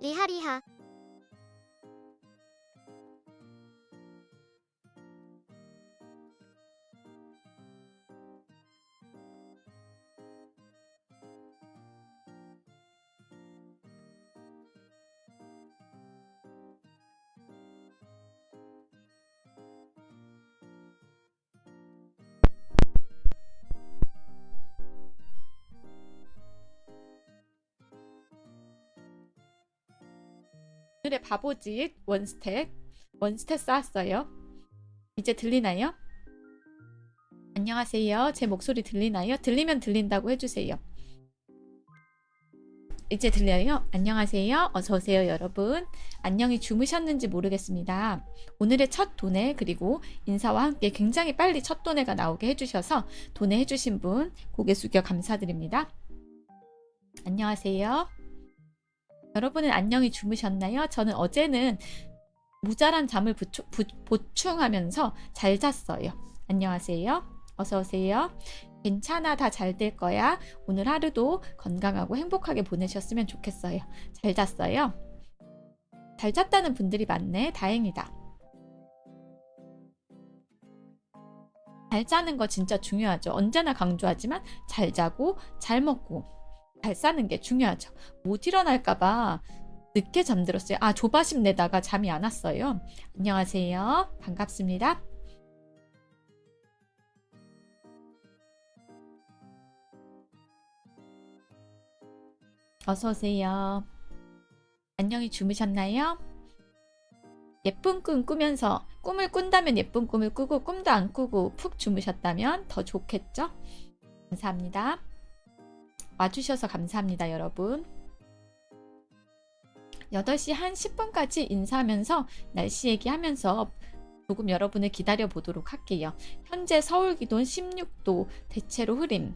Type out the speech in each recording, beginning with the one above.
리하리하. 오늘의 바보짓 원스택 쌓았어요. 이제 들리나요? 안녕하세요. 제 목소리 들리나요? 들리면 들린다고 해주세요. 이제 들려요? 안녕하세요. 어서오세요 여러분. 안녕히 주무셨는지 모르겠습니다. 오늘의 첫 도네 그리고 인사와 함께 굉장히 빨리 첫 도네가 나오게 해주셔서 도네 해주신 분 고개 숙여 감사드립니다. 안녕하세요. 여러분은 안녕히 주무셨나요? 저는 어제는 모자란 잠을 보충하면서 잘 잤어요. 안녕하세요. 어서오세요. 괜찮아, 다 잘 될 거야. 오늘 하루도 건강하고 행복하게 보내셨으면 좋겠어요. 잘 잤어요? 잘 잤다는 분들이 많네. 다행이다. 잘 자는 거 진짜 중요하죠. 언제나 강조하지만 잘 자고 잘 먹고 잘 사는 게 중요하죠. 못 일어날까봐 늦게 잠들었어요. 조바심 내다가 잠이 안 왔어요. 안녕하세요. 반갑습니다. 어서오세요. 안녕히 주무셨나요? 예쁜 꿈 꾸면서 꿈을 꾼다면 예쁜 꿈을 꾸고 꿈도 안 꾸고 푹 주무셨다면 더 좋겠죠? 감사합니다. 와주셔서 감사합니다, 여러분. 8시 한 10분까지 인사하면서 날씨 얘기하면서 조금 여러분을 기다려 보도록 할게요. 현재 서울 기온 16도, 대체로 흐림.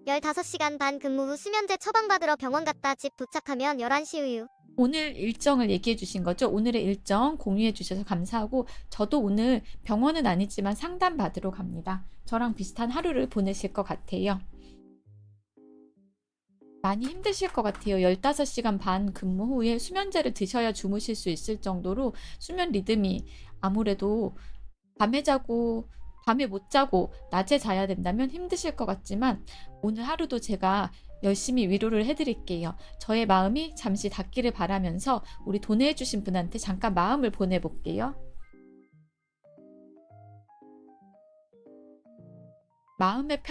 열다섯 시간 반 근무 후 수면제 처방받으러 병원 갔다 집 도착하면 11시 우유. 오늘 일정을 얘기해 주신 거죠? 오늘의 일정 공유해 주셔서 감사하고 저도 오늘 병원은 아니지만 상담 받으러 갑니다. 저랑 비슷한 하루를 보내실 것 같아요. 많이 힘드실 것 같아요. 15시간 반 근무 후에 수면제를 드셔야 주무실 수 있을 정도로 수면 리듬이 아무래도 밤에 자고 밤에 못 자고 낮에 자야 된다면 힘드실 것 같지만 오늘 하루도 제가 열심히 위로를 해드릴게요. 저의 마음이 잠시 닿기를 바라면서 우리 도내해주신 분한테 잠깐 마음을 보내볼게요. 마음의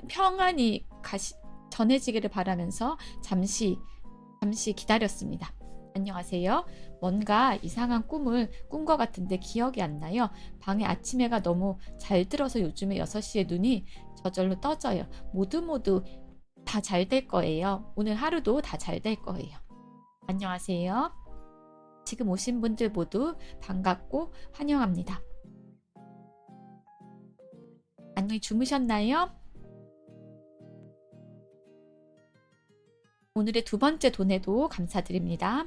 평안이 전해지기를 바라면서 잠시 기다렸습니다. 안녕하세요. 뭔가 이상한 꿈을 꾼 것 같은데 기억이 안 나요. 방에 아침 해가 너무 잘 들어서 요즘에 6시에 눈이 저절로 떠져요. 모두 다 잘 될 거예요. 오늘 하루도 다 잘 될 거예요. 안녕하세요. 지금 오신 분들 모두 반갑고 환영합니다. 안녕히 주무셨나요? 오늘의 두 번째 도내도 감사드립니다.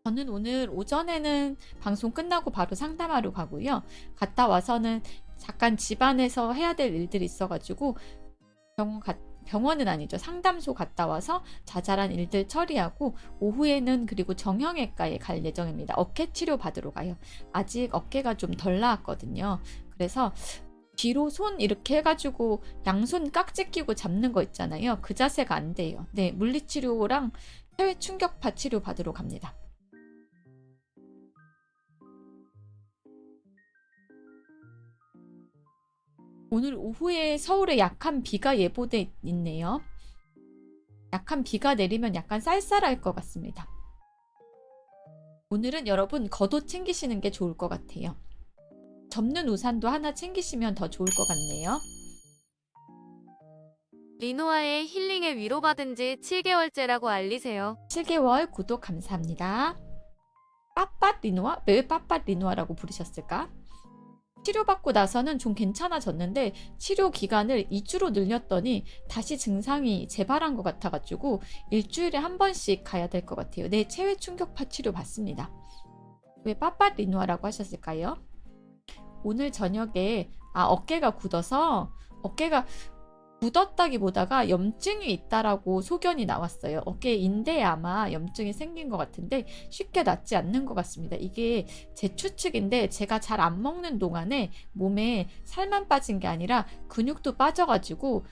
저는 오늘 오전에는 방송 끝나고 바로 상담하러 가고요. 갔다 와서는 잠깐 집안에서 해야 될 일들이 있어가지고 병원은 아니죠. 상담소 갔다 와서 자잘한 일들 처리하고 오후에는 그리고 정형외과에 갈 예정입니다. 어깨 치료 받으러 가요. 아직 어깨가 좀 덜 나았거든요. 그래서 뒤로 손 이렇게 해가지고 양손 깍지 끼고 잡는 거 있잖아요. 그 자세가 안 돼요. 네, 물리치료랑 해외 충격파 치료 받으러 갑니다. 오늘 오후에 서울에 약한 비가 예보돼 있네요. 약한 비가 내리면 약간 쌀쌀할 것 같습니다. 오늘은 여러분 겉옷 챙기시는 게 좋을 것 같아요. 접는 우산도 하나 챙기시면 더 좋을 것 같네요. 리노아의 힐링에 위로받은 지 7개월째라고 알리세요. 7개월 구독 감사합니다. 빠빠 리노아? 왜 빠빠 리노아라고 부르셨을까? 치료받고 나서는 좀 괜찮아졌는데 치료 기간을 2주로 늘렸더니 다시 증상이 재발한 것 같아가지고 일주일에 한 번씩 가야 될 것 같아요. 네, 체외 충격파 치료 받습니다. 왜 빠빠 리노아라고 하셨을까요? 오늘 저녁에 어깨가 굳어서 어깨가 굳었다기보다가 염증이 있다라고 소견이 나왔어요. 어깨 인대에 아마 염증이 생긴 것 같은데 쉽게 낫지 않는 것 같습니다. 이게 제 추측인데 제가 잘 안 먹는 동안에 몸에 살만 빠진 게 아니라 근육도 빠져가지고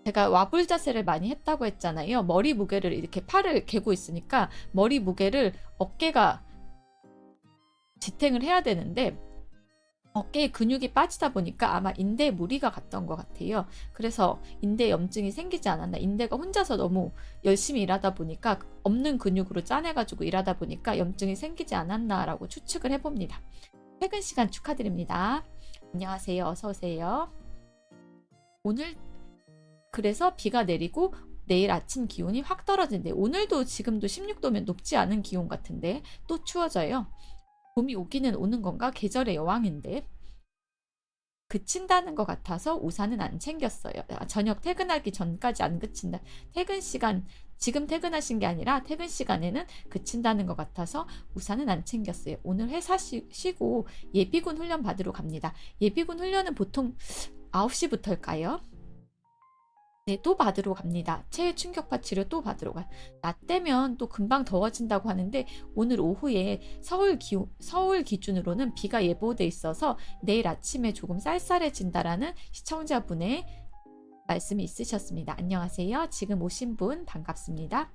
제가 와불 자세를 많이 했다고 했잖아요. 머리 무게를 이렇게 팔을 개고 있으니까 머리 무게를 어깨가 지탱을 해야 되는데 어깨에 근육이 빠지다 보니까 아마 인대에 무리가 갔던 것 같아요. 그래서 인대 염증이 생기지 않았나. 인대가 혼자서 너무 열심히 일하다 보니까 없는 근육으로 짜내가지고 일하다 보니까 염증이 생기지 않았나라고 추측을 해봅니다. 퇴근 시간 축하드립니다. 안녕하세요. 어서 오세요. 오늘 그래서 비가 내리고 내일 아침 기온이 확 떨어진대. 오늘도 지금도 16도면 높지 않은 기온 같은데 또 추워져요. 봄이 오기는 오는 건가? 계절의 여왕인데 그친다는 것 같아서 우산은 안 챙겼어요. 저녁 퇴근하기 전까지 안 그친다. 퇴근 시간 지금 퇴근하신 게 아니라 퇴근 시간에는 그친다는 것 같아서 우산은 안 챙겼어요. 오늘 회사 쉬고 예비군 훈련 받으러 갑니다. 예비군 훈련은 보통 9시부터일까요? 네, 또 받으러 갑니다. 체외 충격파 치료 또 받으러 가요. 낮 되면 또 금방 더워진다고 하는데 오늘 오후에 서울 기준으로는 비가 예보돼 있어서 내일 아침에 조금 쌀쌀해진다라는 시청자분의 말씀이 있으셨습니다. 안녕하세요. 지금 오신 분 반갑습니다.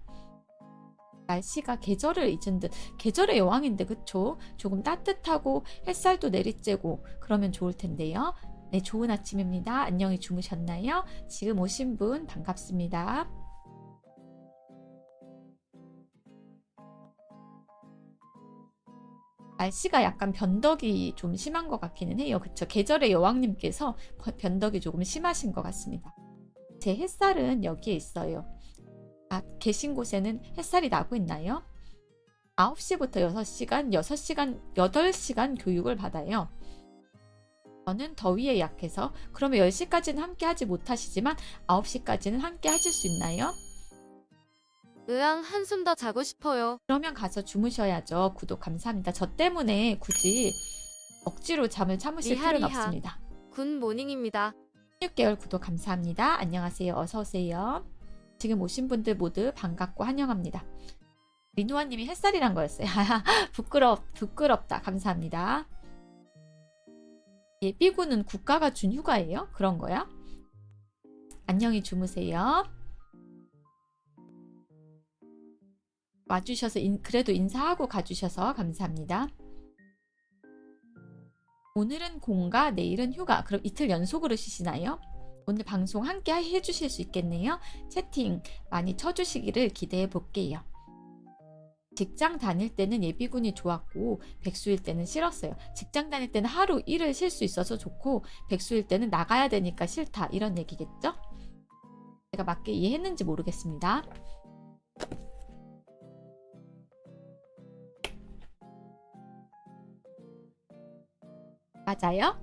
날씨가 계절을 잊은 듯 계절의 여왕인데 그쵸? 조금 따뜻하고 햇살도 내리쬐고 그러면 좋을 텐데요. 네, 좋은 아침입니다. 안녕히 주무셨나요? 지금 오신 분 반갑습니다. 날씨가 약간 변덕이 좀 심한 것 같기는 해요. 그쵸? 계절의 여왕님께서 변덕이 조금 심하신 것 같습니다. 제 햇살은 여기에 있어요. 계신 곳에는 햇살이 나고 있나요? 9시부터 6시간, 8시간 교육을 받아요. 저는 더위에 약해서 그러면 10시까지는 함께 하지 못하시지만 9시까지는 함께 하실 수 있나요? 으앙, 한숨 더 자고 싶어요. 그러면 가서 주무셔야죠. 구독 감사합니다. 저 때문에 굳이 억지로 잠을 참으실 필요는 리하리하. 없습니다. 굿모닝입니다. 16개월 구독 감사합니다. 안녕하세요. 어서오세요. 지금 오신 분들 모두 반갑고 환영합니다. 리누아님이 햇살이란 거였어요. 부끄럽다. 감사합니다. 예비군은 국가가 준 휴가예요? 그런 거야? 안녕히 주무세요. 와주셔서 그래도 인사하고 가주셔서 감사합니다. 오늘은 공가, 내일은 휴가. 그럼 이틀 연속으로 쉬시나요? 오늘 방송 함께 해주실 수 있겠네요. 채팅 많이 쳐주시기를 기대해 볼게요. 직장 다닐 때는 예비군이 좋았고 백수일 때는 싫었어요. 직장 다닐 때는 하루 일을 쉴 수 있어서 좋고 백수일 때는 나가야 되니까 싫다 이런 얘기겠죠? 제가 맞게 이해했는지 모르겠습니다. 맞아요?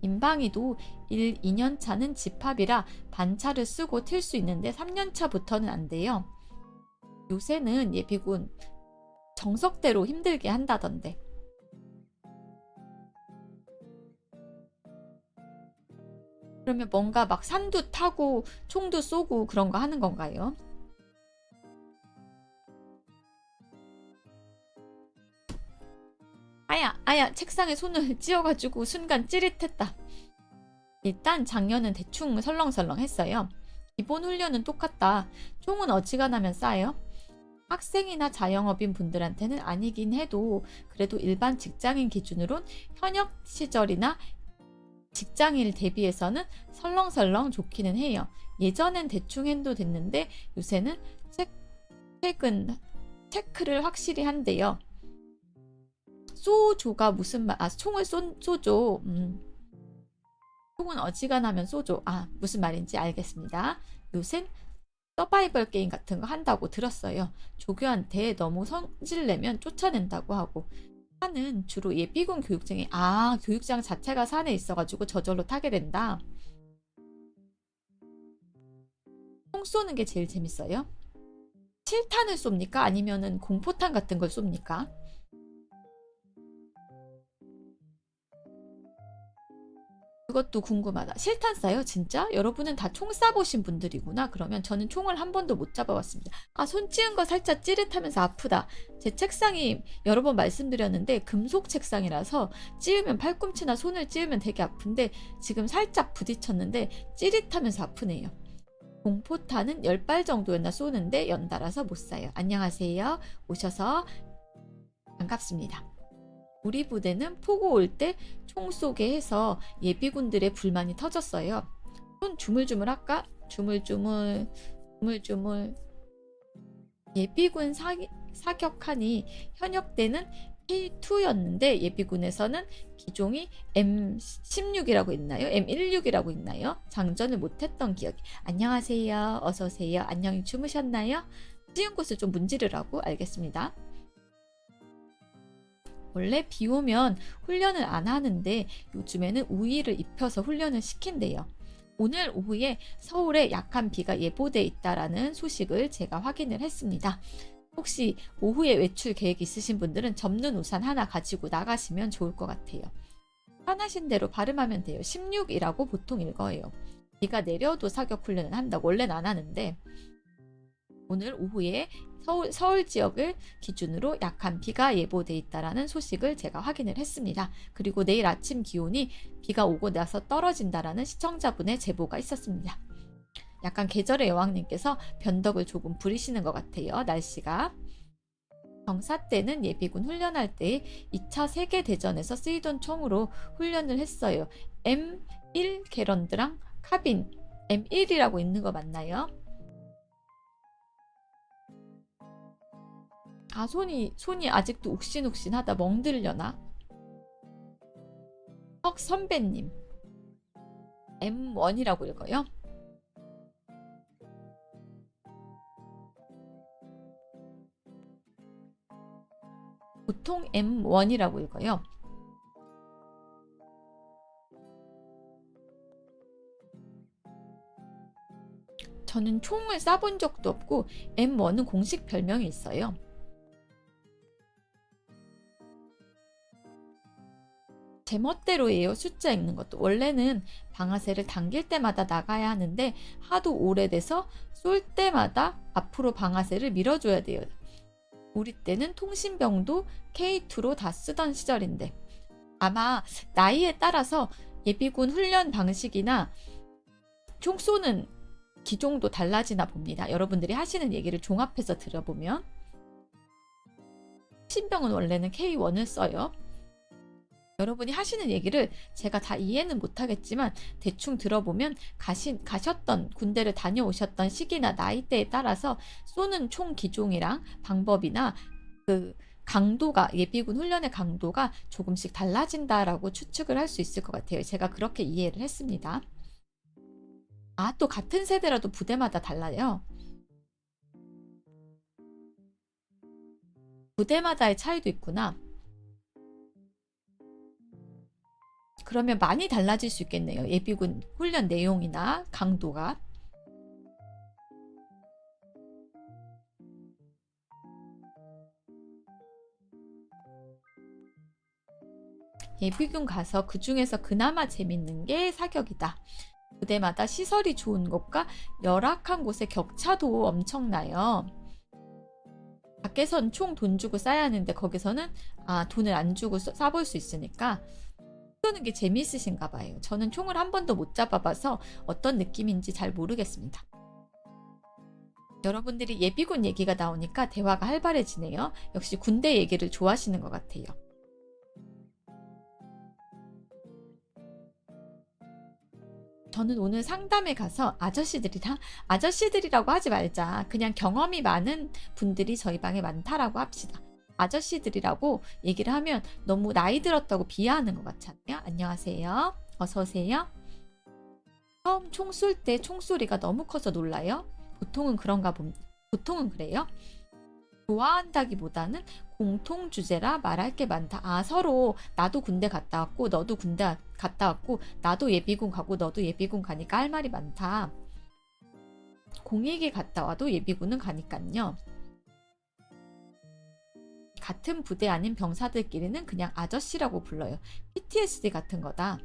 인방이도 1, 2년 차는 집합이라 반차를 쓰고 틀 수 있는데 3년 차부터는 안 돼요. 요새는 예비군 정석대로 힘들게 한다던데. 그러면 뭔가 막 산도 타고 총도 쏘고 그런 거 하는 건가요? 아야 책상에 손을 찧어가지고 순간 찌릿했다. 일단 작년은 대충 설렁설렁 했어요. 기본 훈련은 똑같다. 총은 어지간하면 싸요. 학생이나 자영업인 분들한테는 아니긴 해도 그래도 일반 직장인 기준으론 현역 시절이나 직장일 대비해서는 설렁설렁 좋기는 해요. 예전엔 대충 해도 됐는데 요새는 최근 체크를 확실히 한대요. 쏘조가 무슨 말? 총을 쏘조. 총은 어지간하면 쏘조. 무슨 말인지 알겠습니다. 요샌 서바이벌 게임 같은 거 한다고 들었어요. 조교한테 너무 성질내면 쫓아낸다고 하고. 산은 주로 예비군 교육장에 교육장 자체가 산에 있어가지고 저절로 타게 된다. 총 쏘는 게 제일 재밌어요. 실탄을 쏩니까? 아니면은 공포탄 같은 걸 쏩니까? 그것도 궁금하다. 실탄 쏴요? 진짜? 여러분은 다 총 쏴보신 분들이구나. 그러면 저는 총을 한 번도 못 잡아봤습니다. 아, 손 찌은 거 살짝 찌릿하면서 아프다. 제 책상이 여러 번 말씀드렸는데 금속 책상이라서 찌으면 팔꿈치나 손을 찌으면 되게 아픈데 지금 살짝 부딪혔는데 찌릿하면서 아프네요. 공포탄은 10발 정도였나 쏘는데 연달아서 못 쏴요. 안녕하세요. 오셔서 반갑습니다. 우리 부대는 포고 올 때 총 쏘게 해서 예비군들의 불만이 터졌어요. 손 주물주물 할까? 주물주물 주물주물. 예비군 사격하니 현역대는 K2였는데 예비군에서는 기종이 M16이라고 있나요? M16이라고 있나요? 장전을 못했던 기억이. 안녕하세요. 어서오세요. 안녕히 주무셨나요? 찌은 곳을 좀 문지르라고. 알겠습니다. 원래 비 오면 훈련을 안 하는데 요즘에는 우의를 입혀서 훈련을 시킨대요. 오늘 오후에 서울에 약한 비가 예보돼 있다라는 소식을 제가 확인을 했습니다. 혹시 오후에 외출 계획 있으신 분들은 접는 우산 하나 가지고 나가시면 좋을 것 같아요. 편하신 대로 발음하면 돼요. 16이라고 보통 읽어요. 비가 내려도 사격 훈련을 한다고. 원래는 안 하는데 오늘 오후에 서울 지역을 기준으로 약한 비가 예보돼 있다라는 소식을 제가 확인을 했습니다. 그리고 내일 아침 기온이 비가 오고 나서 떨어진다라는 시청자분의 제보가 있었습니다. 약간 계절의 여왕님께서 변덕을 조금 부리시는 것 같아요. 날씨가. 병사 때는 예비군 훈련할 때 2차 세계대전에서 쓰이던 총으로 훈련을 했어요. M1 게런드랑 카빈 M1이라고 있는 거 맞나요? 아, 손이 아직도 욱신욱신하다. 멍들려나? 석 선배님 M1이라고 읽어요? 보통 M1이라고 읽어요. 저는 총을 쏴본 적도 없고 M1은 공식 별명이 있어요. 제멋대로예요. 숫자 읽는 것도. 원래는 방아쇠를 당길 때마다 나가야 하는데 하도 오래돼서 쏠 때마다 앞으로 방아쇠를 밀어줘야 돼요. 우리 때는 통신병도 K2로 다 쓰던 시절인데 아마 나이에 따라서 예비군 훈련 방식이나 총 쏘는 기종도 달라지나 봅니다. 여러분들이 하시는 얘기를 종합해서 들어보면 통신병은 원래는 K1을 써요. 여러분이 하시는 얘기를 제가 다 이해는 못하겠지만 대충 들어보면 가셨던 군대를 다녀오셨던 시기나 나이대에 따라서 쏘는 총 기종이랑 방법이나 그 강도가 예비군 훈련의 강도가 조금씩 달라진다라고 추측을 할 수 있을 것 같아요. 제가 그렇게 이해를 했습니다. 아, 또 같은 세대라도 부대마다 달라요. 부대마다의 차이도 있구나. 그러면 많이 달라질 수 있겠네요. 예비군 훈련 내용이나 강도가. 예비군 가서 그 중에서 그나마 재밌는 게 사격이다. 부대마다 시설이 좋은 곳과 열악한 곳의 격차도 엄청나요. 밖에선 총 돈 주고 쏴야 하는데 거기서는 돈을 안 주고 쏴볼 수 있으니까 쏘는 게 재미있으신가 봐요. 저는 총을 한 번도 못 잡아봐서 어떤 느낌인지 잘 모르겠습니다. 여러분들이 예비군 얘기가 나오니까 대화가 활발해지네요. 역시 군대 얘기를 좋아하시는 것 같아요. 저는 오늘 상담에 가서 아저씨들이라고 하지 말자. 그냥 경험이 많은 분들이 저희 방에 많다라고 합시다. 아저씨들이라고 얘기를 하면 너무 나이 들었다고 비하하는 것 같잖아요. 안녕하세요. 어서오세요. 처음 총 쏠 때 총소리가 너무 커서 놀라요? 보통은 보통은 그래요? 좋아한다기보다는 공통주제라 말할 게 많다. 서로 나도 군대 갔다 왔고 너도 군대 갔다 왔고 나도 예비군 가고 너도 예비군 가니까 할 말이 많다. 공익이 갔다 와도 예비군은 가니깐요. 같은 부대 아닌 병사들끼리는 그냥 아저씨라고 불러요. PTSD 같은 거다.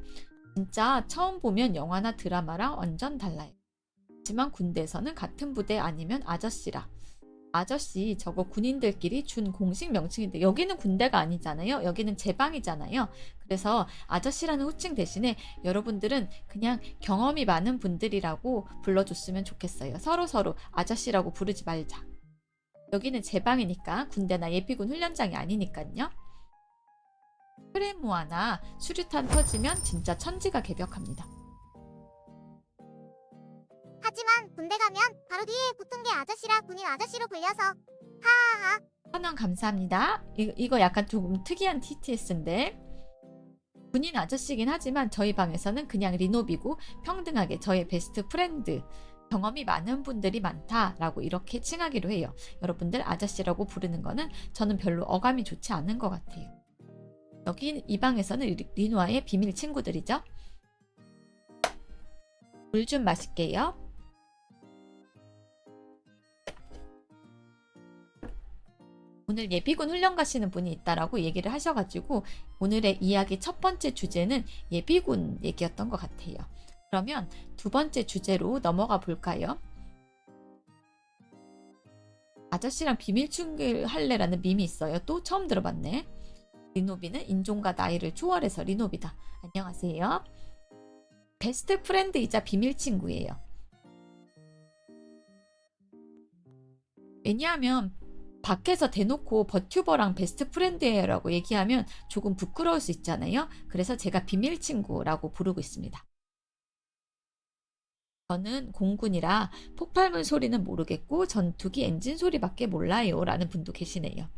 진짜 처음 보면 영화나 드라마랑 완전 달라요. 하지만 군대에서는 같은 부대 아니면 아저씨라. 아저씨 저거 군인들끼리 준 공식 명칭인데 여기는 군대가 아니잖아요. 여기는 제방이잖아요. 그래서 아저씨라는 호칭 대신에 여러분들은 그냥 경험이 많은 분들이라고 불러줬으면 좋겠어요. 서로 아저씨라고 부르지 말자. 여기는 제방이니까 군대나 예비군 훈련장이 아니니까요. 크레모아나 수류탄 터지면 진짜 천지가 개벽합니다. 하지만 군대 가면 바로 뒤에 붙은 게 아저씨라 군인 아저씨로 불려서 하하하. 선언 감사합니다. 이거 약간 조금 특이한 TTS인데 군인 아저씨긴 하지만 저희 방에서는 그냥 리노비고 평등하게 저의 베스트 프렌드 경험이 많은 분들이 많다라고 이렇게 칭하기로 해요. 여러분들 아저씨라고 부르는 거는 저는 별로 어감이 좋지 않은 것 같아요. 여기 이 방에서는 리노아의 비밀 친구들이죠. 물 좀 마실게요. 오늘 예비군 훈련 가시는 분이 있다라고 얘기를 하셔가지고 오늘의 이야기 첫 번째 주제는 예비군 얘기였던 것 같아요. 그러면 두 번째 주제로 넘어가 볼까요? 아저씨랑 비밀 친구할래라는 밈이 있어요. 또 처음 들어봤네. 리노비는 인종과 나이를 초월해서 리노비다. 안녕하세요. 베스트 프렌드이자 비밀 친구예요. 왜냐하면 밖에서 대놓고 버튜버랑 베스트 프렌드예요 라고 얘기하면 조금 부끄러울 수 있잖아요. 그래서 제가 비밀 친구라고 부르고 있습니다. 저는 공군이라 폭발물 소리는 모르겠고 전투기 엔진 소리밖에 몰라요 라는 분도 계시네요.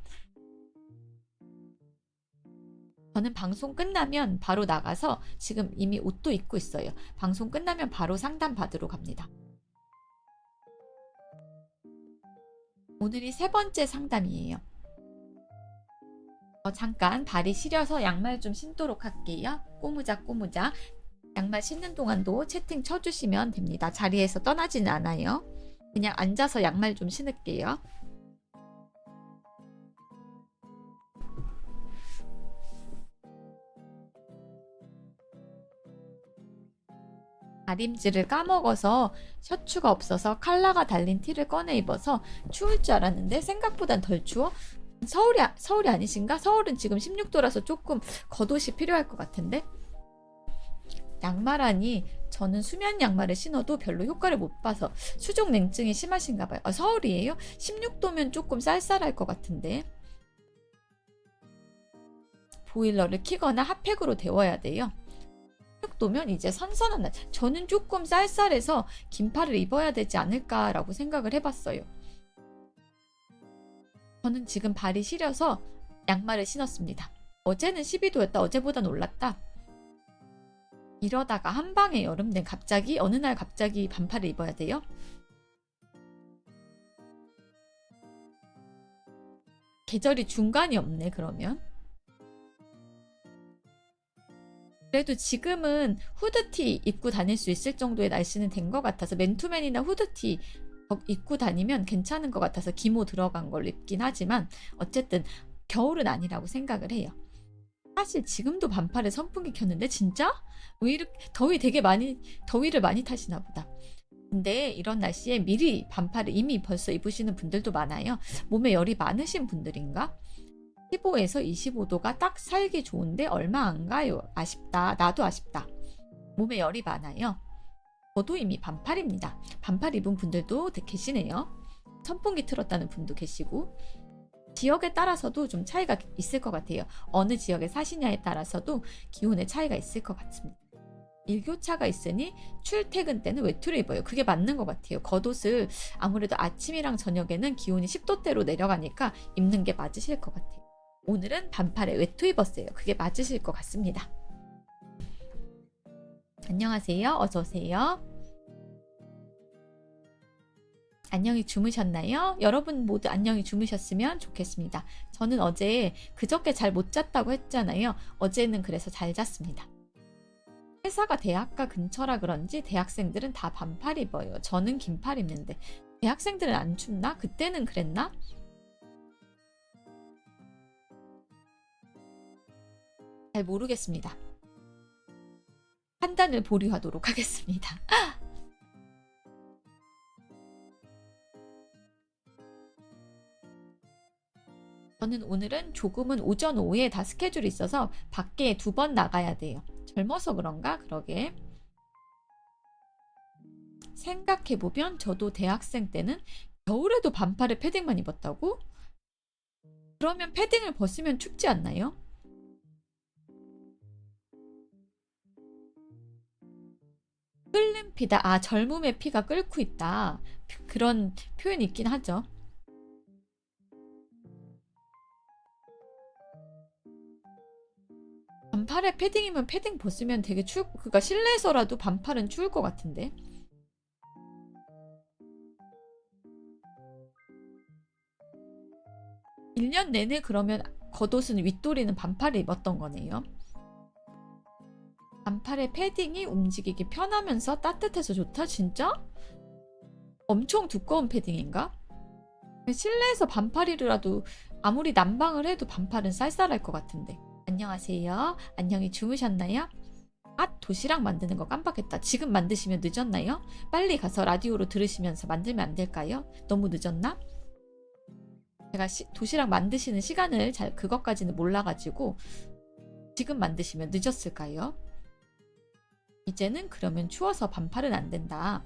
저는 방송 끝나면 바로 나가서 지금 이미 옷도 입고 있어요. 방송 끝나면 바로 상담 받으러 갑니다. 오늘이 세 번째 상담이에요. 잠깐 발이 시려서 양말 좀 신도록 할게요. 꼬무자. 양말 신는 동안도 채팅 쳐주시면 됩니다. 자리에서 떠나지는 않아요. 그냥 앉아서 양말 좀 신을게요. 다림질을 까먹어서 셔츠가 없어서 칼라가 달린 티를 꺼내 입어서 추울 줄 알았는데 생각보단 덜 추워. 서울이 아니신가? 서울은 지금 16도라서 조금 겉옷이 필요할 것 같은데. 양말하니 저는 수면 양말을 신어도 별로 효과를 못 봐서 수족 냉증이 심하신가 봐요. 서울이에요? 16도면 조금 쌀쌀할 것 같은데. 보일러를 켜거나 핫팩으로 데워야 돼요. 16도면 이제 선선한 날. 저는 조금 쌀쌀해서 긴팔을 입어야 되지 않을까라고 생각을 해봤어요. 저는 지금 발이 시려서 양말을 신었습니다. 어제는 12도였다. 어제보단 올랐다. 이러다가 한방에 여름된 갑자기 어느 날 갑자기 반팔을 입어야 돼요? 계절이 중간이 없네 그러면. 그래도 지금은 후드티 입고 다닐 수 있을 정도의 날씨는 된 것 같아서 맨투맨이나 후드티 입고 다니면 괜찮은 것 같아서 기모 들어간 걸 입긴 하지만 어쨌든 겨울은 아니라고 생각을 해요. 사실 지금도 반팔에 선풍기 켰는데 진짜? 왜 이렇게 더위를 많이 타시나 보다. 근데 이런 날씨에 미리 반팔을 이미 벌써 입으시는 분들도 많아요. 몸에 열이 많으신 분들인가? 15에서 25도가 딱 살기 좋은데 얼마 안 가요. 아쉽다. 나도 아쉽다. 몸에 열이 많아요. 저도 이미 반팔입니다. 반팔 입은 분들도 계시네요. 선풍기 틀었다는 분도 계시고. 지역에 따라서도 좀 차이가 있을 것 같아요. 어느 지역에 사시냐에 따라서도 기온의 차이가 있을 것 같습니다. 일교차가 있으니 출퇴근 때는 외투를 입어요. 그게 맞는 것 같아요. 겉옷을 아무래도 아침이랑 저녁에는 기온이 10도대로 내려가니까 입는 게 맞으실 것 같아요. 오늘은 반팔에 외투 입었어요. 그게 맞으실 것 같습니다. 안녕하세요. 어서오세요. 안녕히 주무셨나요? 여러분 모두 안녕히 주무셨으면 좋겠습니다. 저는 어제 그저께 잘 못 잤다고 했잖아요. 어제는 그래서 잘 잤습니다. 회사가 대학가 근처라 그런지 대학생들은 다 반팔 입어요. 저는 긴팔 입는데 대학생들은 안 춥나? 그때는 그랬나? 잘 모르겠습니다. 판단을 보류하도록 하겠습니다. 저는 오늘은 조금은 오전 오후에 다 스케줄이 있어서 밖에 2번 나가야 돼요. 젊어서 그런가? 그러게. 생각해보면 저도 대학생 때는 겨울에도 반팔에 패딩만 입었다고? 그러면 패딩을 벗으면 춥지 않나요? 끓는 피다. 아, 젊음의 피가 끓고 있다. 그런 표현이 있긴 하죠. 반팔에 패딩이면 패딩 벗으면 되게 그러니까 실내에서라도 반팔은 추울 것 같은데. 일 년 내내 그러면 겉옷은 윗도리는 반팔을 입었던 거네요. 반팔에 패딩이 움직이기 편하면서 따뜻해서 좋다? 진짜? 엄청 두꺼운 패딩인가? 실내에서 반팔이라도 아무리 난방을 해도 반팔은 쌀쌀할 것 같은데. 안녕하세요. 안녕히 주무셨나요? 아, 도시락 만드는 거 깜빡했다. 지금 만드시면 늦었나요? 빨리 가서 라디오로 들으시면서 만들면 안 될까요? 너무 늦었나? 제가 도시락 만드시는 시간을 그것까지는 몰라가지고 지금 만드시면 늦었을까요? 이제는 그러면 추워서 반팔은 안 된다.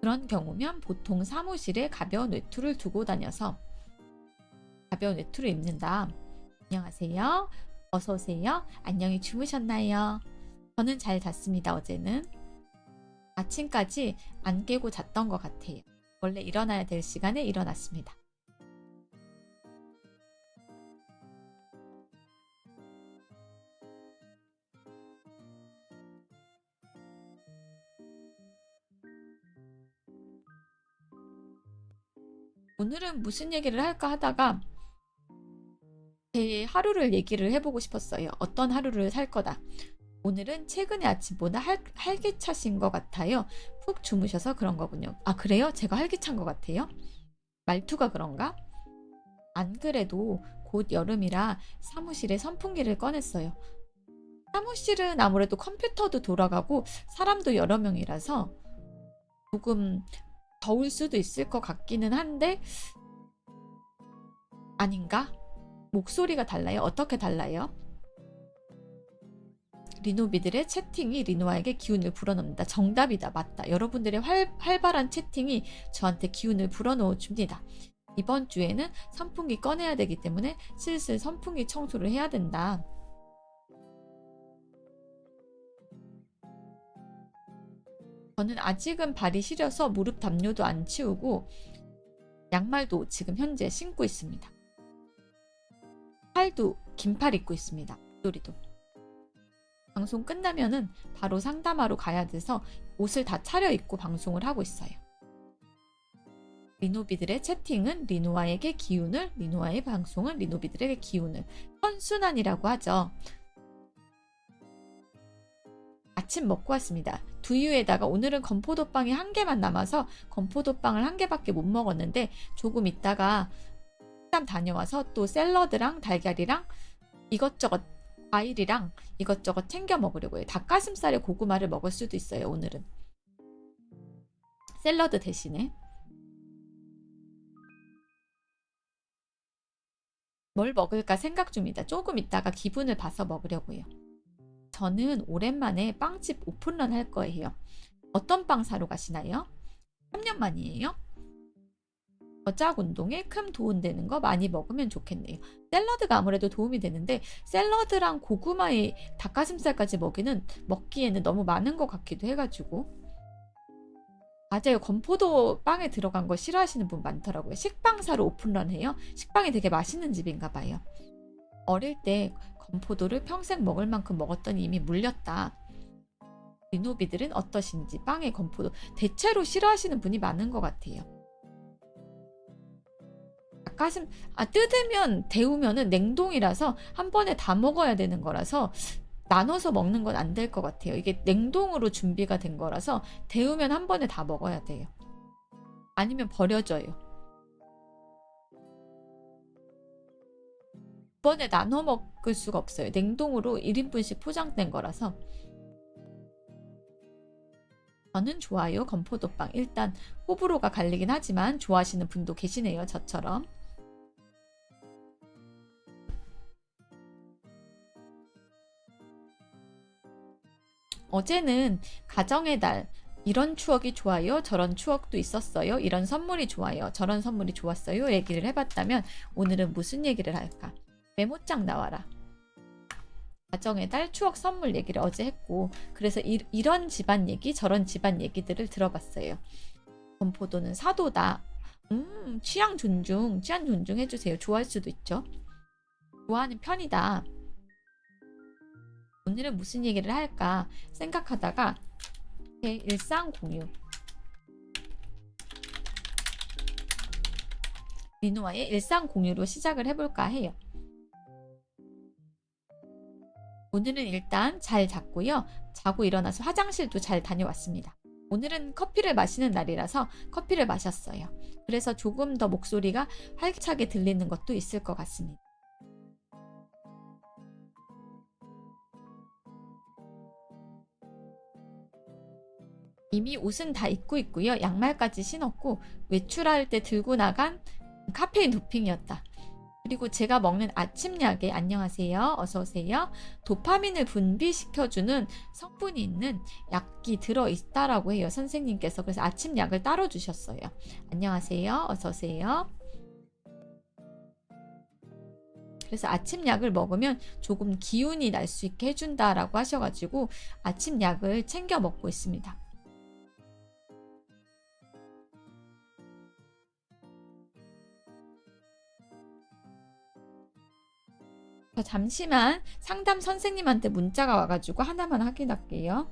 그런 경우면 보통 사무실에 가벼운 외투를 두고 다녀서 가벼운 외투를 입는다. 안녕하세요. 어서오세요. 안녕히 주무셨나요? 저는 잘 잤습니다. 어제는. 아침까지 안 깨고 잤던 것 같아요. 원래 일어나야 될 시간에 일어났습니다. 오늘은 무슨 얘기를 할까 하다가 제 하루를 얘기를 해보고 싶었어요. 어떤 하루를 살 거다. 오늘은 최근에 아침보다 활기차신 것 같아요. 푹 주무셔서 그런 거군요. 아, 그래요? 제가 활기찬 것 같아요? 말투가 그런가? 안 그래도 곧 여름이라 사무실에 선풍기를 꺼냈어요. 사무실은 아무래도 컴퓨터도 돌아가고 사람도 여러 명이라서 조금 더울 수도 있을 것 같기는 한데 아닌가? 목소리가 달라요? 어떻게 달라요? 리노비들의 채팅이 리노아에게 기운을 불어넣는다. 정답이다. 맞다. 여러분들의 활발한 채팅이 저한테 기운을 불어넣어 줍니다. 이번 주에는 선풍기 꺼내야 되기 때문에 슬슬 선풍기 청소를 해야 된다. 저는 아직은 발이 시려서 무릎 담요도 안 치우고 양말도 지금 현재 신고 있습니다. 팔도 긴팔 입고 있습니다. 목도리도. 방송 끝나면은 바로 상담하러 가야 돼서 옷을 다 차려입고 방송을 하고 있어요. 리노비들의 채팅은 리노아에게 기운을, 리노아의 방송은 리노비들에게 기운을. 선순환이라고 하죠. 아침 먹고 왔습니다. 두유에다가 오늘은 건포도빵이 1개만 남아서 건포도빵을 1개밖에 못 먹었는데 조금 있다가 식당 다녀와서 또 샐러드랑 달걀이랑 이것저것 과일이랑 이것저것 챙겨 먹으려고 해요. 닭가슴살에 고구마를 먹을 수도 있어요. 오늘은 샐러드 대신에. 뭘 먹을까 생각 중입니다. 조금 있다가 기분을 봐서 먹으려고요. 저는 오랜만에 빵집 오픈런 할 거예요. 어떤 빵 사러 가시나요? 3년 만이에요? 저작 운동에 큰 도움 되는 거 많이 먹으면 좋겠네요. 샐러드가 아무래도 도움이 되는데 샐러드랑 고구마에 닭가슴살까지 먹기에는 너무 많은 것 같기도 해가지고. 맞아요. 건포도 빵에 들어간 거 싫어하시는 분 많더라고요. 식빵 사러 오픈런 해요. 식빵이 되게 맛있는 집인가 봐요. 어릴 때 건포도를 평생 먹을 만큼 먹었더니 이미 물렸다. 리노비들은 어떠신지 빵에 건포도 대체로 싫어하시는 분이 많은 것 같아요. 뜯으면 데우면은 냉동이라서 한 번에 다 먹어야 되는 거라서 나눠서 먹는 건 안 될 것 같아요. 이게 냉동으로 준비가 된 거라서 데우면 한 번에 다 먹어야 돼요. 아니면 버려져요. 번에 나눠 먹을 수가 없어요. 냉동으로 1인분씩 포장된 거라서. 저는 좋아요. 건포도빵. 일단 호불호가 갈리긴 하지만 좋아하시는 분도 계시네요. 저처럼. 어제는 가정의 날, 이런 추억이 좋아요. 저런 추억도 있었어요. 이런 선물이 좋아요. 저런 선물이 좋았어요. 얘기를 해봤다면 오늘은 무슨 얘기를 할까? 메모장 나와라. 가정의 달 추억 선물 얘기를 어제 했고, 그래서 이런 집안 얘기 저런 집안 얘기들을 들어봤어요. 건포도는 사도다. 취향 존중 해주세요. 좋아할 수도 있죠. 좋아하는 편이다. 오늘은 무슨 얘기를 할까 생각하다가 제 일상 공유, 민우와의 일상 공유로 시작을 해볼까 해요. 오늘은 일단 잘 잤고요. 자고 일어나서 화장실도 잘 다녀왔습니다. 오늘은 커피를 마시는 날이라서 커피를 마셨어요. 그래서 조금 더 목소리가 활기차게 들리는 것도 있을 것 같습니다. 이미 옷은 다 입고 있고요. 양말까지 신었고 외출할 때 들고 나간 카페인 도핑이었다. 그리고 제가 먹는 아침약에 안녕하세요. 어서오세요. 도파민을 분비시켜주는 성분이 있는 약이 들어있다라고 해요. 선생님께서. 그래서 아침약을 따로 주셨어요. 안녕하세요. 어서오세요. 그래서 아침약을 먹으면 조금 기운이 날 수 있게 해준다라고 하셔가지고 아침약을 챙겨 먹고 있습니다. 잠시만 상담 선생님한테 문자가 와가지고 하나만 확인할게요.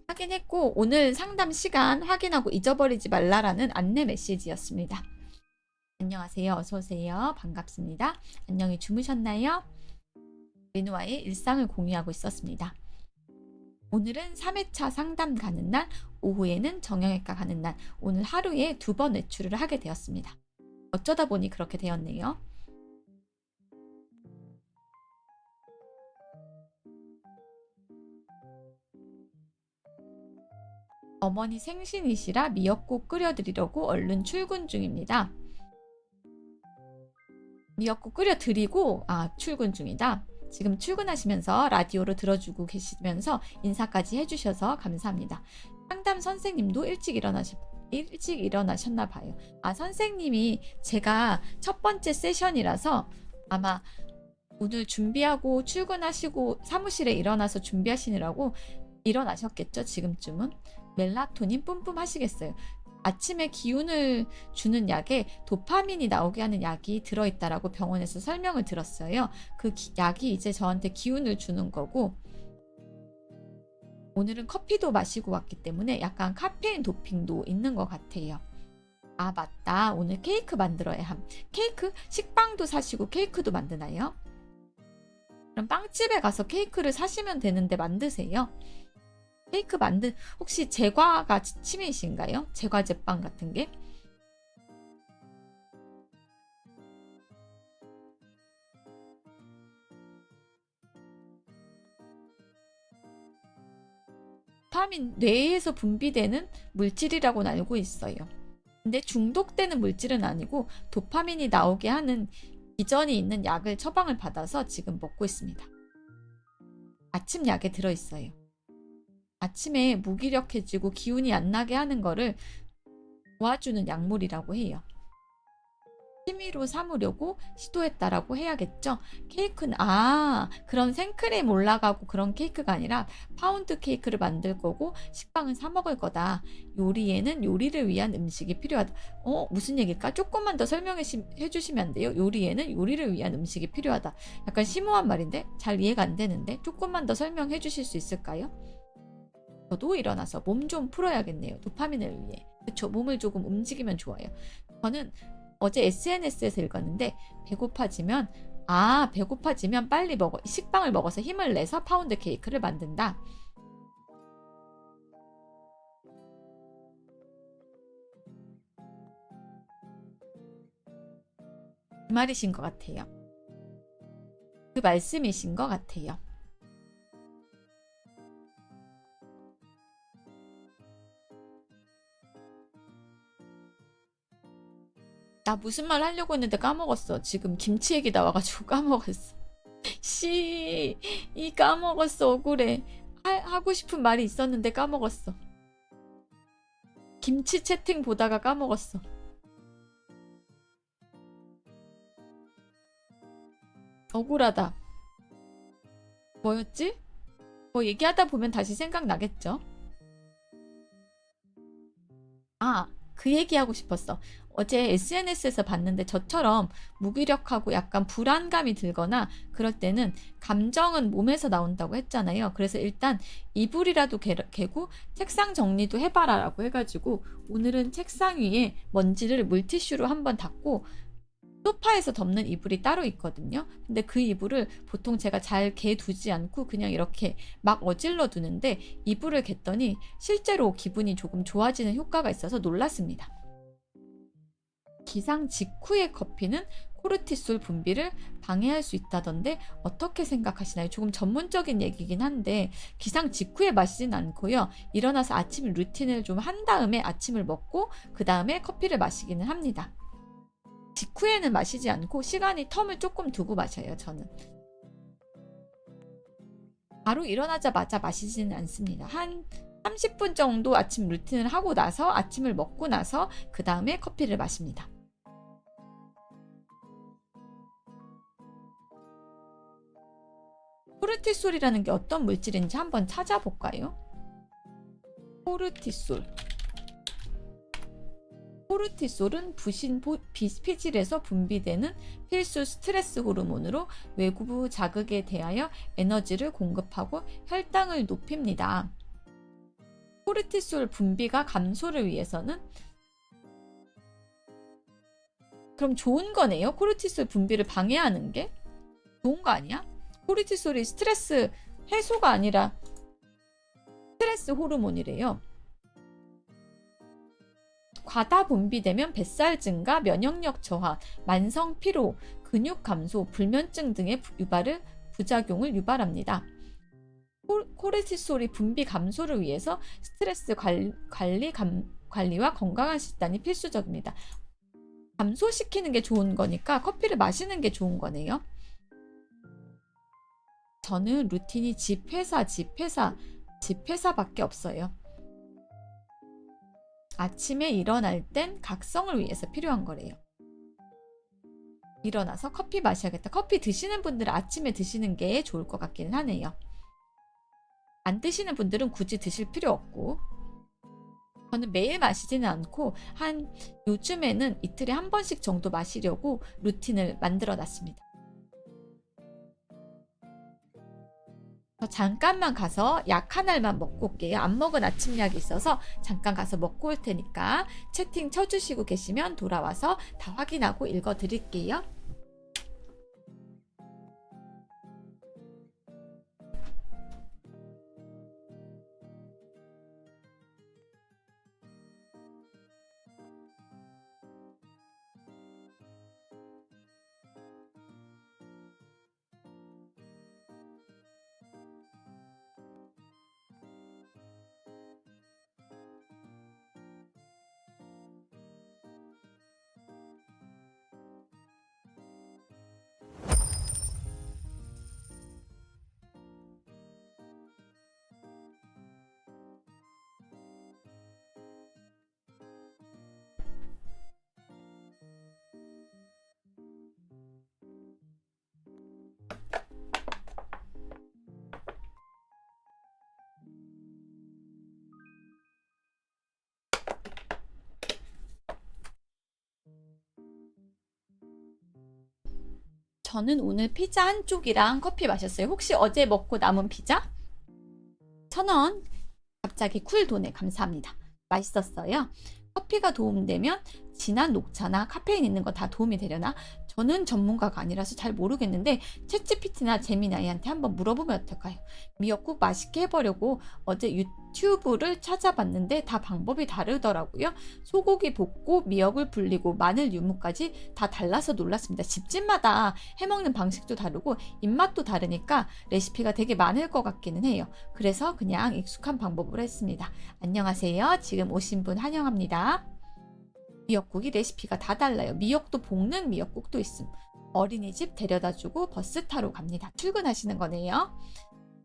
확인했고 오늘 상담 시간 확인하고 잊어버리지 말라라는 안내 메시지였습니다. 안녕하세요. 어서오세요. 반갑습니다. 안녕히 주무셨나요? 민우와의 일상을 공유하고 있었습니다. 오늘은 3회차 상담 가는 날, 오후에는 정형외과 가는 날, 오늘 하루에 2번 외출을 하게 되었습니다. 어쩌다 보니 그렇게 되었네요. 어머니 생신이시라 미역국 끓여드리려고 얼른 출근 중입니다. 미역국 끓여드리고 출근 중이다. 지금 출근하시면서 라디오로 들어주고 계시면서 인사까지 해주셔서 감사합니다. 상담 선생님도 일찍 일어나셨나 봐요. 선생님이 제가 첫 번째 세션이라서 아마 오늘 준비하고 출근하시고 사무실에 일어나서 준비하시느라고 일어나셨겠죠. 지금쯤은. 멜라토닌 뿜뿜 하시겠어요. 아침에 기운을 주는 약에 도파민이 나오게 하는 약이 들어있다라고 병원에서 설명을 들었어요. 그 약이 이제 저한테 기운을 주는 거고, 오늘은 커피도 마시고 왔기 때문에 약간 카페인 도핑도 있는 것 같아요. 맞다. 오늘 케이크 만들어야 함. 케이크? 식빵도 사시고 케이크도 만드나요? 그럼 빵집에 가서 케이크를 사시면 되는데 만드세요. 케이크 혹시 제과가 취미이신가요? 제과 제빵 같은 게? 도파민 뇌에서 분비되는 물질이라고는 알고 있어요. 근데 중독되는 물질은 아니고 도파민이 나오게 하는 기전이 있는 약을 처방을 받아서 지금 먹고 있습니다. 아침 약에 들어있어요. 아침에 무기력해지고 기운이 안 나게 하는 거를 도와주는 약물이라고 해요. 취미로 삼으려고 시도했다라고 해야겠죠. 케이크는 그런 생크림 올라가고 그런 케이크가 아니라 파운드 케이크를 만들 거고 식빵은 사 먹을 거다. 요리에는 요리를 위한 음식이 필요하다. 무슨 얘기일까? 조금만 더 설명해 주시면 안 돼요? 요리에는 요리를 위한 음식이 필요하다. 약간 심오한 말인데 잘 이해가 안 되는데 조금만 더 설명해 주실 수 있을까요? 저도 일어나서 몸 좀 풀어야겠네요. 도파민을 위해. 그쵸? 몸을 조금 움직이면 좋아요. 저는 어제 SNS에서 읽었는데 배고파지면 빨리 식빵을 먹어서 힘을 내서 파운드 케이크를 만든다. 그 말이신 것 같아요. 그 말씀이신 것 같아요. 나 무슨 말 하려고 했는데 까먹었어. 지금 김치 얘기 나와가지고 까먹었어. 까먹었어. 억울해. 하고 싶은 말이 있었는데 까먹었어. 김치 채팅 보다가 까먹었어. 억울하다. 뭐였지? 뭐 얘기하다 보면 다시 생각나겠죠? 그 얘기하고 싶었어. 어제 SNS에서 봤는데 저처럼 무기력하고 약간 불안감이 들거나 그럴 때는 감정은 몸에서 나온다고 했잖아요. 그래서 일단 이불이라도 개고 책상 정리도 해봐라 라고 해가지고 오늘은 책상 위에 먼지를 물티슈로 한번 닦고 소파에서 덮는 이불이 따로 있거든요. 근데 그 이불을 보통 제가 잘 개두지 않고 그냥 이렇게 막 어질러 두는데 이불을 갰더니 실제로 기분이 조금 좋아지는 효과가 있어서 놀랐습니다. 기상 직후의 커피는 코르티솔 분비를 방해할 수 있다던데 어떻게 생각하시나요? 조금 전문적인 얘기긴 한데 기상 직후에 마시진 않고요. 일어나서 아침 루틴을 좀 한 다음에 아침을 먹고 그 다음에 커피를 마시기는 합니다. 직후에는 마시지 않고 시간이 텀을 조금 두고 마셔요. 저는 바로 일어나자마자 마시지는 않습니다. 한 30분 정도 아침 루틴을 하고 나서 아침을 먹고 나서 그 다음에 커피를 마십니다. 코르티솔이라는 게 어떤 물질인지 한번 찾아볼까요? 코르티솔은 부신 피질에서 분비되는 필수 스트레스 호르몬으로 외부부 자극에 대하여 에너지를 공급하고 혈당을 높입니다. 코르티솔 분비가 감소를 위해서는 그럼 좋은 거네요? 코르티솔 분비를 방해하는 게? 좋은 거 아니야? 코르티솔이 스트레스 해소가 아니라 스트레스 호르몬이래요. 과다 분비되면 뱃살 증가, 면역력 저하, 만성 피로, 근육 감소, 불면증 등의 부작용을 유발합니다. 코르티솔이 분비 감소를 위해서 스트레스 관리와 건강한 식단이 필수적입니다. 감소시키는 게 좋은 거니까 커피를 마시는 게 좋은 거네요. 저는 루틴이 집 회사밖에 없어요. 아침에 일어날 땐 각성을 위해서 필요한 거래요. 일어나서 커피 마셔야겠다. 커피 드시는 분들은 아침에 드시는 게 좋을 것 같기는 하네요. 안 드시는 분들은 굳이 드실 필요 없고 저는 매일 마시지는 않고 요즘에는 이틀에 한 번씩 정도 마시려고 루틴을 만들어 놨습니다. 저 잠깐만 가서 약 한 알만 먹고 올게요. 안 먹은 아침 약이 있어서 잠깐 가서 먹고 올 테니까 채팅 쳐주시고 계시면 돌아와서 다 확인하고 읽어 드릴게요. 저는 오늘 피자 한 쪽이랑 커피 마셨어요. 혹시 어제 먹고 남은 피자? 1,000원. 갑자기 쿨 도네. 감사합니다. 맛있었어요. 커피가 도움되면 진한 녹차나 카페인 있는 거 다 도움이 되려나? 저는 전문가가 아니라서 잘 모르겠는데 챗GPT나 제미나이한테 한번 물어보면 어떨까요? 미역국 맛있게 해보려고 어제 유튜브를 찾아봤는데 다 방법이 다르더라고요. 소고기 볶고 미역을 불리고 마늘 유무까지 다 달라서 놀랐습니다. 집집마다 해먹는 방식도 다르고 입맛도 다르니까 레시피가 되게 많을 것 같기는 해요. 그래서 그냥 익숙한 방법으로 했습니다. 안녕하세요. 지금 오신 분 환영합니다. 미역국이 레시피가 다 달라요. 미역도 볶는 미역국도 있음. 어린이집 데려다주고 버스 타러 갑니다. 출근하시는 거네요.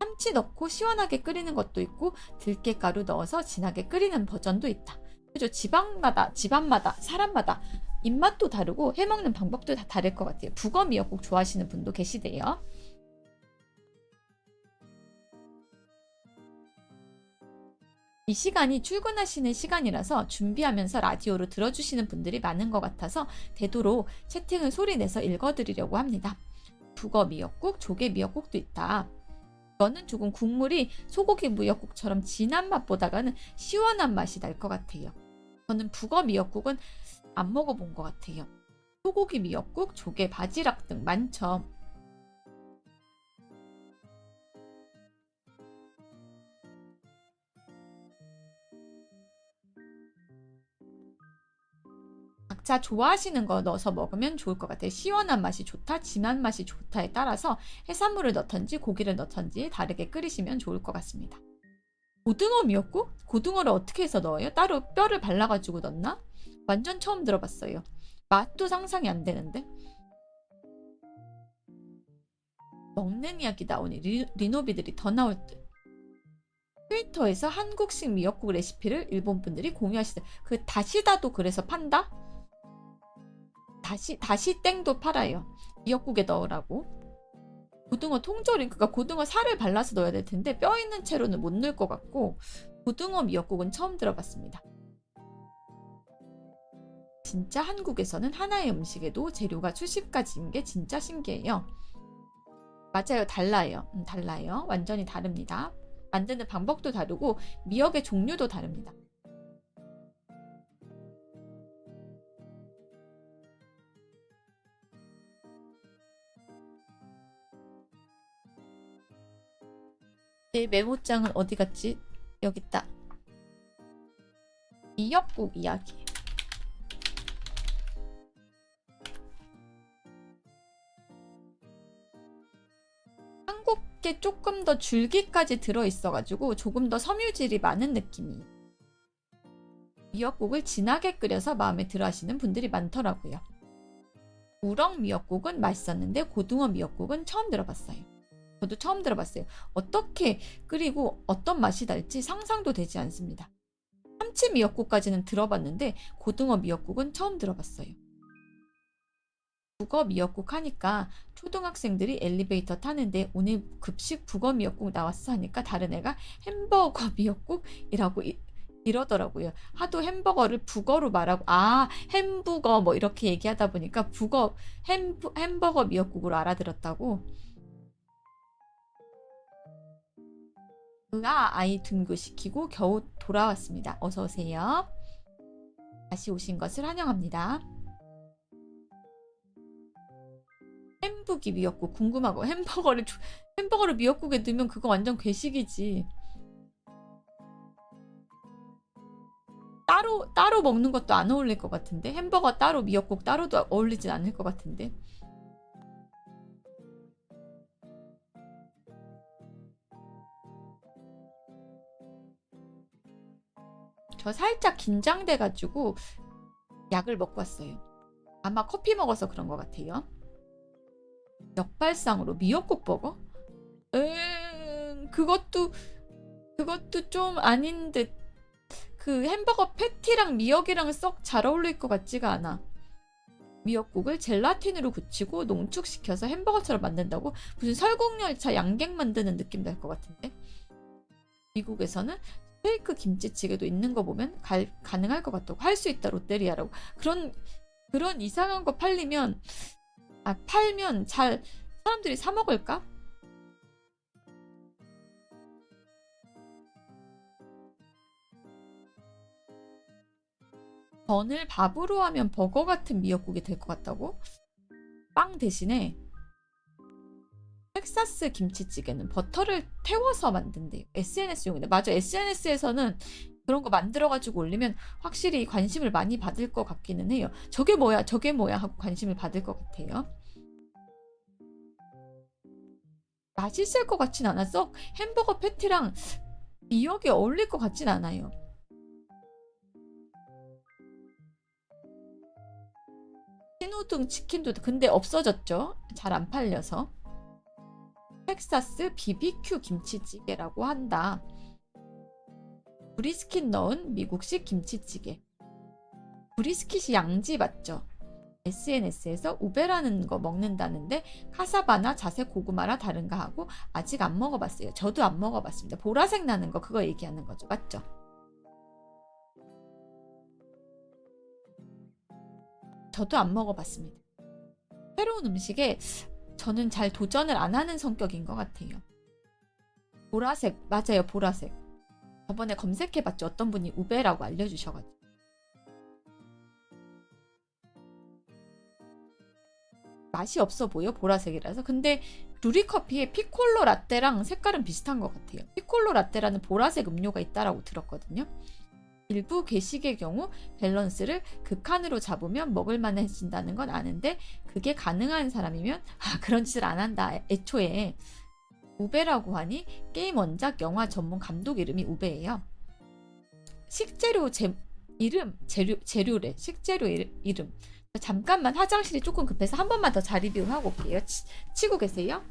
참치 넣고 시원하게 끓이는 것도 있고 들깨가루 넣어서 진하게 끓이는 버전도 있다. 그죠? 집안마다 사람마다 입맛도 다르고 해먹는 방법도 다 다를 것 같아요. 북어 미역국 좋아하시는 분도 계시대요. 이 시간이 출근하시는 시간이라서 준비하면서 라디오로 들어주시는 분들이 많은 것 같아서 되도록 채팅을 소리내서 읽어드리려고 합니다. 북어 미역국, 조개 미역국도 있다. 저는 조금 국물이 소고기 미역국처럼 진한 맛보다는 시원한 맛이 날 것 같아요. 저는 북어 미역국은 안 먹어본 것 같아요. 소고기 미역국, 조개, 바지락 등 많죠. 각자 좋아하시는 거 넣어서 먹으면 좋을 것 같아요. 시원한 맛이 좋다, 진한 맛이 좋다에 따라서 해산물을 넣던지 고기를 넣던지 다르게 끓이시면 좋을 것 같습니다. 고등어 미역국? 고등어를 어떻게 해서 넣어요? 따로 뼈를 발라가지고 넣나? 완전 처음 들어봤어요. 맛도 상상이 안 되는데. 먹는 이야기 나오니 리노비들이 더 나올 듯. 트위터에서 한국식 미역국 레시피를 일본 분들이 공유하시대. 그 다시다도 그래서 판다? 다시 땡도 팔아요. 미역국에 넣으라고. 고등어 통조림, 그러니까 고등어 살을 발라서 넣어야 될 텐데 뼈 있는 채로는 못 넣을 것 같고 고등어 미역국은 처음 들어봤습니다. 진짜 한국에서는 하나의 음식에도 재료가 수십 가지인 게 진짜 신기해요. 맞아요. 달라요. 달라요. 완전히 다릅니다. 만드는 방법도 다르고 미역의 종류도 다릅니다. 내 메모장은 어디 갔지? 여기 있다. 미역국 이야기. 한국게 조금 더 줄기까지 들어있어가지고 조금 더 섬유질이 많은 느낌이에요. 미역국을 진하게 끓여서 마음에 들어 하시는 분들이 많더라고요. 우럭 미역국은 맛있었는데 고등어 미역국은 처음 들어봤어요. 저도 처음 들어봤어요. 어떻게 끓이고 어떤 맛이 날지 상상도 되지 않습니다. 참치 미역국까지는 들어봤는데 고등어 미역국은 처음 들어봤어요. 북어 미역국 하니까 초등학생들이 엘리베이터 타는데 오늘 급식 북어 미역국 나왔어 하니까 다른 애가 햄버거 미역국이라고 이러더라고요. 하도 햄버거를 북어로 말하고 햄버거 뭐 이렇게 얘기하다 보니까 햄버거 미역국으로 알아들었다고. 아이 등교시키고 겨우 돌아왔습니다. 어서 오세요. 다시 오신 것을 환영합니다. 햄버기 미역국 궁금하고 햄버거를 미역국에 넣으면 그거 완전 괴식이지. 따로 먹는 것도 안 어울릴 것 같은데 햄버거 따로 미역국 따로도 어울리진 않을 것 같은데. 저 살짝 긴장돼가지고 약을 먹고 왔어요. 아마 커피 먹어서 그런 것 같아요. 역발상으로 미역국 버거? 그것도 좀 아닌 듯. 그 햄버거 패티랑 미역이랑 썩 잘 어울릴 것 같지가 않아. 미역국을 젤라틴으로 굳히고 농축시켜서 햄버거처럼 만든다고? 무슨 설국열차 양갱 만드는 느낌 날 것 같은데? 미국에서는 페이크 김치찌개도 있는 거 보면 가능할 것 같다고. 할 수 있다 롯데리아라고. 그런 이상한 거 팔면 잘 사람들이 사 먹을까? 전을 밥으로 하면 버거 같은 미역국이 될 것 같다고? 빵 대신에 텍사스 김치찌개는 버터를 태워서 만든대요. SNS용인데 맞아. SNS에서는 그런 거 만들어가지고 올리면 확실히 관심을 많이 받을 것 같기는 해요. 저게 뭐야 저게 뭐야 하고 관심을 받을 것 같아요. 맛있을 것 같진 않았어. 햄버거 패티랑 미역이 어울릴 것 같진 않아요. 신호등 치킨도 근데 없어졌죠. 잘 안 팔려서. 텍사스 BBQ 김치찌개라고 한다. 브리스킷 넣은 미국식 김치찌개. 브리스킷이 양지 맞죠? SNS에서 우베라는 거 먹는다는데 카사바나 자색 고구마라 다른가 하고 아직 안 먹어봤어요. 저도 안 먹어봤습니다. 보라색 나는 거 그거 얘기하는 거죠. 맞죠? 저도 안 먹어봤습니다. 새로운 음식에 저는 잘 도전을 안 하는 성격인 것 같아요. 보라색 맞아요. 보라색. 저번에 검색해봤죠. 어떤 분이 우베라고 알려주셔가지고. 맛이 없어 보여 보라색이라서. 근데 루리커피에 피콜로 라떼랑 색깔은 비슷한 것 같아요. 피콜로 라떼라는 보라색 음료가 있다라고 들었거든요. 일부 괴식의 경우 밸런스를 극한으로 잡으면 먹을만해진다는 건 아는데 그게 가능한 사람이면 그런 짓을 안 한다. 애초에 우베라고 하니 게임 원작 영화 전문 감독 이름이 우베예요. 식재료 재료래. 식재료 이름. 잠깐만 화장실이 조금 급해서 한 번만 더 자리 비움하고 올게요. 치고 계세요?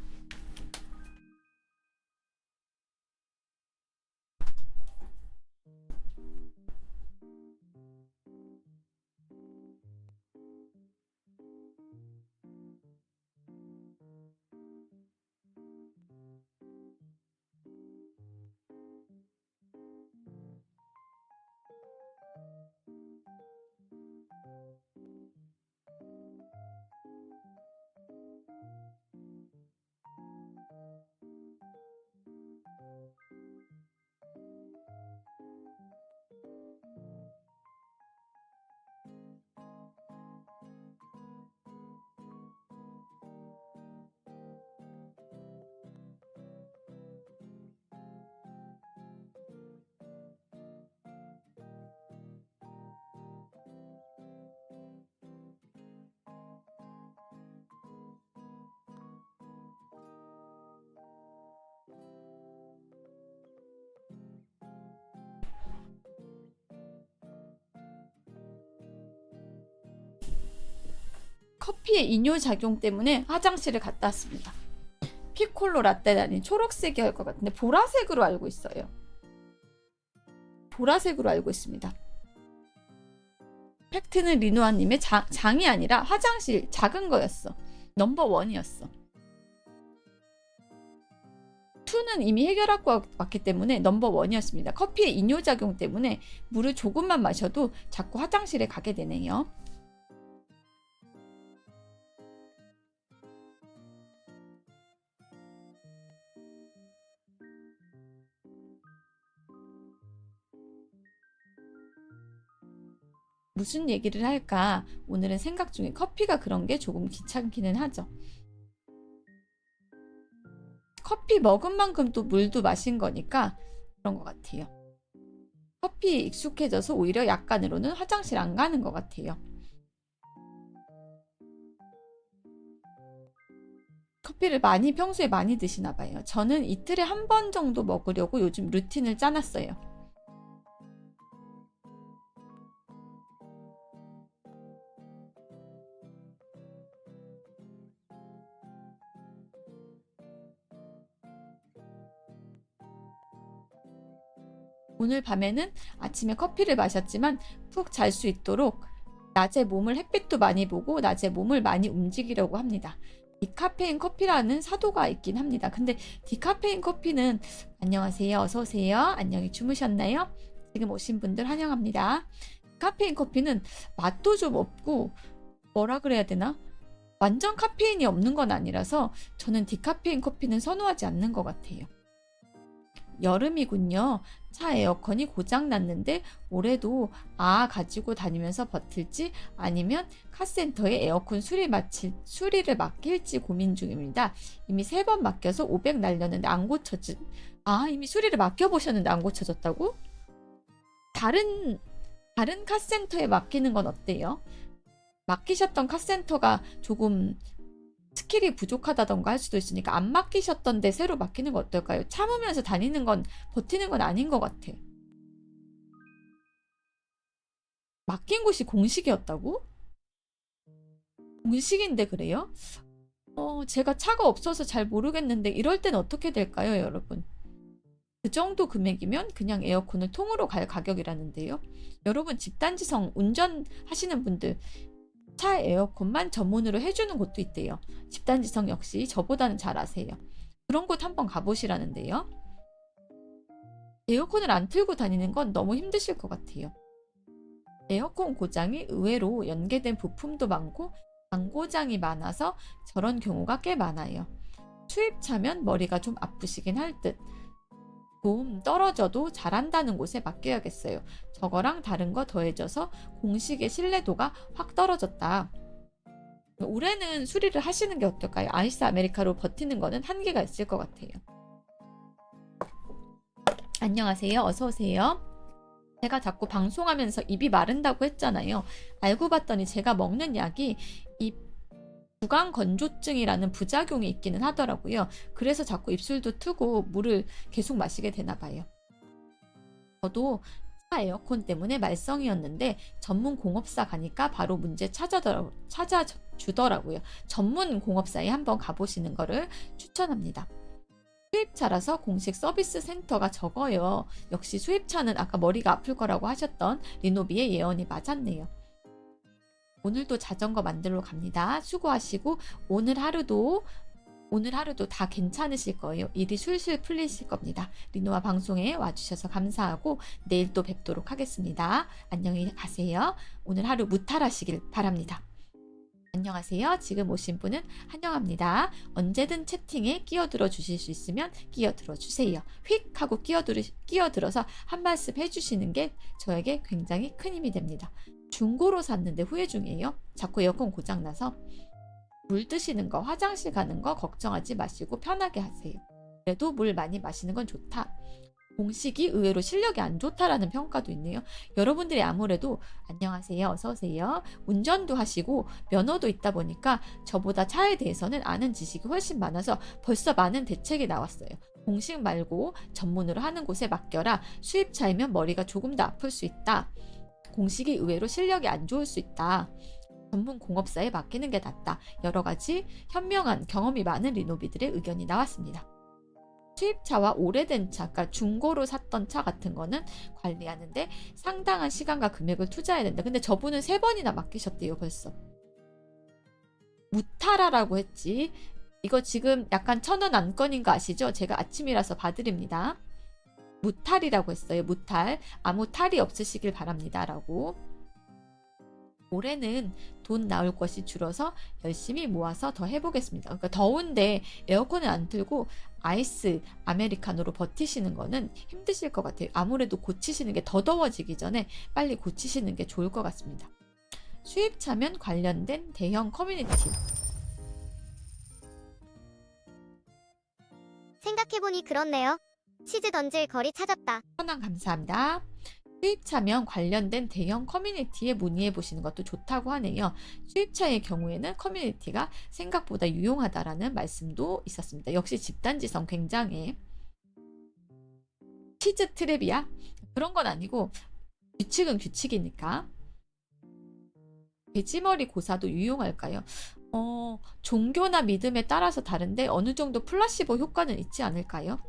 커피의 이뇨작용 때문에 화장실을 갔다 왔습니다. 피콜로 라떼라니 초록색이 할 것 같은데 보라색으로 알고 있어요. 보라색으로 알고 있습니다. 팩트는 리노아님의 장이 아니라 화장실 작은 거였어. 넘버 1이었어. 2는 이미 해결하고 왔기 때문에 넘버 1이었습니다. 커피의 이뇨작용 때문에 물을 조금만 마셔도 자꾸 화장실에 가게 되네요. 무슨 얘기를 할까? 오늘은 생각 중에 커피가 그런 게 조금 귀찮기는 하죠. 커피 먹은 만큼 또 물도 마신 거니까 그런 것 같아요. 커피에 익숙해져서 오히려 약간으로는 화장실 안 가는 것 같아요. 커피를 평소에 많이 드시나 봐요. 저는 이틀에 한 번 정도 먹으려고 요즘 루틴을 짜놨어요. 오늘 밤에는 아침에 커피를 마셨지만 푹 잘 수 있도록 낮에 몸을 햇빛도 많이 보고 낮에 몸을 많이 움직이려고 합니다. 디카페인 커피라는 사도가 있긴 합니다. 근데 디카페인 커피는 안녕하세요. 어서오세요. 안녕히 주무셨나요? 지금 오신 분들 환영합니다. 디카페인 커피는 맛도 좀 없고 뭐라 그래야 되나? 완전 카페인이 없는 건 아니라서 저는 디카페인 커피는 선호하지 않는 것 같아요. 여름이군요. 차 에어컨이 고장 났는데 올해도 가지고 다니면서 버틸지 아니면 카센터에 에어컨 수리를 맡길지 고민 중입니다. 이미 3번 맡겨서 500 날렸는데 안 고쳐지. 이미 수리를 맡겨보셨는데 안 고쳐졌다고? 다른 카센터에 맡기는 건 어때요? 맡기셨던 카센터가 조금 스킬이 부족하다던가 할 수도 있으니까 안 맡기셨던데 새로 맡기는 거 어떨까요? 참으면서 다니는 건 버티는 건 아닌 것 같아. 맡긴 곳이 공식이었다고? 공식인데 그래요? 제가 차가 없어서 잘 모르겠는데 이럴 땐 어떻게 될까요, 여러분? 그 정도 금액이면 그냥 에어컨을 통으로 갈 가격이라는데요. 여러분 집단지성 운전하시는 분들 차 에어컨만 전문으로 해주는 곳도 있대요. 집단지성 역시 저보다는 잘 아세요. 그런 곳 한번 가보시라는데요. 에어컨을 안 틀고 다니는 건 너무 힘드실 것 같아요. 에어컨 고장이 의외로 연계된 부품도 많고 장고장이 많아서 저런 경우가 꽤 많아요. 수입차면 머리가 좀 아프시긴 할 듯. 좀 떨어져도 잘한다는 곳에 맡겨야겠어요. 저거랑 다른 거 더해져서 공식의 신뢰도가 확 떨어졌다. 올해는 수리를 하시는 게 어떨까요? 아이스 아메리카노 버티는 거는 한계가 있을 것 같아요. 안녕하세요. 어서 오세요. 제가 자꾸 방송하면서 입이 마른다고 했잖아요. 알고 봤더니 제가 먹는 약이 이 구강건조증이라는 부작용이 있기는 하더라고요. 그래서 자꾸 입술도 트고 물을 계속 마시게 되나 봐요. 저도 차 에어컨 때문에 말썽이었는데 전문 공업사 가니까 바로 문제 찾아주더라고요. 전문 공업사에 한번 가보시는 거를 추천합니다. 수입차라서 공식 서비스 센터가 적어요. 역시 수입차는 아까 머리가 아플 거라고 하셨던 리노비의 예언이 맞았네요. 오늘도 자전거 만들러 갑니다. 수고하시고 오늘 하루도 다 괜찮으실 거예요. 일이 술술 풀리실 겁니다. 리노아 방송에 와주셔서 감사하고 내일 또 뵙도록 하겠습니다. 안녕히 가세요. 오늘 하루 무탈하시길 바랍니다. 안녕하세요. 지금 오신 분은 환영합니다. 언제든 채팅에 끼어들어 주실 수 있으면 끼어들어 주세요. 휙 하고 끼어들어서 한 말씀 해주시는 게 저에게 굉장히 큰 힘이 됩니다. 중고로 샀는데 후회 중이에요. 자꾸 에어컨 고장나서. 물 드시는 거, 화장실 가는 거 걱정하지 마시고 편하게 하세요. 그래도 물 많이 마시는 건 좋다. 공식이 의외로 실력이 안 좋다라는 평가도 있네요. 여러분들이 아무래도 안녕하세요. 어서오세요. 운전도 하시고 면허도 있다 보니까 저보다 차에 대해서는 아는 지식이 훨씬 많아서 벌써 많은 대책이 나왔어요. 공식 말고 전문으로 하는 곳에 맡겨라. 수입차이면 머리가 조금 더 아플 수 있다. 공식이 의외로 실력이 안 좋을 수 있다. 전문 공업사에 맡기는 게 낫다. 여러 가지 현명한 경험이 많은 리노비들의 의견이 나왔습니다. 수입차와 오래된 차, 그러니까 중고로 샀던 차 같은 거는 관리하는데 상당한 시간과 금액을 투자해야 된다. 근데 저분은 3번이나 맡기셨대요, 벌써. 무탈하라고 했지. 이거 지금 약간 1,000원 안건인 거 아시죠? 제가 아침이라서 봐드립니다. 무탈이라고 했어요. 무탈. 아무 탈이 없으시길 바랍니다. 라고. 올해는 돈 나올 것이 줄어서 열심히 모아서 더 해보겠습니다. 그러니까 더운데 에어컨을 안 틀고 아이스 아메리카노로 버티시는 거는 힘드실 것 같아요. 아무래도 고치시는 게 더 더워지기 전에 빨리 고치시는 게 좋을 것 같습니다. 수입차면 관련된 대형 커뮤니티. 생각해보니 그렇네요. 치즈 던질 거리 찾았다. 현황 감사합니다. 수입차면 관련된 대형 커뮤니티에 문의해 보시는 것도 좋다고 하네요. 수입차의 경우에는 커뮤니티가 생각보다 유용하다라는 말씀도 있었습니다. 역시 집단지성 굉장해. 치즈 트랩이야? 그런 건 아니고 규칙은 규칙이니까. 돼지머리 고사도 유용할까요? 종교나 믿음에 따라서 다른데 어느 정도 플라시보 효과는 있지 않을까요?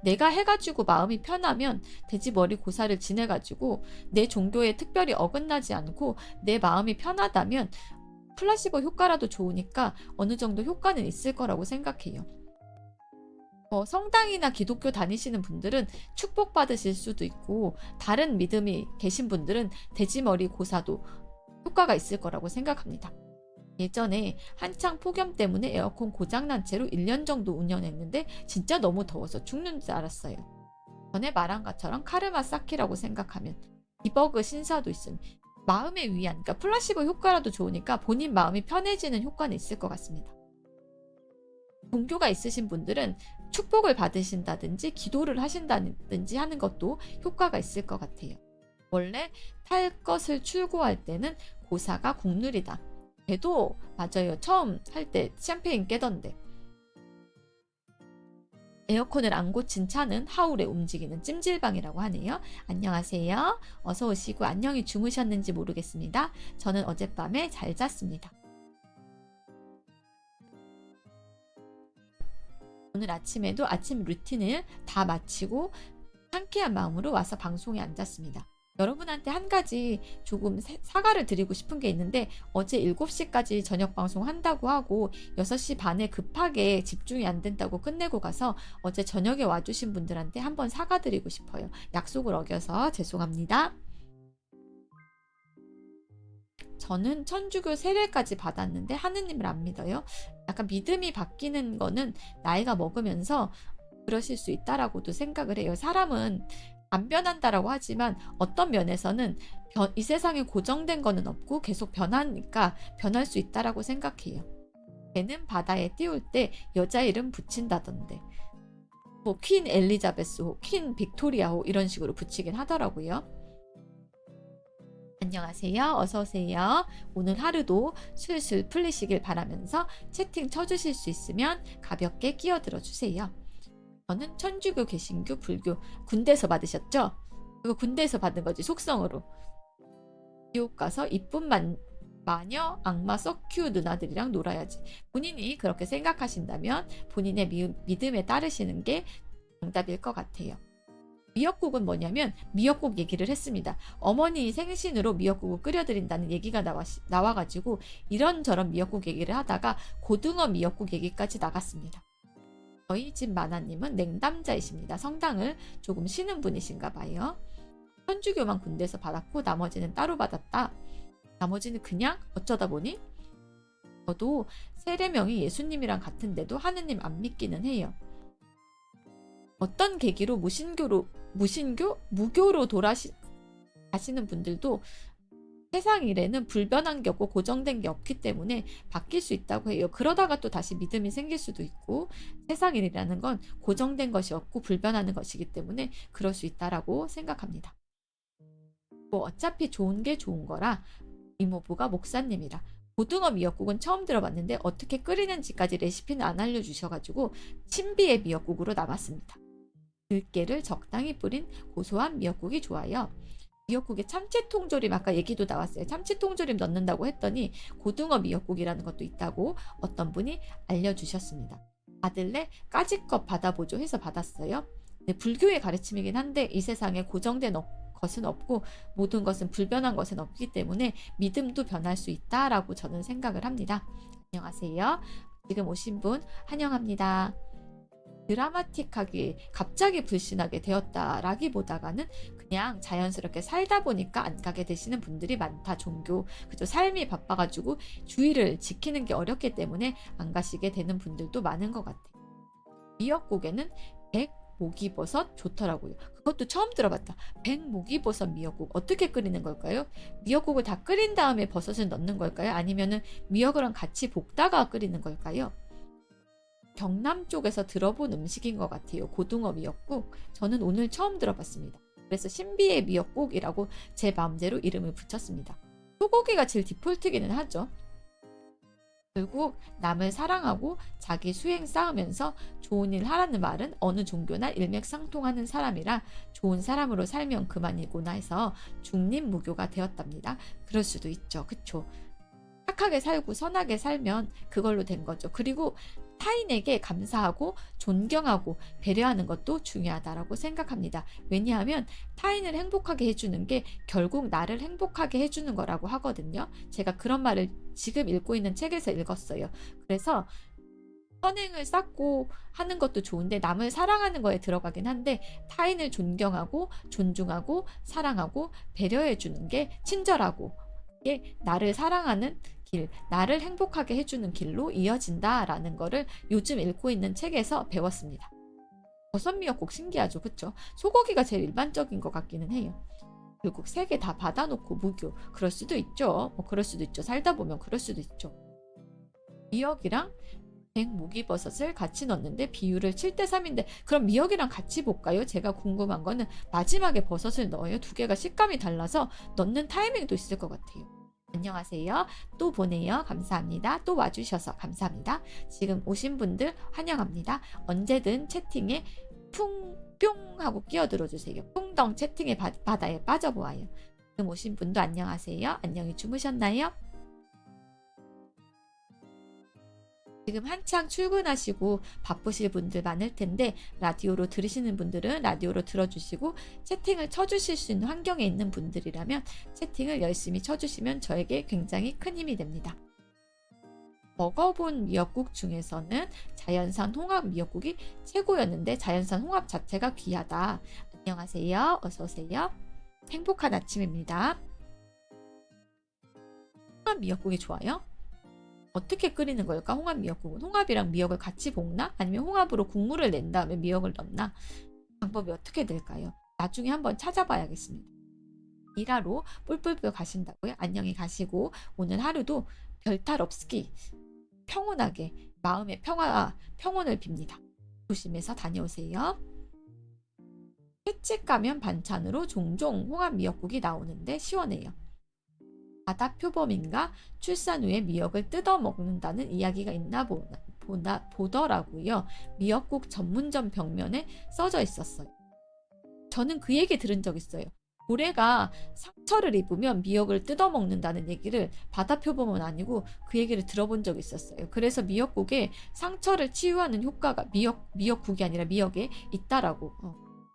내가 해가지고 마음이 편하면 돼지머리 고사를 지내가지고 내 종교에 특별히 어긋나지 않고 내 마음이 편하다면 플라시보 효과라도 좋으니까 어느 정도 효과는 있을 거라고 생각해요. 성당이나 기독교 다니시는 분들은 축복받으실 수도 있고 다른 믿음이 계신 분들은 돼지머리 고사도 효과가 있을 거라고 생각합니다. 예전에 한창 폭염 때문에 에어컨 고장난 채로 1년 정도 운영했는데 진짜 너무 더워서 죽는 줄 알았어요. 전에 말한 것처럼 카르마 쌓기라고 생각하면 디버그 신사도 있으니 마음의 위안, 그러니까 플라시보 효과라도 좋으니까 본인 마음이 편해지는 효과는 있을 것 같습니다. 종교가 있으신 분들은 축복을 받으신다든지 기도를 하신다든지 하는 것도 효과가 있을 것 같아요. 원래 탈 것을 출고할 때는 고사가 국룰이다. 걔도 맞아요. 처음 할 때 샴페인 깨던데. 에어컨을 안 고친 차는 하울에 움직이는 찜질방이라고 하네요. 안녕하세요. 어서 오시고 안녕히 주무셨는지 모르겠습니다. 저는 어젯밤에 잘 잤습니다. 오늘 아침에도 아침 루틴을 다 마치고 상쾌한 마음으로 와서 방송에 앉았습니다. 여러분한테 한 가지 조금 사과를 드리고 싶은 게 있는데 어제 7시까지 저녁 방송 한다고 하고 6시 반에 급하게 집중이 안 된다고 끝내고 가서 어제 저녁에 와주신 분들한테 한번 사과드리고 싶어요. 약속을 어겨서 죄송합니다. 저는 천주교 세례까지 받았는데 하느님을 안 믿어요. 약간 믿음이 바뀌는 거는 나이가 먹으면서 그러실 수 있다라고도 생각을 해요. 사람은 안 변한다라고 하지만 어떤 면에서는 이 세상에 고정된 거는 없고 계속 변하니까 변할 수 있다라고 생각해요. 배는 바다에 띄울 때 여자 이름 붙인다던데 뭐 퀸 엘리자베스호, 퀸 빅토리아호 이런 식으로 붙이긴 하더라고요. 안녕하세요. 어서오세요. 오늘 하루도 술술 풀리시길 바라면서 채팅 쳐주실 수 있으면 가볍게 끼어들어 주세요. 저는 천주교, 개신교, 불교 군대에서 받으셨죠? 그거 군대에서 받은 거지 속성으로. 지옥 가서 이쁜 마녀 악마 썩큐 누나들이랑 놀아야지. 본인이 그렇게 생각하신다면 본인의 믿음에 따르시는 게 정답일 것 같아요. 미역국은 뭐냐면 미역국 얘기를 했습니다. 어머니 생신으로 미역국을 끓여드린다는 얘기가 나와가지고 이런저런 미역국 얘기를 하다가 고등어 미역국 얘기까지 나갔습니다. 저희 집 마나님은 냉담자이십니다. 성당을 조금 쉬는 분이신가 봐요. 천주교만 군대에서 받았고 나머지는 따로 받았다. 나머지는 그냥 어쩌다 보니 저도 세례명이 예수님이랑 같은데도 하느님 안 믿기는 해요. 어떤 계기로 무교로 가시는 분들도 세상 일에는 불변한 게 없고 고정된 게 없기 때문에 바뀔 수 있다고 해요. 그러다가 또 다시 믿음이 생길 수도 있고 세상 일이라는 건 고정된 것이 없고 불변하는 것이기 때문에 그럴 수 있다라고 생각합니다. 뭐 어차피 좋은 게 좋은 거라 이모부가 목사님이라 고등어 미역국은 처음 들어봤는데 어떻게 끓이는지까지 레시피는 안 알려주셔가지고 신비의 미역국으로 남았습니다. 들깨를 적당히 뿌린 고소한 미역국이 좋아요. 미역국에 참치통조림 아까 얘기도 나왔어요. 참치통조림 넣는다고 했더니 고등어 미역국이라는 것도 있다고 어떤 분이 알려주셨습니다. 받을래? 까짓것 받아보죠 해서 받았어요. 네, 불교의 가르침이긴 한데 이 세상에 고정된 것은 없고 모든 것은 불변한 것은 없기 때문에 믿음도 변할 수 있다라고 저는 생각을 합니다. 안녕하세요. 지금 오신 분 환영합니다. 드라마틱하게 갑자기 불신하게 되었다라기보다는 그냥 자연스럽게 살다 보니까 안 가게 되시는 분들이 많다. 종교 그죠? 삶이 바빠가지고 주의를 지키는 게 어렵기 때문에 안 가시게 되는 분들도 많은 것 같아요. 미역국에는 백목이버섯 좋더라고요. 그것도 처음 들어봤다. 백목이버섯 미역국 어떻게 끓이는 걸까요? 미역국을 다 끓인 다음에 버섯을 넣는 걸까요? 아니면은 미역이랑 같이 볶다가 끓이는 걸까요? 경남 쪽에서 들어본 음식인 것 같아요. 고등어 미역국. 저는 오늘 처음 들어봤습니다. 그래서 신비의 미역국이라고 제 마음대로 이름을 붙였습니다. 소고기가 제일 디폴트기는 하죠. 결국 남을 사랑하고 자기 수행 쌓으면서 좋은 일 하라는 말은 어느 종교나 일맥상통하는 사람이라 좋은 사람으로 살면 그만이구나 해서 중립무교가 되었답니다. 그럴 수도 있죠. 그쵸? 착하게 살고 선하게 살면 그걸로 된 거죠. 그리고 타인에게 감사하고 존경하고 배려하는 것도 중요하다고 생각합니다. 왜냐하면 타인을 행복하게 해주는 게 결국 나를 행복하게 해주는 거라고 하거든요. 제가 그런 말을 지금 읽고 있는 책에서 읽었어요. 그래서 선행을 쌓고 하는 것도 좋은데 남을 사랑하는 거에 들어가긴 한데 타인을 존경하고 존중하고 사랑하고 배려해 주는 게 친절하고 이게 나를 사랑하는 길, 나를 행복하게 해주는 길로 이어진다라는 거를 요즘 읽고 있는 책에서 배웠습니다. 버섯 미역국 신기하죠, 그쵸? 소고기가 제일 일반적인 것 같기는 해요. 결국 세 개 다 받아놓고 무교. 그럴 수도 있죠. 그럴 수도 있죠. 살다 보면 그럴 수도 있죠. 미역이랑 백무기버섯을 같이 넣는데 비율을 7대3인데 그럼 미역이랑 같이 볶아요? 제가 궁금한 거는 마지막에 버섯을 넣어요. 두 개가 식감이 달라서 넣는 타이밍도 있을 것 같아요. 안녕하세요. 또 보내요. 감사합니다. 또 와주셔서 감사합니다. 지금 오신 분들 환영합니다. 언제든 채팅에 뿅 하고 끼어들어 주세요. 풍덩 채팅의 바다에 빠져보아요. 지금 오신 분도 안녕하세요. 안녕히 주무셨나요? 지금 한창 출근하시고 바쁘실 분들 많을 텐데 라디오로 들으시는 분들은 라디오로 들어주시고 채팅을 쳐주실 수 있는 환경에 있는 분들이라면 채팅을 열심히 쳐주시면 저에게 굉장히 큰 힘이 됩니다. 먹어본 미역국 중에서는 자연산 홍합 미역국이 최고였는데 자연산 홍합 자체가 귀하다. 안녕하세요. 어서오세요. 행복한 아침입니다. 홍합 미역국이 좋아요? 어떻게 끓이는 걸까? 홍합 미역국은 홍합이랑 미역을 같이 볶나? 아니면 홍합으로 국물을 낸 다음에 미역을 넣나? 방법이 어떻게 될까요? 나중에 한번 찾아봐야겠습니다. 일하러 뿔뿔뿔 가신다고요? 안녕히 가시고 오늘 하루도 별탈 없기 평온하게 마음의 평온을 빕니다. 조심해서 다녀오세요. 횟집 가면 반찬으로 종종 홍합 미역국이 나오는데 시원해요. 바다 표범인가 출산 후에 미역을 뜯어 먹는다는 이야기가 있나 보더라고요. 미역국 전문점 벽면에 써져 있었어요. 저는 그 얘기 들은 적 있어요. 고래가 상처를 입으면 미역을 뜯어 먹는다는 얘기를 바다 표범은 아니고 그 얘기를 들어본 적이 있었어요. 그래서 미역국에 상처를 치유하는 효과가 미역국이 아니라 미역에 있다라고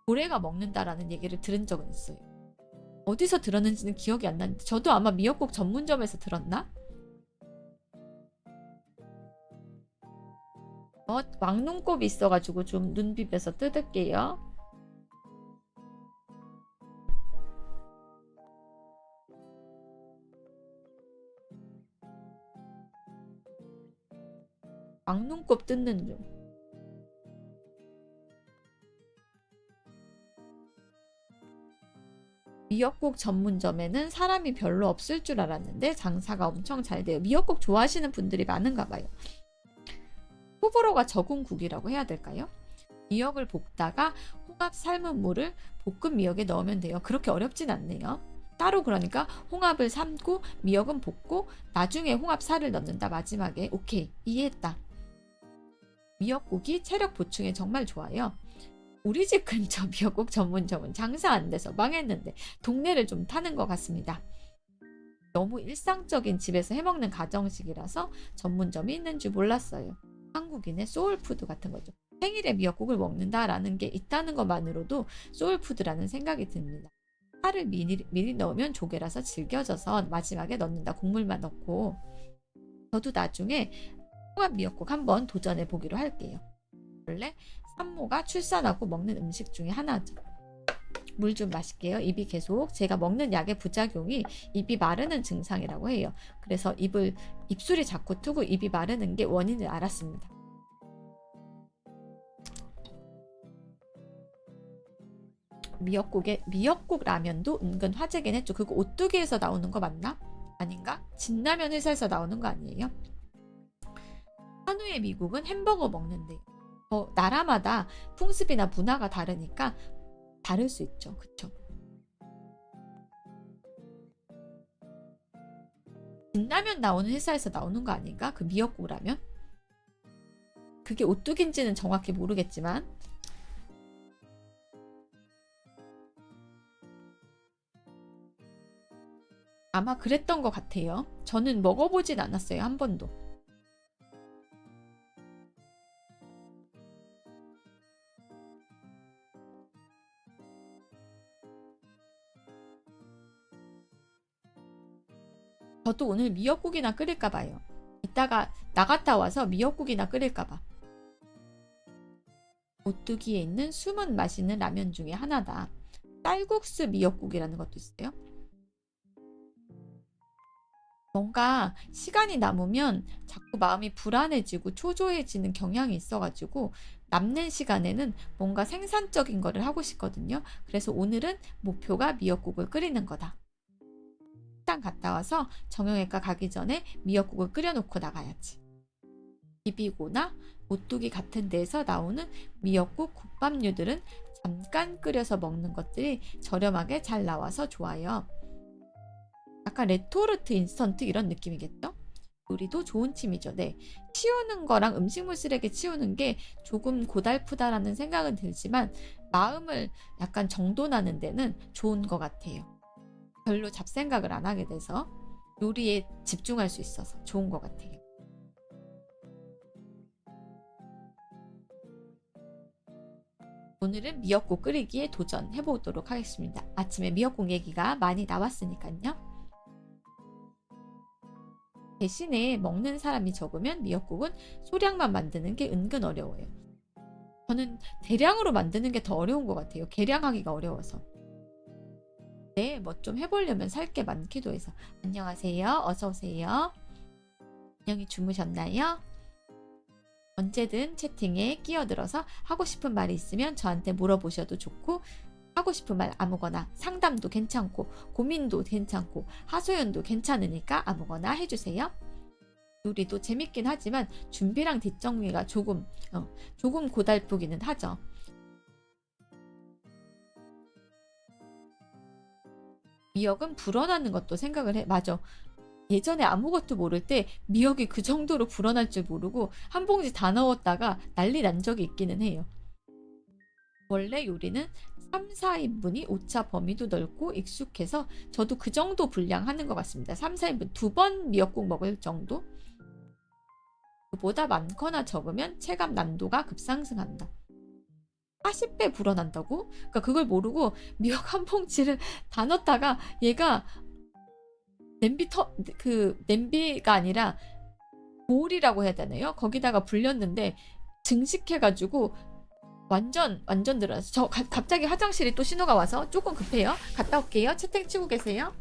고래가 먹는다라는 얘기를 들은 적은 있어요. 어디서 들었는지는 기억이 안 나는데 저도 아마 미역국 전문점에서 들었나? 왕눈곱이 있어가지고 좀 눈 비벼서 뜯을게요. 왕눈곱 뜯는 중. 미역국 전문점에는 사람이 별로 없을 줄 알았는데 장사가 엄청 잘 돼요. 미역국 좋아하시는 분들이 많은가 봐요. 호불호가 적은 국이라고 해야 될까요? 미역을 볶다가 홍합 삶은 물을 볶은 미역에 넣으면 돼요. 그렇게 어렵진 않네요. 따로 그러니까 홍합을 삶고 미역은 볶고 나중에 홍합 살을 넣는다. 마지막에. 오케이, 이해했다. 미역국이 체력 보충에 정말 좋아요. 우리 집 근처 미역국 전문점은 장사 안 돼서 망했는데 동네를 좀 타는 것 같습니다. 너무 일상적인 집에서 해먹는 가정식이라서 전문점이 있는 줄 몰랐어요. 한국인의 소울푸드 같은 거죠. 생일에 미역국을 먹는다라는 게 있다는 것만으로도 소울푸드라는 생각이 듭니다. 파를 미리 넣으면 조개라서 질겨져서 마지막에 넣는다. 국물만 넣고. 저도 나중에 홍합 미역국 한번 도전해 보기로 할게요. 원래 산모가 출산하고 먹는 음식 중에 하나죠. 물 좀 마실게요. 입이 계속 제가 먹는 약의 부작용이 입이 마르는 증상이라고 해요. 그래서 입술이 자꾸 트고 입이 마르는 게 원인을 알았습니다. 미역국 라면도 은근 화제긴 했죠. 그거 오뚜기에서 나오는 거 맞나? 아닌가? 진라면 회사에서 나오는 거 아니에요? 한우의 미국은 햄버거 먹는데요. 나라마다 풍습이나 문화가 다르니까 다를 수 있죠. 그쵸? 진라면 나오는 회사에서 나오는 거 아닌가? 그 미역국 라면? 그게 오뚜기인지는 정확히 모르겠지만 아마 그랬던 것 같아요. 저는 먹어보진 않았어요. 한 번도. 저도 오늘 미역국이나 끓일까 봐요. 이따가 나갔다 와서 미역국이나 끓일까 봐. 오뚜기에 있는 숨은 맛있는 라면 중에 하나다. 쌀국수 미역국이라는 것도 있어요. 뭔가 시간이 남으면 자꾸 마음이 불안해지고 초조해지는 경향이 있어가지고 남는 시간에는 뭔가 생산적인 거를 하고 싶거든요. 그래서 오늘은 목표가 미역국을 끓이는 거다. 식당 갔다 와서 정형외과 가기 전에 미역국을 끓여놓고 나가야지. 비비고나 오뚜기 같은 데에서 나오는 미역국, 국밥류들은 잠깐 끓여서 먹는 것들이 저렴하게 잘 나와서 좋아요. 약간 레토르트 인스턴트 이런 느낌이겠죠? 요리도 좋은 취미죠. 네. 치우는 거랑 음식물 쓰레기 치우는 게 조금 고달프다라는 생각은 들지만 마음을 약간 정돈하는 데는 좋은 것 같아요. 별로 잡생각을 안 하게 돼서 요리에 집중할 수 있어서 좋은 것 같아요. 오늘은 미역국 끓이기에 도전해 보도록 하겠습니다. 아침에 미역국 얘기가 많이 나왔으니까요. 대신에 먹는 사람이 적으면 미역국은 소량만 만드는 게 은근 어려워요. 저는 대량으로 만드는 게 더 어려운 것 같아요. 계량하기가 어려워서. 네, 뭐 좀 해보려면 살 게 많기도 해서. 안녕하세요. 어서오세요. 안녕히 주무셨나요? 언제든 채팅에 끼어들어서 하고 싶은 말이 있으면 저한테 물어보셔도 좋고, 하고 싶은 말 아무거나, 상담도 괜찮고 고민도 괜찮고 하소연도 괜찮으니까 아무거나 해주세요. 요리도 재밌긴 하지만 준비랑 뒷정리가 조금 고달프기는 하죠. 미역은 불어나는 것도 생각을 해. 맞아. 예전에 아무것도 모를 때 미역이 그 정도로 불어날 줄 모르고 한 봉지 다 넣었다가 난리 난 적이 있기는 해요. 원래 요리는 3, 4인분이 오차 범위도 넓고 익숙해서 저도 그 정도 분량 하는 것 같습니다. 3, 4인분 2번 미역국 먹을 정도? 그보다 많거나 적으면 체감 난도가 급상승한다. 40배 불어난다고? 그러니까 그걸 모르고 미역 한 봉지를 다 넣었다가 얘가 냄비가 아니라 볼이라고 해야 되나요? 거기다가 불렸는데 증식해가지고 완전 늘어났어. 저 갑자기 화장실에 또 신호가 와서 조금 급해요. 갔다 올게요. 채팅 치고 계세요.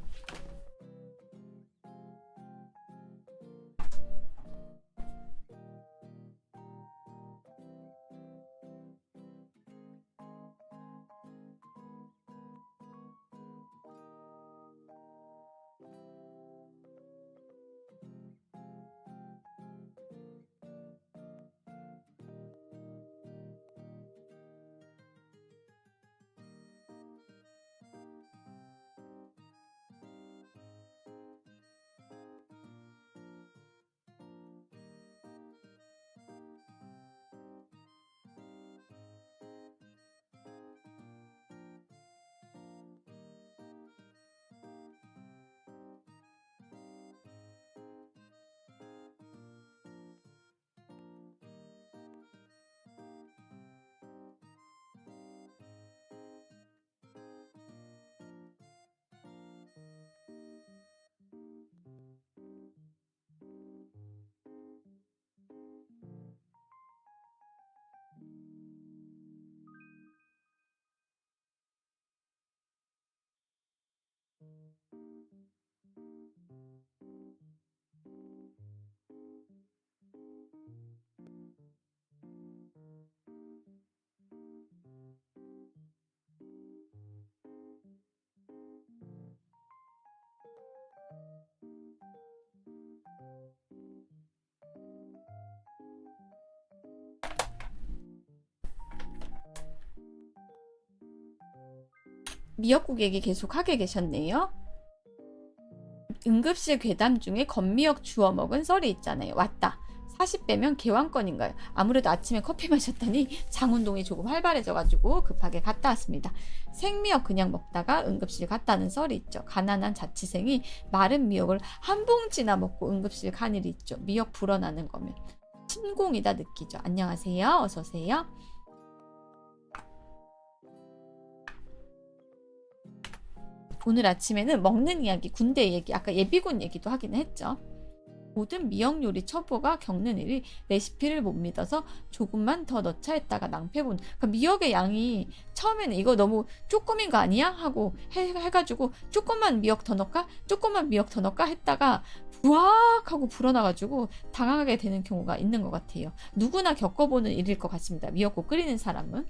미역국 얘기 계속 하게 계셨네요. 응급실 괴담 중에 건미역 주워 먹은 썰이 있잖아요. 왔다. 40배면 개왕권인가요? 아무래도 아침에 커피 마셨더니 장운동이 조금 활발해져가지고 급하게 갔다 왔습니다. 생미역 그냥 먹다가 응급실 갔다는 썰이 있죠. 가난한 자취생이 마른 미역을 한 봉지나 먹고 응급실 간 일이 있죠. 미역 불어나는 거면 침공이다 느끼죠. 안녕하세요. 어서오세요. 오늘 아침에는 먹는 이야기, 군대 얘기, 아까 예비군 얘기도 하긴 했죠. 모든 미역 요리 초보가 겪는 일이 레시피를 못 믿어서 조금만 더 넣자 했다가 낭패본. 그러니까 미역의 양이 처음에는 이거 너무 조금인 거 아니야? 하고 해가지고 조금만 미역 더 넣을까? 조금만 미역 더 넣을까? 했다가 부악 하고 불어나가지고 당하게 되는 경우가 있는 것 같아요. 누구나 겪어보는 일일 것 같습니다. 미역국 끓이는 사람은.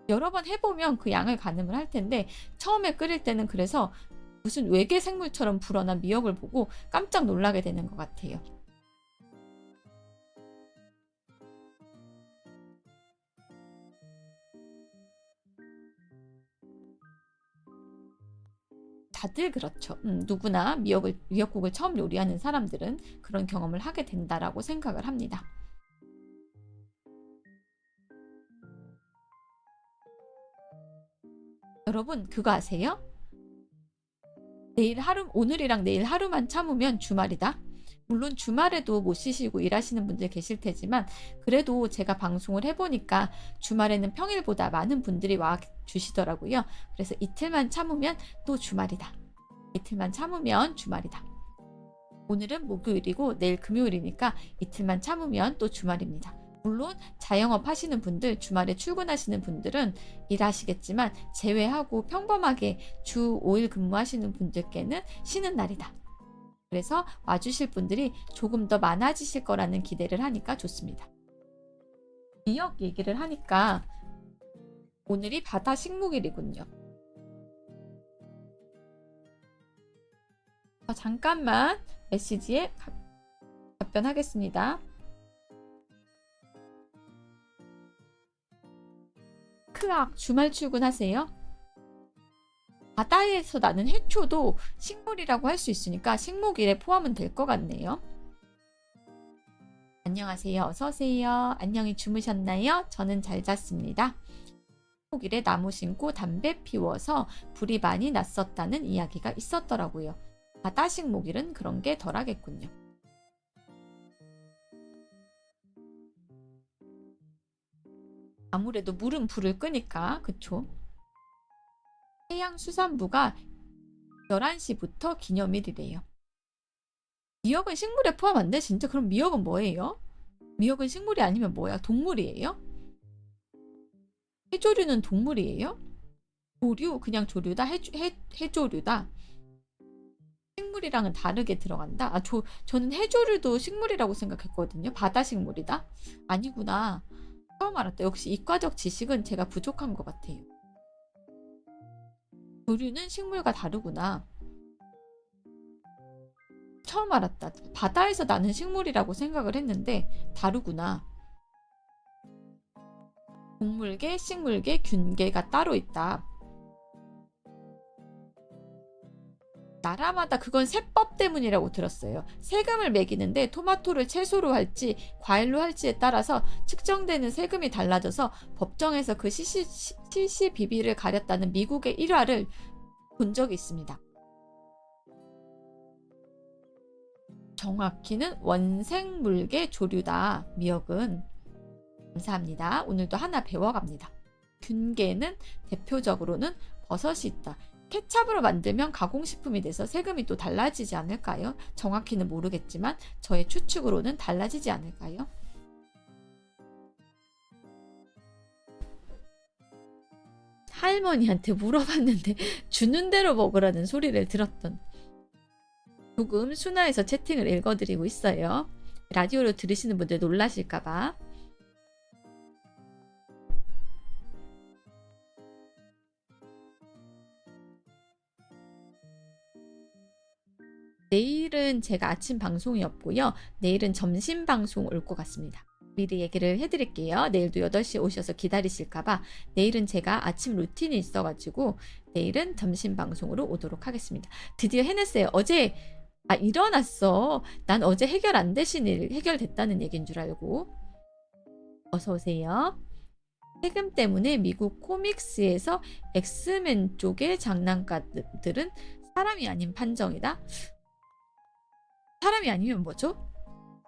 여러 번 해보면 그 양을 가늠을 할 텐데 처음에 끓일 때는 그래서 무슨 외계 생물처럼 불어난 미역을 보고 깜짝 놀라게 되는 것 같아요. 다들 그렇죠. 누구나 미역국을 처음 요리하는 사람들은 그런 경험을 하게 된다라고 생각을 합니다. 여러분 그거 아세요? 오늘이랑 내일 하루만 참으면 주말이다. 물론 주말에도 못 쉬시고 일하시는 분들 계실 테지만 그래도 제가 방송을 해보니까 주말에는 평일보다 많은 분들이 와 주시더라고요. 그래서 이틀만 참으면 또 주말이다. 이틀만 참으면 주말이다. 오늘은 목요일이고 내일 금요일이니까 이틀만 참으면 또 주말입니다. 물론 자영업 하시는 분들, 주말에 출근하시는 분들은 일하시겠지만 제외하고 평범하게 주 5일 근무하시는 분들께는 쉬는 날이다. 그래서 와주실 분들이 조금 더 많아지실 거라는 기대를 하니까 좋습니다. 미역 얘기를 하니까 오늘이 바다 식목일이군요. 잠깐만 메시지에 답변하겠습니다. 크악, 주말 출근하세요? 바다에서 나는 해초도 식물이라고 할 수 있으니까 식목일에 포함은 될 것 같네요. 안녕하세요. 어서오세요. 안녕히 주무셨나요? 저는 잘 잤습니다. 식목일에 나무 심고 담배 피워서 불이 많이 났었다는 이야기가 있었더라고요. 바다 식목일은 그런 게 덜하겠군요. 아무래도 물은 불을 끄니까 그쵸? 해양수산부가 11시부터 기념일이래요. 미역은 식물에 포함 안 돼? 진짜? 그럼 미역은 뭐예요? 미역은 식물이 아니면 뭐야? 동물이에요? 해조류는 동물이에요? 조류? 그냥 조류다? 해조류다? 식물이랑은 다르게 들어간다? 저는 해조류도 식물이라고 생각했거든요. 바다 식물이다? 아니구나. 처음 알았다. 역시 이과적 지식은 제가 부족한 것 같아요. 조류는 식물과 다르구나. 처음 알았다. 바다에서 나는 식물이라고 생각을 했는데 다르구나. 동물계, 식물계, 균계가 따로 있다. 나라마다 그건 세법 때문이라고 들었어요. 세금을 매기는데 토마토를 채소로 할지 과일로 할지에 따라서 측정되는 세금이 달라져서 법정에서 그 시시비비를 가렸다는 미국의 일화를 본 적이 있습니다. 정확히는 원생물계 조류다. 미역은. 감사합니다. 오늘도 하나 배워갑니다. 균계는 대표적으로는 버섯이 있다. 케찹으로 만들면 가공식품이 돼서 세금이 또 달라지지 않을까요? 정확히는 모르겠지만 저의 추측으로는 달라지지 않을까요? 할머니한테 물어봤는데 주는 대로 먹으라는 소리를 들었던. 조금 순화해서 채팅을 읽어드리고 있어요. 라디오로 들으시는 분들 놀라실까봐. 내일은 제가 아침 방송이 없고요. 내일은 점심 방송 올 것 같습니다. 미리 얘기를 해드릴게요. 내일도 8시에 오셔서 기다리실까봐. 내일은 제가 아침 루틴이 있어가지고 내일은 점심 방송으로 오도록 하겠습니다. 드디어 해냈어요. 어제 일어났어. 난 어제 해결 안 되신 일 해결됐다는 얘기인 줄 알고. 어서오세요. 세금 때문에 미국 코믹스에서 엑스맨 쪽의 장난감들은 사람이 아닌 판정이다. 사람이 아니면 뭐죠?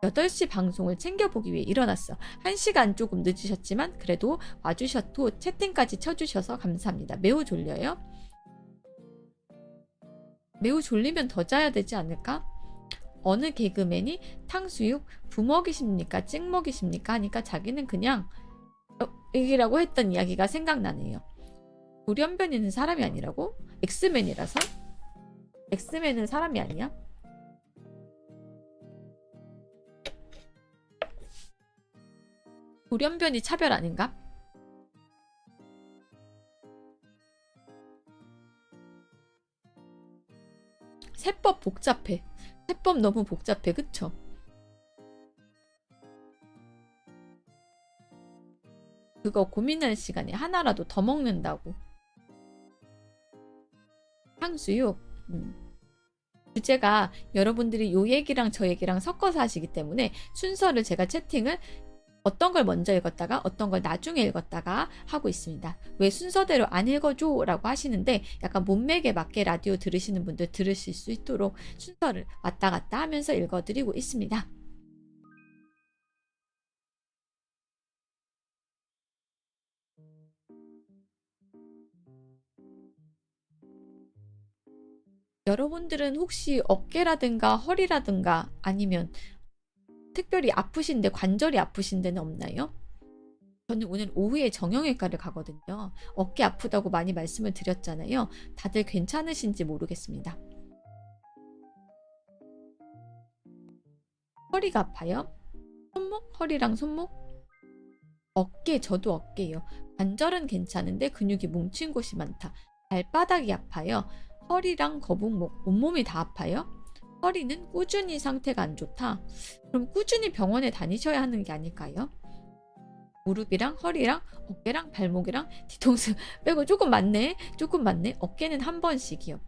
8시 방송을 챙겨보기 위해 일어났어. 1시간 조금 늦으셨지만 그래도 와주셨고 채팅까지 쳐주셔서 감사합니다. 매우 졸려요? 매우 졸리면 더 자야 되지 않을까? 어느 개그맨이 탕수육 부먹이십니까 찍먹이십니까 하니까 자기는 그냥 이라고 했던 이야기가 생각나네요. 돌연변이는 사람이 아니라고? 엑스맨이라서? 엑스맨은 사람이 아니야? 돌연변이 차별 아닌가? 세법 복잡해. 세법 너무 복잡해. 그쵸? 그거 고민할 시간에 하나라도 더 먹는다고. 탕수육. 주제가 여러분들이 요 얘기랑 저 얘기랑 섞어서 하시기 때문에 순서를 제가 채팅을 어떤 걸 먼저 읽었다가 어떤 걸 나중에 읽었다가 하고 있습니다. 왜 순서대로 안 읽어줘? 라고 하시는데 약간 몸매에 맞게 라디오 들으시는 분들 들으실 수 있도록 순서를 왔다 갔다 하면서 읽어드리고 있습니다. 여러분들은 혹시 어깨라든가 허리라든가 아니면 특별히 아프신데 관절이 아프신 데는 없나요? 저는 오늘 오후에 정형외과를 가거든요. 어깨 아프다고 많이 말씀을 드렸잖아요. 다들 괜찮으신지 모르겠습니다. 허리가 아파요? 손목? 허리랑 손목? 어깨, 저도 어깨예요. 관절은 괜찮은데 근육이 뭉친 곳이 많다. 발바닥이 아파요. 허리랑 거북목, 온몸이 다 아파요? 허리는 꾸준히 상태가 안 좋다. 그럼 꾸준히 병원에 다니셔야 하는 게 아닐까요? 무릎이랑 허리랑 어깨랑 발목이랑 뒤통수 빼고 조금 많네. 조금 많네. 어깨는 한 번씩이요.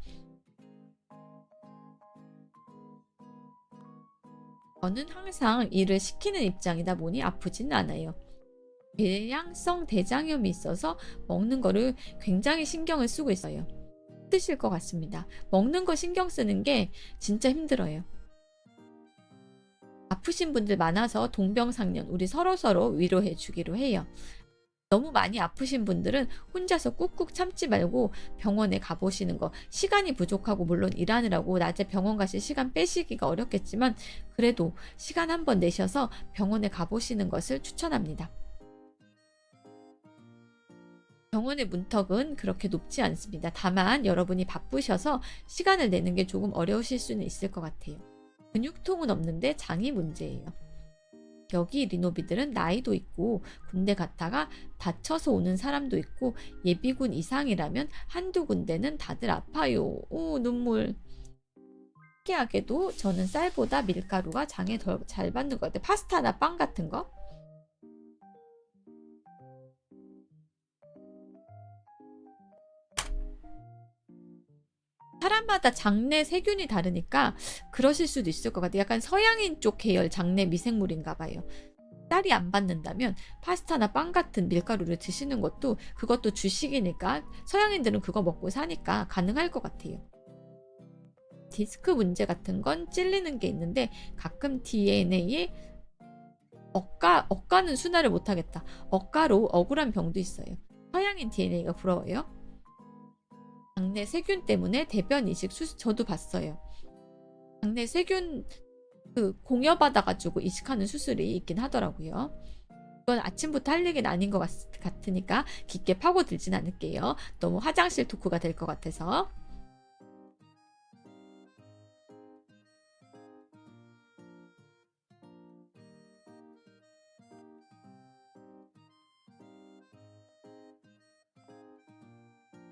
저는 항상 일을 시키는 입장이다 보니 아프지는 않아요. 궤양성 대장염이 있어서 먹는 거를 굉장히 신경을 쓰고 있어요. 힘드실 것 같습니다. 먹는 거 신경 쓰는 게 진짜 힘들어요. 아프신 분들 많아서 동병상련 우리 서로서로 위로해 주기로 해요. 너무 많이 아프신 분들은 혼자서 꾹꾹 참지 말고 병원에 가보시는 거. 시간이 부족하고 물론 일하느라고 낮에 병원 가실 시간 빼시기가 어렵겠지만 그래도 시간 한번 내셔서 병원에 가보시는 것을 추천합니다. 병원의 문턱은 그렇게 높지 않습니다. 다만 여러분이 바쁘셔서 시간을 내는 게 조금 어려우실 수는 있을 것 같아요. 근육통은 없는데 장이 문제예요. 여기 리노비들은 나이도 있고 군대 갔다가 다쳐서 오는 사람도 있고 예비군 이상이라면 한두 군데는 다들 아파요. 오, 눈물. 특이하게도 저는 쌀보다 밀가루가 장에 더 잘 받는 것 같아요. 파스타나 빵 같은 거. 사람마다 장내 세균이 다르니까 그러실 수도 있을 것 같아요. 약간 서양인 쪽 계열 장내 미생물인가 봐요. 쌀이 안 받는다면 파스타나 빵 같은 밀가루를 드시는 것도 그것도 주식이니까 서양인들은 그거 먹고 사니까 가능할 것 같아요. 디스크 문제 같은 건 찔리는 게 있는데 가끔 DNA에 억가는 순화를 못하겠다. 억가로 억울한 병도 있어요. 서양인 DNA가 부러워요. 장내 세균 때문에 대변 이식 수술 저도 봤어요. 장내 세균 공여받아가지고 이식하는 수술이 있긴 하더라고요. 이건 아침부터 할 얘기는 아닌 것 같으니까 깊게 파고들진 않을게요. 너무 화장실 토크가 될 것 같아서.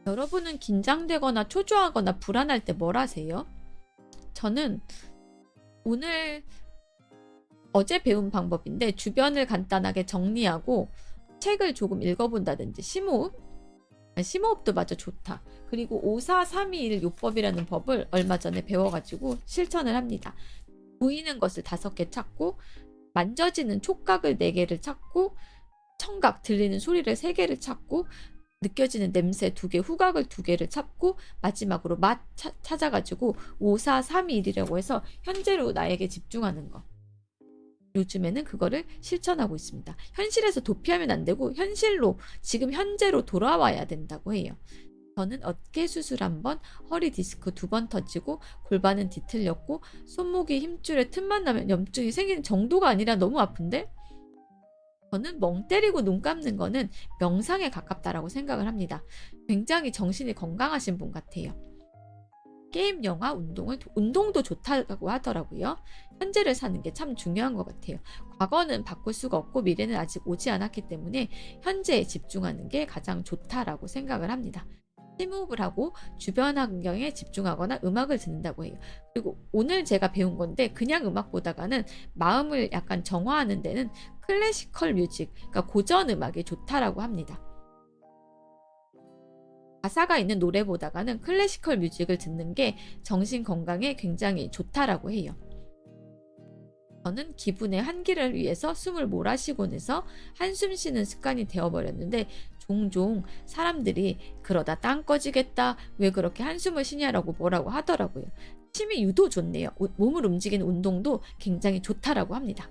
여러분은 긴장되거나 초조하거나 불안할 때 뭘 하세요? 저는 어제 배운 방법인데 주변을 간단하게 정리하고 책을 조금 읽어본다든지 심호흡도 맞아 좋다. 그리고 5-4-3-2-1 요법이라는 법을 얼마 전에 배워가지고 실천을 합니다. 보이는 것을 5개 찾고 만져지는 촉각을 4개를 찾고 청각 들리는 소리를 3개를 찾고 느껴지는 냄새 2개, 후각을 2개를 찾고 마지막으로 맛 찾아가지고 5-4-3-2-1이라고 해서 현재로 나에게 집중하는 거. 요즘에는 그거를 실천하고 있습니다. 현실에서 도피하면 안 되고 현실로 지금 현재로 돌아와야 된다고 해요. 저는 어깨 수술 1번, 허리 디스크 2번 터지고 골반은 뒤틀렸고 손목이 힘줄에 틈만 나면 염증이 생기는 정도가 아니라 너무 아픈데? 저는 멍 때리고 눈 감는 거는 명상에 가깝다라고 생각을 합니다. 굉장히 정신이 건강하신 분 같아요. 게임, 영화, 운동도 좋다고 하더라고요. 현재를 사는 게 참 중요한 것 같아요. 과거는 바꿀 수가 없고 미래는 아직 오지 않았기 때문에 현재에 집중하는 게 가장 좋다라고 생각을 합니다. 심호흡을 하고 주변 환경에 집중하거나 음악을 듣는다고 해요. 그리고 오늘 제가 배운 건데 그냥 음악보다가는 마음을 약간 정화하는 데는 클래시컬 뮤직, 그러니까 고전 음악이 좋다라고 합니다. 가사가 있는 노래보다가는 클래시컬 뮤직을 듣는 게 정신 건강에 굉장히 좋다라고 해요. 저는 기분의 환기를 위해서 숨을 몰아쉬고 내서 한숨 쉬는 습관이 되어버렸는데 종종 사람들이 그러다 땅 꺼지겠다, 왜 그렇게 한숨을 쉬냐라고 뭐라고 하더라고요. 침이 유도 좋네요. 몸을 움직이는 운동도 굉장히 좋다라고 합니다.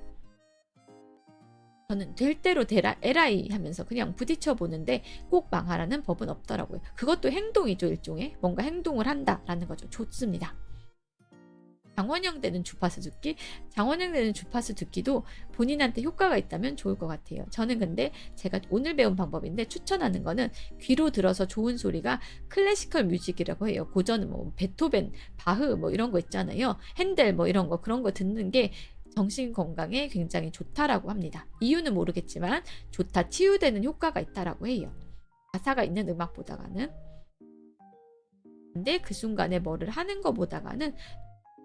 저는 될 대로 되라 에라이 하면서 그냥 부딪혀 보는데 꼭 망하라는 법은 없더라고요. 그것도 행동이죠. 일종의 뭔가 행동을 한다라는 거죠. 좋습니다. 장원영 되는 주파수 듣기. 장원영 되는 주파수 듣기도 본인한테 효과가 있다면 좋을 것 같아요. 저는 근데 제가 오늘 배운 방법인데 추천하는 거는 귀로 들어서 좋은 소리가 클래시컬 뮤직이라고 해요. 고전 뭐 베토벤, 바흐 뭐 이런 거 있잖아요. 핸델 뭐 이런 거 그런 거 듣는 게 정신 건강에 굉장히 좋다라고 합니다. 이유는 모르겠지만 좋다, 치유되는 효과가 있다라고 해요. 가사가 있는 음악보다가는. 근데 그 순간에 뭐를 하는 것보다가는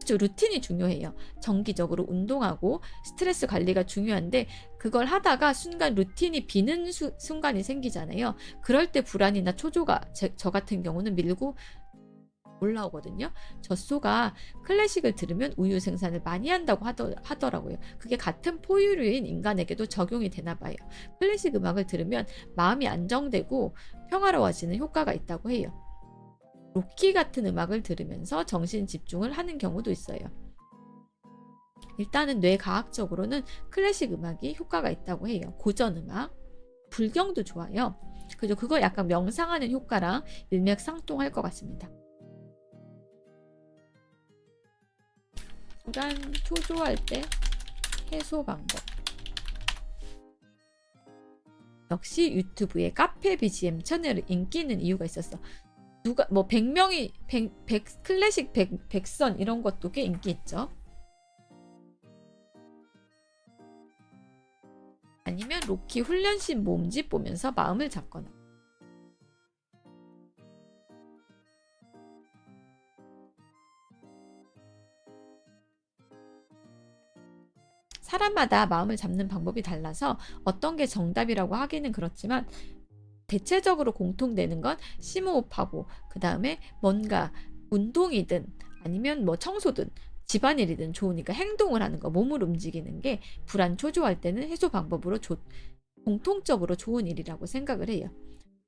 루틴이 중요해요. 정기적으로 운동하고 스트레스 관리가 중요한데 그걸 하다가 순간 루틴이 비는 순간이 생기잖아요. 그럴 때 불안이나 초조가 저 같은 경우는 밀고 올라오거든요. 젖소가 클래식을 들으면 우유 생산을 많이 한다고 하더라고요. 그게 같은 포유류인 인간에게도 적용이 되나 봐요. 클래식 음악을 들으면 마음이 안정되고 평화로워지는 효과가 있다고 해요. 로키 같은 음악을 들으면서 정신 집중을 하는 경우도 있어요. 일단은 뇌과학적으로는 클래식 음악이 효과가 있다고 해요. 고전 음악, 불경도 좋아요. 그죠? 그거 약간 명상하는 효과랑 일맥상통할 것 같습니다. 불안 초조할 때 해소 방법. 역시 유튜브에 카페 BGM 채널이 인기 있는 이유가 있었어. 누가 뭐 100명이 100 클래식 100선 이런 것도 꽤 인기 있죠. 아니면 로키 훈련신 몸집 보면서 마음을 잡거나. 사람마다 마음을 잡는 방법이 달라서 어떤 게 정답이라고 하기는 그렇지만 대체적으로 공통되는 건 심호흡하고 그 다음에 뭔가 운동이든 아니면 뭐 청소든 집안일이든 좋으니까 행동을 하는 거, 몸을 움직이는 게 불안 초조할 때는 해소 방법으로 공통적으로 좋은 일이라고 생각을 해요.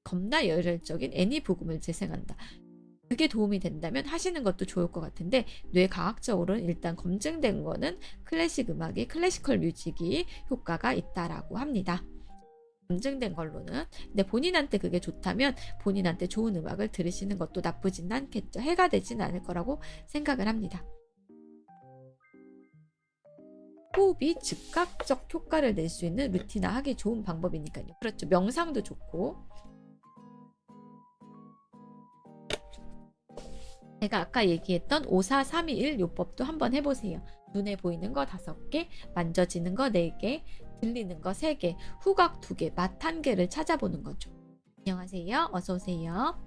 겁나 열혈적인 애니 부금을 재생한다. 그게 도움이 된다면 하시는 것도 좋을 것 같은데 뇌과학적으로는 일단 검증된 거는 클래식 음악이 클래시컬 뮤직이 효과가 있다라고 합니다. 검증된 걸로는. 근데 본인한테 그게 좋다면 본인한테 좋은 음악을 들으시는 것도 나쁘진 않겠죠. 해가 되진 않을 거라고 생각을 합니다. 호흡이 즉각적 효과를 낼 수 있는 루틴화하기 좋은 방법이니까요. 그렇죠. 명상도 좋고. 제가 아까 얘기했던 54321 요법도 한번 해보세요. 눈에 보이는 거 5개, 만져지는 거 4개, 들리는 거 3개, 후각 2개, 맛 1개를 찾아보는 거죠. 안녕하세요. 어서오세요.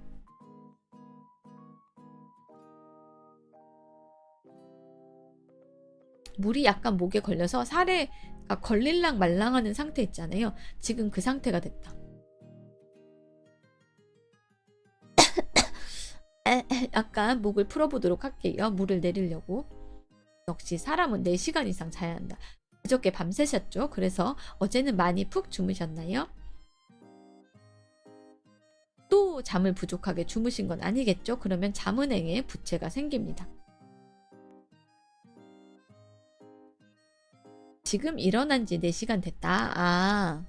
물이 약간 목에 걸려서 살에가 걸릴랑 말랑하는 상태 있잖아요. 지금 그 상태가 됐다. 약간 목을 풀어보도록 할게요. 물을 내리려고. 역시 사람은 4시간 이상 자야 한다. 그저께 밤새셨죠? 그래서 어제는 많이 푹 주무셨나요? 또 잠을 부족하게 주무신 건 아니겠죠? 그러면 잠은행에 부채가 생깁니다. 지금 일어난 지 4시간 됐다.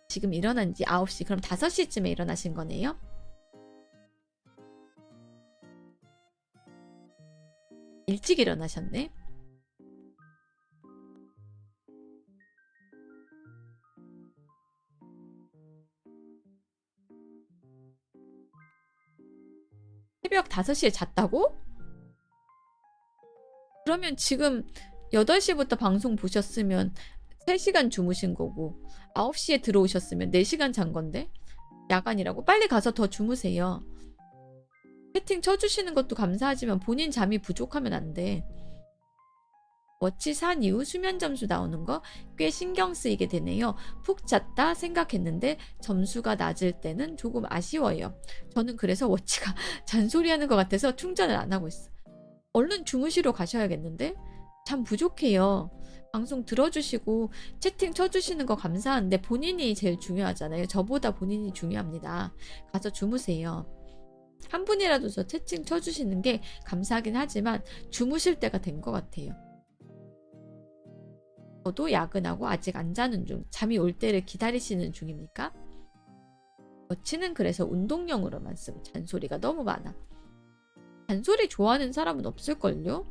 지금 일어난 지 9시. 그럼 5시쯤에 일어나신 거네요? 일찍 일어나셨네. 새벽 5시에 잤다고? 그러면 지금 8시부터 방송 보셨으면 3시간 주무신 거고 9시에 들어오셨으면 4시간 잔 건데? 야간이라고? 빨리 가서 더 주무세요. 채팅 쳐주시는 것도 감사하지만 본인 잠이 부족하면 안 돼. 워치 산 이후 수면 점수 나오는 거 꽤 신경 쓰이게 되네요. 푹 잤다 생각했는데 점수가 낮을 때는 조금 아쉬워요. 저는 그래서 워치가 잔소리하는 것 같아서 충전을 안 하고 있어. 얼른 주무시러 가셔야겠는데? 잠 부족해요. 방송 들어주시고 채팅 쳐주시는 거 감사한데 본인이 제일 중요하잖아요. 저보다 본인이 중요합니다. 가서 주무세요. 한 분이라도 저 채팅 쳐주시는 게 감사하긴 하지만 주무실 때가 된 것 같아요. 저도 야근하고 아직 안 자는 중. 잠이 올 때를 기다리시는 중입니까? 워치는 그래서 운동용으로만 쓰고 잔소리가 너무 많아. 잔소리 좋아하는 사람은 없을걸요?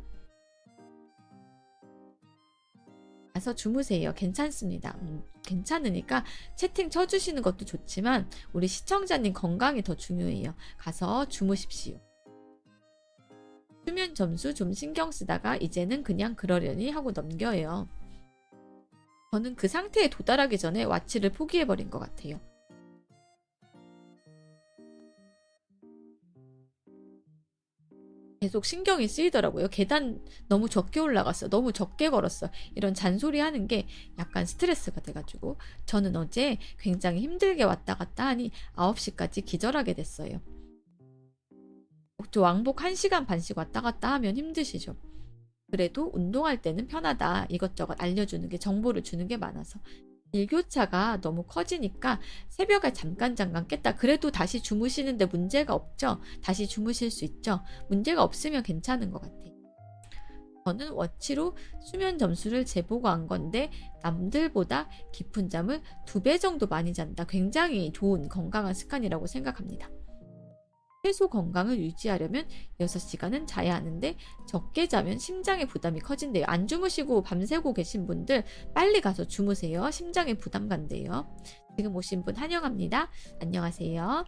가서 주무세요. 괜찮습니다. 괜찮으니까 채팅 쳐주시는 것도 좋지만 우리 시청자님 건강이 더 중요해요. 가서 주무십시오. 수면 점수 좀 신경 쓰다가 이제는 그냥 그러려니 하고 넘겨요. 저는 그 상태에 도달하기 전에 와치를 포기해버린 것 같아요. 계속 신경이 쓰이더라고요. 계단 너무 적게 올라갔어. 너무 적게 걸었어. 이런 잔소리 하는 게 약간 스트레스가 돼가지고 저는 어제 굉장히 힘들게 왔다 갔다 하니 9시까지 기절하게 됐어요. 저 왕복 1시간 반씩 왔다 갔다 하면 힘드시죠? 그래도 운동할 때는 편하다. 이것저것 알려주는 게, 정보를 주는 게 많아서. 일교차가 너무 커지니까 새벽에 잠깐 깼다. 그래도 다시 주무시는데 문제가 없죠? 다시 주무실 수 있죠? 문제가 없으면 괜찮은 것 같아요. 저는 워치로 수면 점수를 재보고 한 건데 남들보다 깊은 잠을 2배 정도 많이 잔다. 굉장히 좋은 건강한 습관이라고 생각합니다. 최소 건강을 유지하려면 6시간은 자야 하는데 적게 자면 심장의 부담이 커진대요. 안 주무시고 밤새고 계신 분들 빨리 가서 주무세요. 심장에 부담 간대요. 지금 오신 분 환영합니다. 안녕하세요.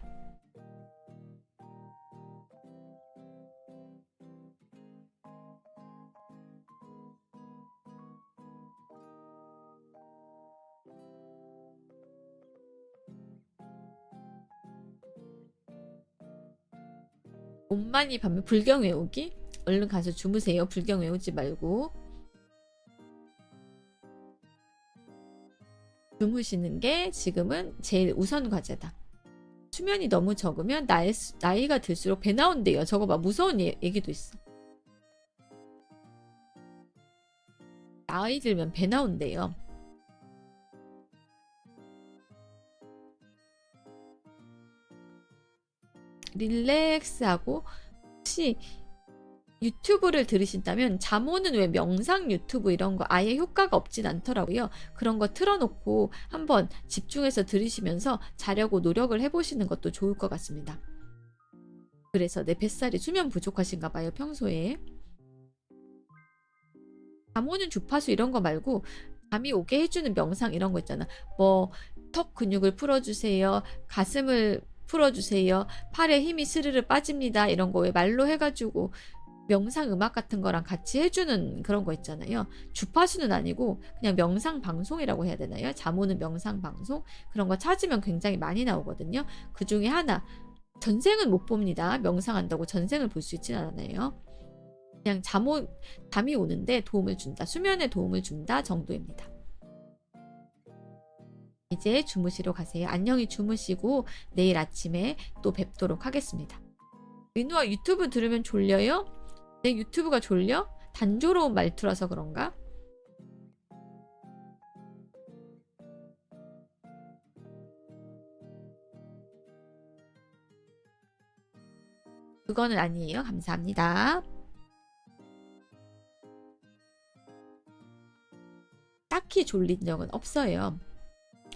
몸만이 밤에 불경 외우기? 얼른 가서 주무세요. 불경 외우지 말고. 주무시는 게 지금은 제일 우선 과제다. 수면이 너무 적으면 나이가 들수록 배 나온대요. 저거 봐. 무서운 얘기도 있어. 나이 들면 배 나온대요. 릴렉스하고 혹시 유튜브를 들으신다면 잠 오는 왜 명상 유튜브 이런 거 아예 효과가 없진 않더라고요. 그런 거 틀어놓고 한번 집중해서 들으시면서 자려고 노력을 해보시는 것도 좋을 것 같습니다. 그래서 내 뱃살이 수면 부족하신가 봐요. 평소에. 잠 오는 주파수 이런 거 말고 잠이 오게 해주는 명상 이런 거 있잖아. 뭐 턱 근육을 풀어주세요. 가슴을 풀어주세요. 팔에 힘이 스르르 빠집니다. 이런 거 왜 말로 해가지고 명상 음악 같은 거랑 같이 해주는 그런 거 있잖아요. 주파수는 아니고 그냥 명상 방송이라고 해야 되나요? 잠 오는 명상 방송? 그런 거 찾으면 굉장히 많이 나오거든요. 그 중에 하나. 전생은 못 봅니다. 명상한다고 전생을 볼 수 있진 않아요. 그냥 잠이 오는데 도움을 준다. 수면에 도움을 준다 정도입니다. 이제 주무시러 가세요. 안녕히 주무시고 내일 아침에 또 뵙도록 하겠습니다. 민우야, 유튜브 들으면 졸려요? 내 유튜브가 졸려? 단조로운 말투라서 그런가? 그거는 아니에요. 감사합니다. 딱히 졸린 적은 없어요.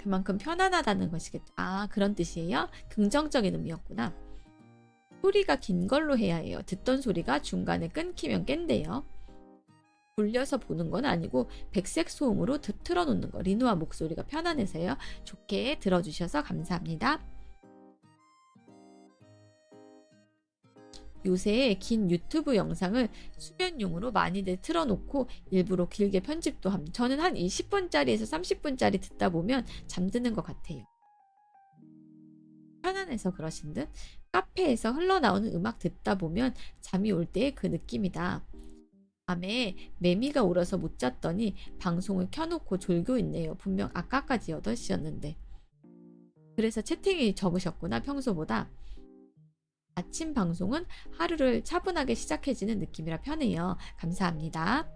그만큼 편안하다는 것이겠죠. 아, 그런 뜻이에요? 긍정적인 의미였구나. 소리가 긴 걸로 해야 해요. 듣던 소리가 중간에 끊기면 깬대요. 돌려서 보는 건 아니고 백색 소음으로 틀어놓는 거. 리노아 목소리가 편안해서요. 좋게 들어주셔서 감사합니다. 요새 긴 유튜브 영상을 수면용으로 많이들 틀어놓고 일부러 길게 편집도 합니다. 저는 한 20분짜리에서 30분짜리 듣다 보면 잠드는 것 같아요. 편안해서 그러신 듯. 카페에서 흘러나오는 음악 듣다 보면 잠이 올 때의 그 느낌이다. 밤에 매미가 울어서 못 잤더니 방송을 켜놓고 졸고 있네요. 분명 아까까지 8시였는데. 그래서 채팅이 적으셨구나, 평소보다. 아침 방송은 하루를 차분하게 시작해지는 느낌이라 편해요. 감사합니다.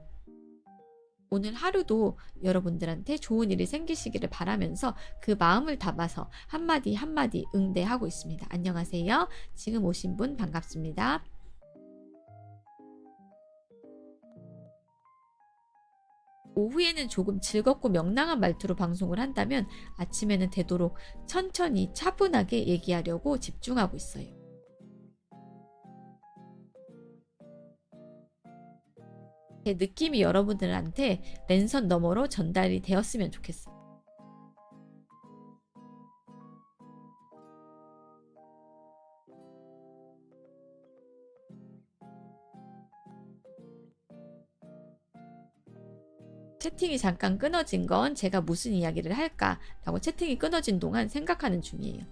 오늘 하루도 여러분들한테 좋은 일이 생기시기를 바라면서 그 마음을 담아서 한마디 한마디 응대하고 있습니다. 안녕하세요. 지금 오신 분 반갑습니다. 오후에는 조금 즐겁고 명랑한 말투로 방송을 한다면 아침에는 되도록 천천히 차분하게 얘기하려고 집중하고 있어요. 제 느낌이 여러분들한테 랜선 너머로 전달이 되었으면 좋겠어요. 채팅이 잠깐 끊어진 건 제가 무슨 이야기를 할까라고 채팅이 끊어진 동안 생각하는 중이에요.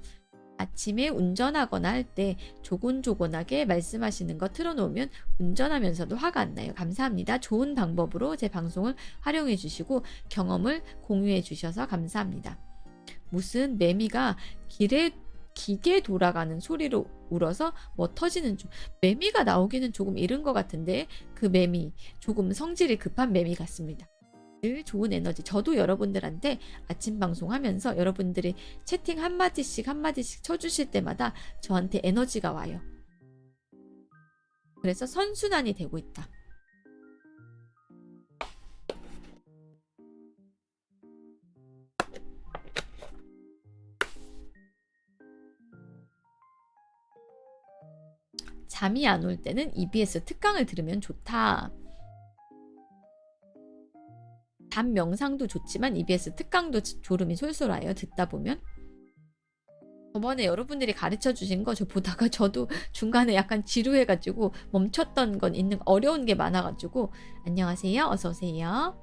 아침에 운전하거나 할 때 조곤조곤하게 말씀하시는 거 틀어놓으면 운전하면서도 화가 안 나요. 감사합니다. 좋은 방법으로 제 방송을 활용해 주시고 경험을 공유해 주셔서 감사합니다. 무슨 매미가 기계 돌아가는 소리로 울어서 뭐 터지는 중. 매미가 나오기는 조금 이른 것 같은데 그 매미 조금 성질이 급한 매미 같습니다. 늘 좋은 에너지. 저도 여러분들한테 아침 방송하면서 여러분들이 채팅 한마디씩 쳐주실 때마다 저한테 에너지가 와요. 그래서 선순환이 되고 있다. 잠이 안 올 때는 EBS 특강을 들으면 좋다. 잠 명상도 좋지만 EBS 특강도 졸음이 솔솔 와요. 듣다 보면. 저번에 여러분들이 가르쳐 주신 거 저 보다가 저도 중간에 약간 지루해가지고 멈췄던 건 있는, 어려운 게 많아가지고. 안녕하세요. 어서오세요.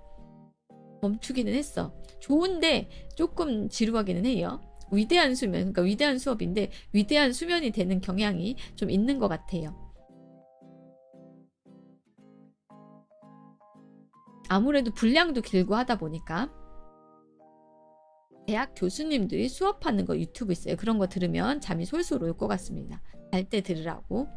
멈추기는 했어. 좋은데 조금 지루하기는 해요. 위대한 수면, 그러니까 위대한 수업인데 위대한 수면이 되는 경향이 좀 있는 것 같아요. 아무래도 분량도 길고 하다 보니까. 대학 교수님들이 수업하는 거 유튜브 있어요. 그런 거 들으면 잠이 솔솔 올 것 같습니다. 잘 때 들으라고.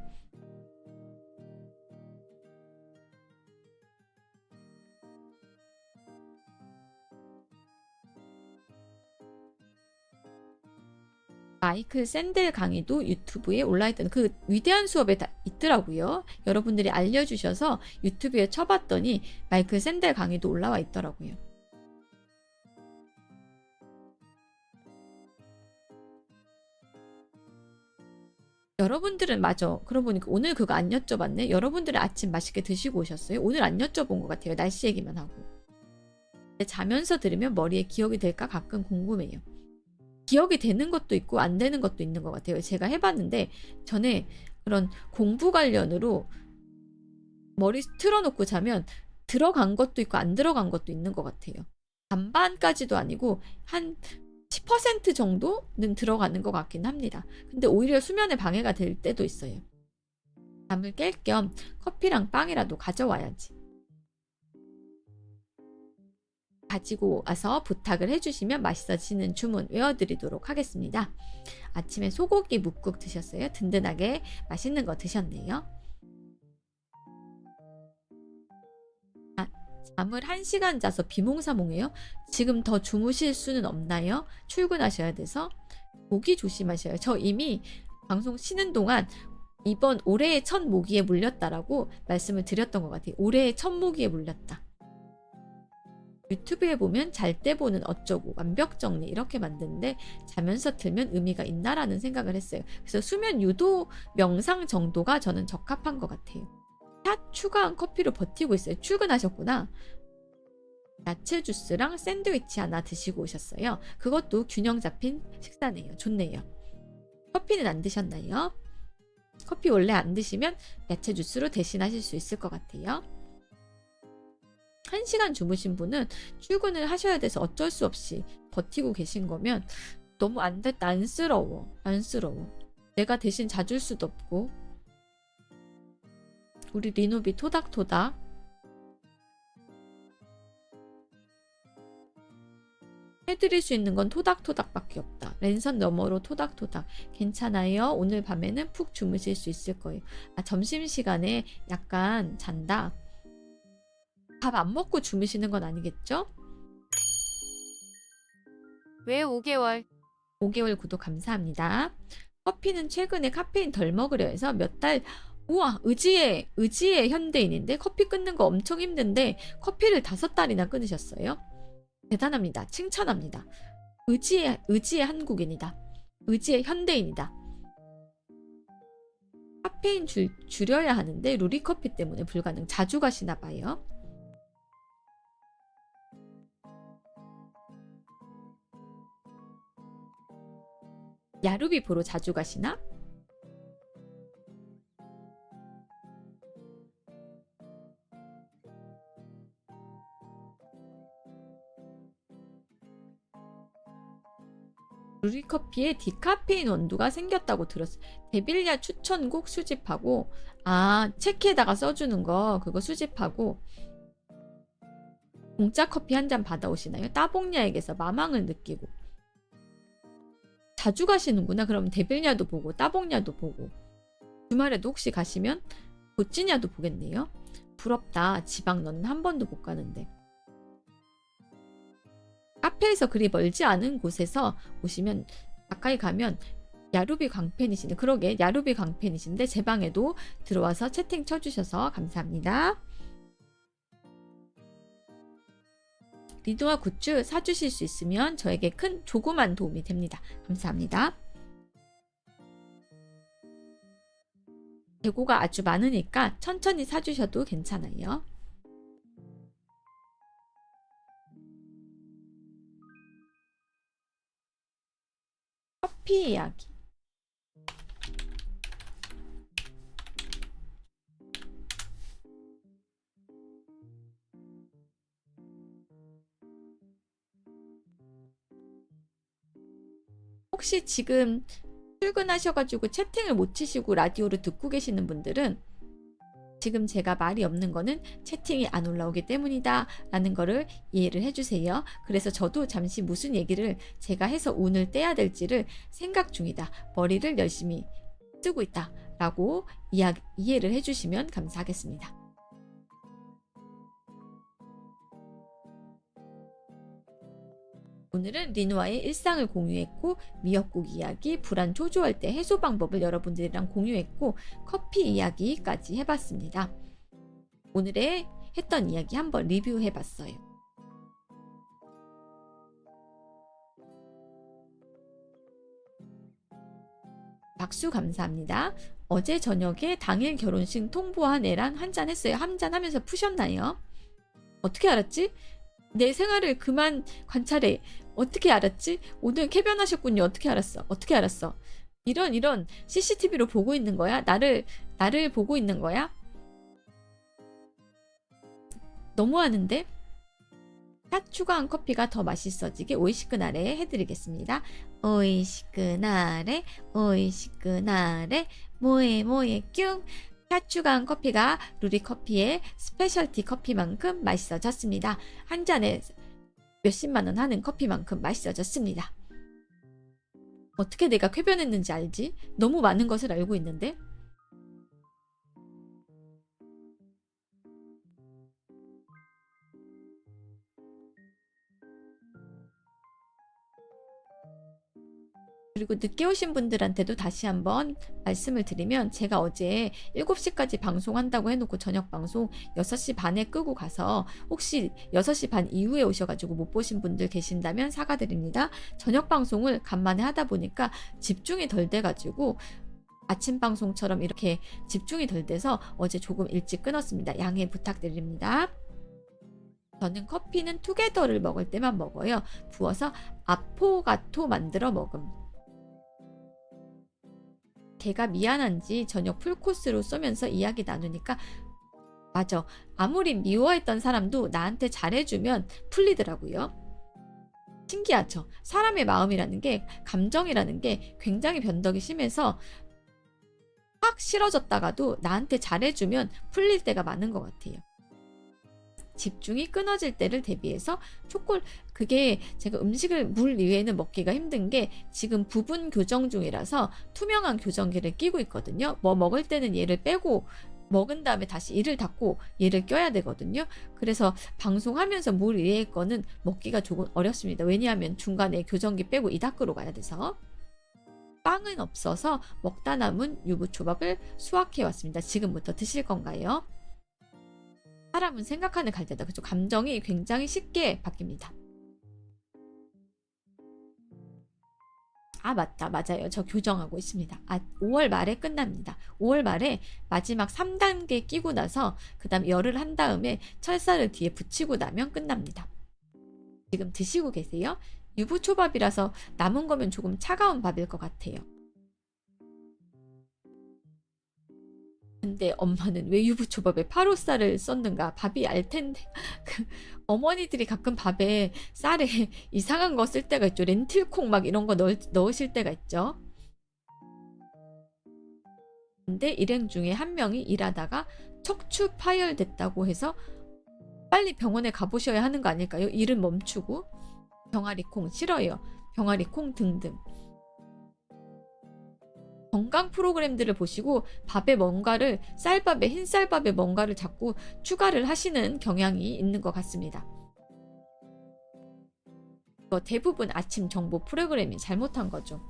마이클 샌델 강의도 유튜브에 올라있던 그 위대한 수업에 다 있더라고요. 여러분들이 알려주셔서 유튜브에 쳐봤더니 마이클 샌델 강의도 올라와 있더라고요. 여러분들은 맞아. 그러고 보니까 오늘 그거 안 여쭤봤네. 여러분들은 아침 맛있게 드시고 오셨어요? 오늘 안 여쭤본 것 같아요. 날씨 얘기만 하고. 자면서 들으면 머리에 기억이 될까 가끔 궁금해요. 기억이 되는 것도 있고 안 되는 것도 있는 것 같아요. 제가 해봤는데 전에 그런 공부 관련으로 머리 틀어놓고 자면 들어간 것도 있고 안 들어간 것도 있는 것 같아요. 반반까지도 아니고 한 10% 정도는 들어가는 것 같긴 합니다. 근데 오히려 수면에 방해가 될 때도 있어요. 잠을 깰 겸 커피랑 빵이라도 가져와야지. 가지고 와서 부탁을 해주시면 맛있어지는 주문 외워드리도록 하겠습니다. 아침에 소고기 묵국 드셨어요? 든든하게 맛있는 거 드셨네요. 잠을 1시간 자서 비몽사몽해요? 지금 더 주무실 수는 없나요? 출근하셔야 돼서 모기 조심하셔요. 저 이미 방송 쉬는 동안 이번 올해의 첫 모기에 물렸다라고 말씀을 드렸던 것 같아요. 올해의 첫 모기에 물렸다. 유튜브에 보면 잘 때 보는 어쩌고 완벽 정리 이렇게 만드는데 자면서 틀면 의미가 있나라는 생각을 했어요. 그래서 수면 유도 명상 정도가 저는 적합한 것 같아요. 샷 추가한 커피로 버티고 있어요. 출근하셨구나. 야채 주스랑 샌드위치 하나 드시고 오셨어요. 그것도 균형 잡힌 식사네요. 좋네요. 커피는 안 드셨나요? 커피 원래 안 드시면 야채 주스로 대신하실 수 있을 것 같아요. 1시간 주무신 분은 출근을 하셔야 돼서 어쩔 수 없이 버티고 계신 거면 너무 안쓰러워. 내가 대신 자줄 수도 없고. 우리 리노비 토닥토닥. 해드릴 수 있는 건 토닥토닥밖에 없다. 랜선 너머로 토닥토닥. 괜찮아요. 오늘 밤에는 푹 주무실 수 있을 거예요. 점심시간에 약간 잔다. 밥 안 먹고 주무시는 건 아니겠죠? 왜 5개월? 5개월 구독 감사합니다. 커피는 최근에 카페인 덜 먹으려 해서 몇 달, 우와, 의지의 현대인인데 커피 끊는 거 엄청 힘든데 커피를 5달이나 끊으셨어요? 대단합니다. 칭찬합니다. 의지의 한국인이다. 의지의 현대인이다. 카페인 줄여야 하는데 루리커피 때문에 불가능. 자주 가시나 봐요. 야루비 보러 자주 가시나? 루리커피에 디카페인 원두가 생겼다고 들었어요. 데빌야 추천곡 수집하고 체크에다가 써주는 거 그거 수집하고 공짜 커피 한 잔 받아오시나요? 따봉야에게서 마망을 느끼고 자주 가시는구나. 그럼 데빌야도 보고 따봉야도 보고 주말에도 혹시 가시면 보찌냐도 보겠네요. 부럽다. 지방 너는 한 번도 못 가는데. 카페에서 그리 멀지 않은 곳에서 오시면 가까이 가면 야루비 광팬이신데 그러게 야루비 광팬이신데 제 방에도 들어와서 채팅 쳐주셔서 감사합니다. 리노아 굿즈 사주실 수 있으면 저에게 큰 조그만 도움이 됩니다. 감사합니다. 재고가 아주 많으니까 천천히 사주셔도 괜찮아요. 커피 이야기. 혹시 지금 출근하셔가지고 채팅을 못 치시고 라디오를 듣고 계시는 분들은 지금 제가 말이 없는 거는 채팅이 안 올라오기 때문이다 라는 거를 이해를 해주세요. 그래서 저도 잠시 무슨 얘기를 제가 해서 운을 떼야 될지를 생각 중이다. 머리를 열심히 쓰고 있다 라고 이해를 해주시면 감사하겠습니다. 오늘은 리노아의 일상을 공유했고 미역국 이야기, 불안 초조할 때 해소 방법을 여러분들이랑 공유했고 커피 이야기까지 해봤습니다. 오늘의 했던 이야기 한번 리뷰해봤어요. 박수 감사합니다. 어제 저녁에 당일 결혼식 통보한 애랑 한잔 했어요. 한잔 하면서 푸셨나요? 어떻게 알았지? 내 생활을 그만 관찰해. 어떻게 알았지? 오늘 쾌변하셨군요. 어떻게 알았어? 이런 CCTV로 보고 있는 거야? 나를 보고 있는 거야? 너무하는데? 샷 추가한 커피가 더 맛있어지게 오이시크나레 해드리겠습니다. 오이시크나레 모에 뀨. 샷 추가한 커피가 루리커피의 스페셜티 커피만큼 맛있어졌습니다. 한 잔에 몇십만 원 하는 커피만큼 맛있어졌습니다. 어떻게 내가 쾌변했는지 알지? 너무 많은 것을 알고 있는데? 그리고 늦게 오신 분들한테도 다시 한번 말씀을 드리면, 제가 어제 7시까지 방송한다고 해놓고 저녁 방송 6시 반에 끄고 가서 혹시 6시 반 이후에 오셔가지고 못 보신 분들 계신다면 사과드립니다. 저녁 방송을 간만에 하다 보니까 집중이 덜 돼가지고 아침 방송처럼 이렇게 집중이 덜 돼서 어제 조금 일찍 끊었습니다. 양해 부탁드립니다. 저는 커피는 투게더를 먹을 때만 먹어요. 부어서 아포가토 만들어 먹음. 걔가 미안한지 저녁 풀코스로 쏘면서 이야기 나누니까, 맞아, 아무리 미워했던 사람도 나한테 잘해주면 풀리더라고요. 신기하죠? 사람의 마음이라는 게, 감정이라는 게 굉장히 변덕이 심해서 확 싫어졌다가도 나한테 잘해주면 풀릴 때가 많은 것 같아요. 집중이 끊어질 때를 대비해서 그게 제가 음식을 물 위에는 먹기가 힘든 게 지금 부분 교정 중이라서 투명한 교정기를 끼고 있거든요. 뭐 먹을 때는 얘를 빼고 먹은 다음에 다시 이를 닫고 얘를 껴야 되거든요. 그래서 방송하면서 물 위에 거는 먹기가 조금 어렵습니다. 왜냐하면 중간에 교정기 빼고 이 닦으러 가야 돼서. 빵은 없어서 먹다 남은 유부초밥을 수확해 왔습니다. 지금부터 드실 건가요? 사람은 생각하는 갈대다. 그죠? 감정이 굉장히 쉽게 바뀝니다. 아, 맞다. 맞아요. 저 교정하고 있습니다. 5월 말에 끝납니다. 5월 말에 마지막 3단계 끼고 나서 그 다음 열을 한 다음에 철사를 뒤에 붙이고 나면 끝납니다. 지금 드시고 계세요? 유부초밥이라서 남은 거면 조금 차가운 밥일 것 같아요. 근데 엄마는 왜 유부초밥에 파로쌀을 썼는가? 밥이 알 텐데. 어머니들이 가끔 밥에 쌀에 이상한 거 쓸 때가 있죠. 렌틸콩 막 이런 거 넣으실 때가 있죠. 근데 일행 중에 한 명이 일하다가 척추 파열됐다고 해서 빨리 병원에 가보셔야 하는 거 아닐까요? 일은 멈추고. 병아리콩 싫어요. 병아리콩 등등. 건강 프로그램들을 보시고 밥에 뭔가를, 쌀밥에, 흰쌀밥에 뭔가를 자꾸 추가를 하시는 경향이 있는 것 같습니다. 대부분 아침 정보 프로그램이 잘못한 거죠.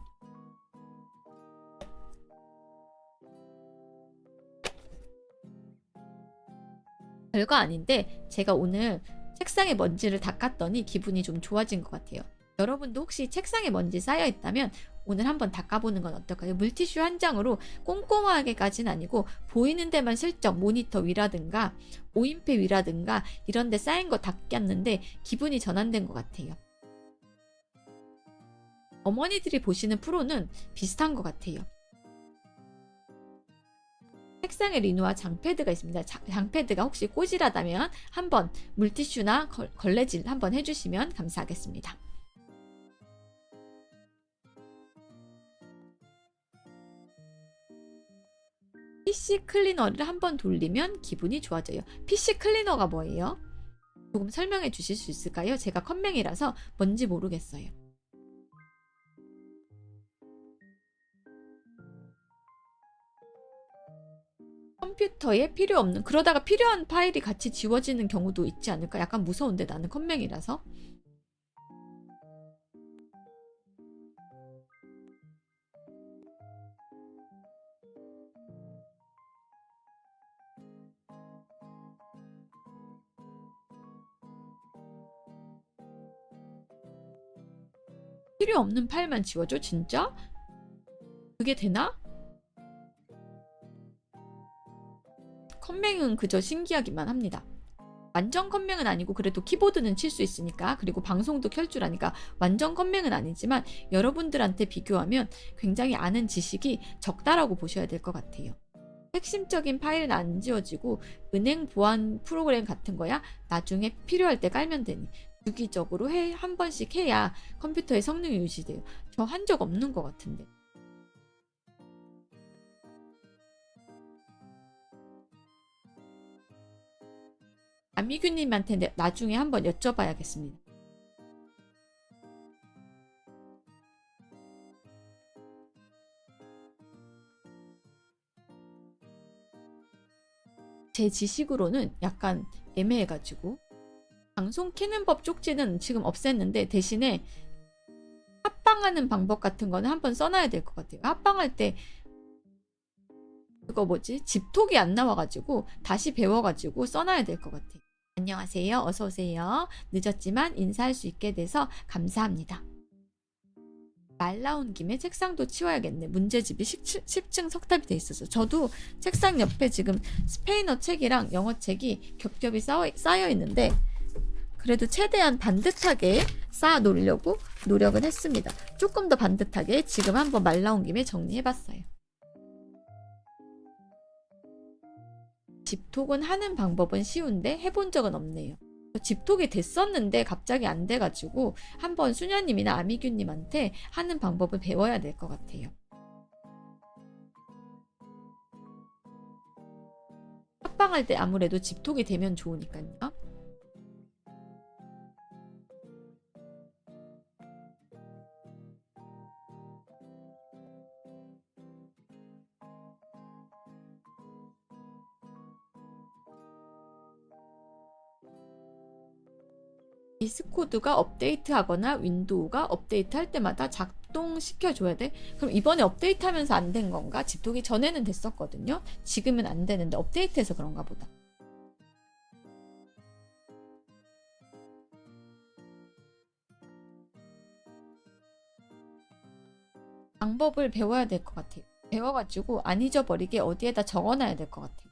별거 아닌데 제가 오늘 책상에 먼지를 닦았더니 기분이 좀 좋아진 것 같아요. 여러분도 혹시 책상에 먼지 쌓여 있다면 오늘 한번 닦아보는 건 어떨까요? 물티슈 한 장으로 꼼꼼하게까지는 아니고 보이는 데만 슬쩍 모니터 위라든가 오인패 위라든가 이런 데 쌓인 거 닦였는데 기분이 전환된 것 같아요. 어머니들이 보시는 프로는 비슷한 것 같아요. 책상에 리누아 장패드가 있습니다. 장패드가 혹시 꼬질하다면 한번 물티슈나 걸레질 한번 해주시면 감사하겠습니다. PC 클리너를 한번 돌리면 기분이 좋아져요. PC 클리너가 뭐예요? 조금 설명해 주실 수 있을까요? 제가 컴맹이라서 뭔지 모르겠어요. 컴퓨터에 필요 없는, 그러다가 필요한 파일이 같이 지워지는 경우도 있지 않을까? 약간 무서운데 나는 컴맹이라서. 필요 없는 파일만 지워줘? 진짜? 그게 되나? 컴맹은 그저 신기하기만 합니다. 완전 컴맹은 아니고 그래도 키보드는 칠 수 있으니까, 그리고 방송도 켤 줄 아니까 완전 컴맹은 아니지만 여러분들한테 비교하면 굉장히 아는 지식이 적다라고 보셔야 될 것 같아요. 핵심적인 파일은 안 지워지고 은행 보안 프로그램 같은 거야 나중에 필요할 때 깔면 되니 주기적으로 한 번씩 해야 컴퓨터의 성능이 유지돼요. 저 한 적 없는 것 같은데. 아미규님한테 나중에 한번 여쭤봐야겠습니다. 제 지식으로는 약간 애매해가지고 방송 키는 법 쪽지는 지금 없앴는데 대신에 합방하는 방법 같은 거는 한번 써놔야 될 것 같아요. 합방할 때 그거 뭐지? 집톡이 안 나와가지고 다시 배워가지고 써놔야 될 것 같아요. 안녕하세요. 어서오세요. 늦었지만 인사할 수 있게 돼서 감사합니다. 말 나온 김에 책상도 치워야겠네. 문제집이 10층 석탑이 돼 있어서. 저도 책상 옆에 지금 스페인어 책이랑 영어 책이 겹겹이 쌓여 있는데 그래도 최대한 반듯하게 쌓아 놓으려고 노력은 했습니다. 조금 더 반듯하게 지금 한번 말 나온 김에 정리해봤어요. 집톡은 하는 방법은 쉬운데 해본 적은 없네요. 집톡이 됐었는데 갑자기 안 돼가지고 한번 수녀님이나 아미규님한테 하는 방법을 배워야 될 것 같아요. 합방할 때 아무래도 집톡이 되면 좋으니까요. 디스코드가 업데이트하거나 윈도우가 업데이트할 때마다 작동시켜줘야 돼? 그럼 이번에 업데이트하면서 안 된 건가? 집톡이 전에는 됐었거든요. 지금은 안 되는데 업데이트해서 그런가 보다. 방법을 배워야 될 것 같아요. 배워가지고 안 잊어버리게 어디에다 적어놔야 될 것 같아요.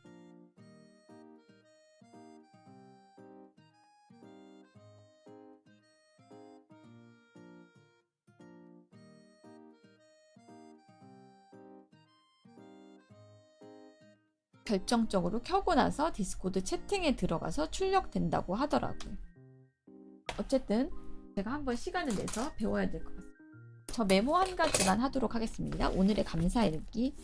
결정적으로 켜고 나서 디스코드 채팅에 들어가서 출력된다고 하더라고요. 어쨌든 제가 한번 시간을 내서 배워야 될 것 같습니다. 저 메모 한 가지만 하도록 하겠습니다. 오늘의 감사 읽기.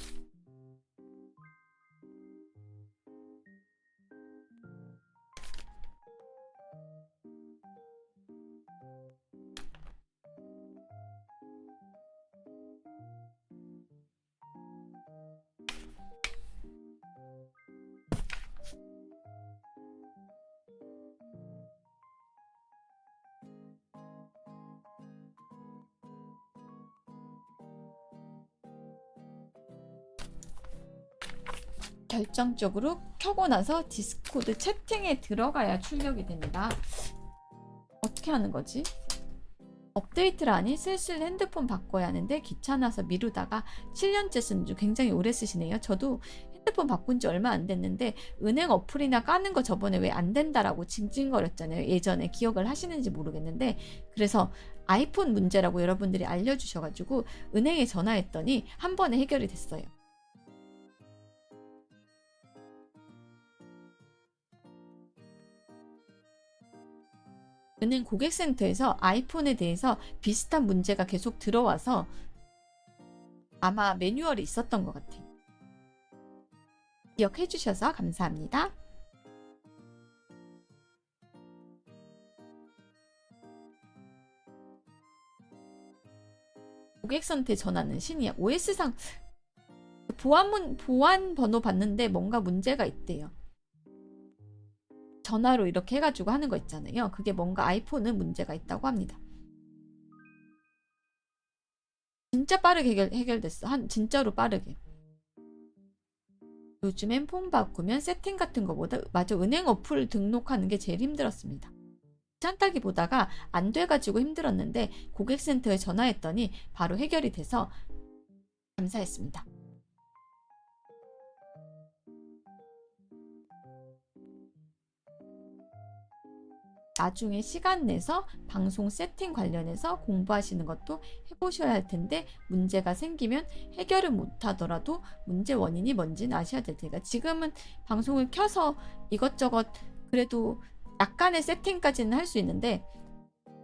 결정적으로 켜고 나서 디스코드 채팅에 들어가야 출력이 됩니다. 어떻게 하는 거지? 업데이트를 하니 슬슬 핸드폰 바꿔야 하는데 귀찮아서 미루다가 7년째 쓰는 중. 굉장히 오래 쓰시네요. 저도 핸드폰 바꾼 지 얼마 안 됐는데 은행 어플이나 까는 거 저번에 왜 안 된다라고 징징거렸잖아요. 예전에 기억을 하시는지 모르겠는데 그래서 아이폰 문제라고 여러분들이 알려주셔가지고 은행에 전화했더니 한 번에 해결이 됐어요. 은행 고객센터에서 아이폰에 대해서 비슷한 문제가 계속 들어와서 아마 매뉴얼이 있었던 것 같아요. 기억해 주셔서 감사합니다. 고객센터에 전화는 신이야. OS상 보안 번호 봤는데 뭔가 문제가 있대요. 전화로 이렇게 해가지고 하는 거 있잖아요. 그게 뭔가 아이폰은 문제가 있다고 합니다. 진짜 빠르게 해결됐어. 진짜로 빠르게. 요즘엔 폰 바꾸면 세팅 같은 거보다 맞아 은행 어플 등록하는 게 제일 힘들었습니다. 귀찮다기 보다가 안 돼가지고 힘들었는데 고객센터에 전화했더니 바로 해결이 돼서 감사했습니다. 나중에 시간 내서 방송 세팅 관련해서 공부하시는 것도 해보셔야 할 텐데 문제가 생기면 해결을 못하더라도 문제 원인이 뭔지는 아셔야 될 테니까 지금은 방송을 켜서 이것저것 그래도 약간의 세팅까지는 할 수 있는데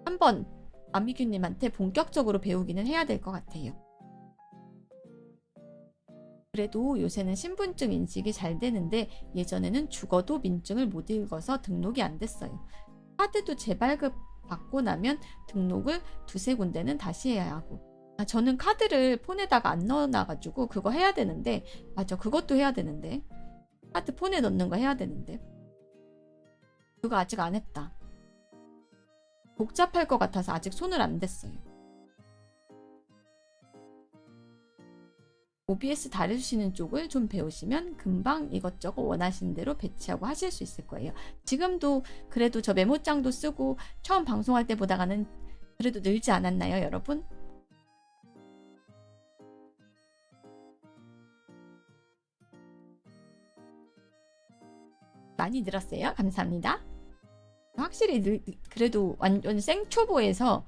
한번 아미규님한테 본격적으로 배우기는 해야 될 것 같아요. 그래도 요새는 신분증 인식이 잘 되는데 예전에는 죽어도 민증을 못 읽어서 등록이 안 됐어요. 카드도 재발급 받고 나면 등록을 두세 군데는 다시 해야 하고 저는 카드를 폰에다가 안 넣어놔가지고 그거 해야 되는데 맞아 그것도 해야 되는데 카드 폰에 넣는 거 해야 되는데 그거 아직 안 했다. 복잡할 것 같아서 아직 손을 안 댔어요. OBS 다루시는 쪽을 좀 배우시면 금방 이것저것 원하시는 대로 배치하고 하실 수 있을 거예요. 지금도 그래도 저 메모장도 쓰고 처음 방송할 때보다는 그래도 늘지 않았나요, 여러분? 많이 늘었어요. 감사합니다. 확실히 그래도 완전 생초보에서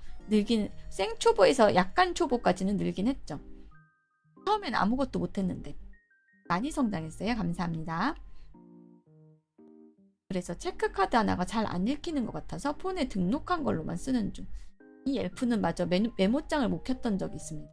생초보에서 약간 초보까지는 늘긴 했죠. 처음엔 아무것도 못했는데 많이 성장했어요. 감사합니다. 그래서 체크카드 하나가 잘 안 읽히는 것 같아서 폰에 등록한 걸로만 쓰는 중. 이 엘프는 마저 메모장을 못 켰던 적이 있습니다.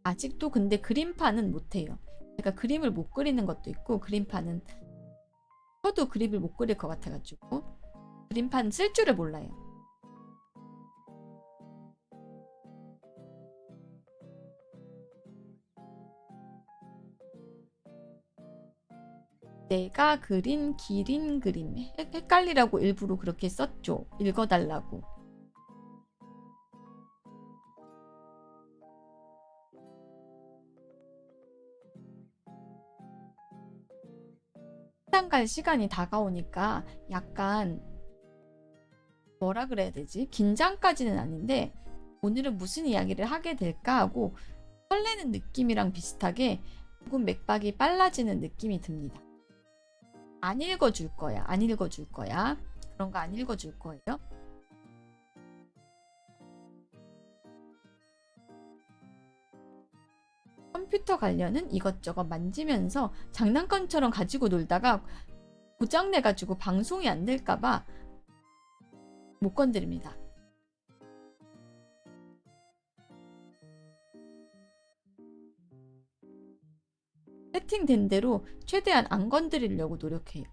아직도 근데 그림판은 못해요. 제가 그림을 못 그리는 것도 있고 그림판은 저도 그림을 못 그릴 것 같아가지고 그림판 쓸 줄을 몰라요. 내가 그린 기린 그림 헷갈리라고 일부러 그렇게 썼죠. 읽어달라고. 식당 갈 시간이 다가오니까 약간 뭐라 그래야 되지? 긴장까지는 아닌데 오늘은 무슨 이야기를 하게 될까 하고 설레는 느낌이랑 비슷하게 조금 맥박이 빨라지는 느낌이 듭니다. 안 읽어줄 거야. 안 읽어줄 거야. 그런 거 안 읽어줄 거예요. 컴퓨터 관련은 이것저것 만지면서 장난감처럼 가지고 놀다가 고장내가지고 방송이 안 될까봐 못 건드립니다. 세팅된 대로 최대한 안 건드리려고 노력해요.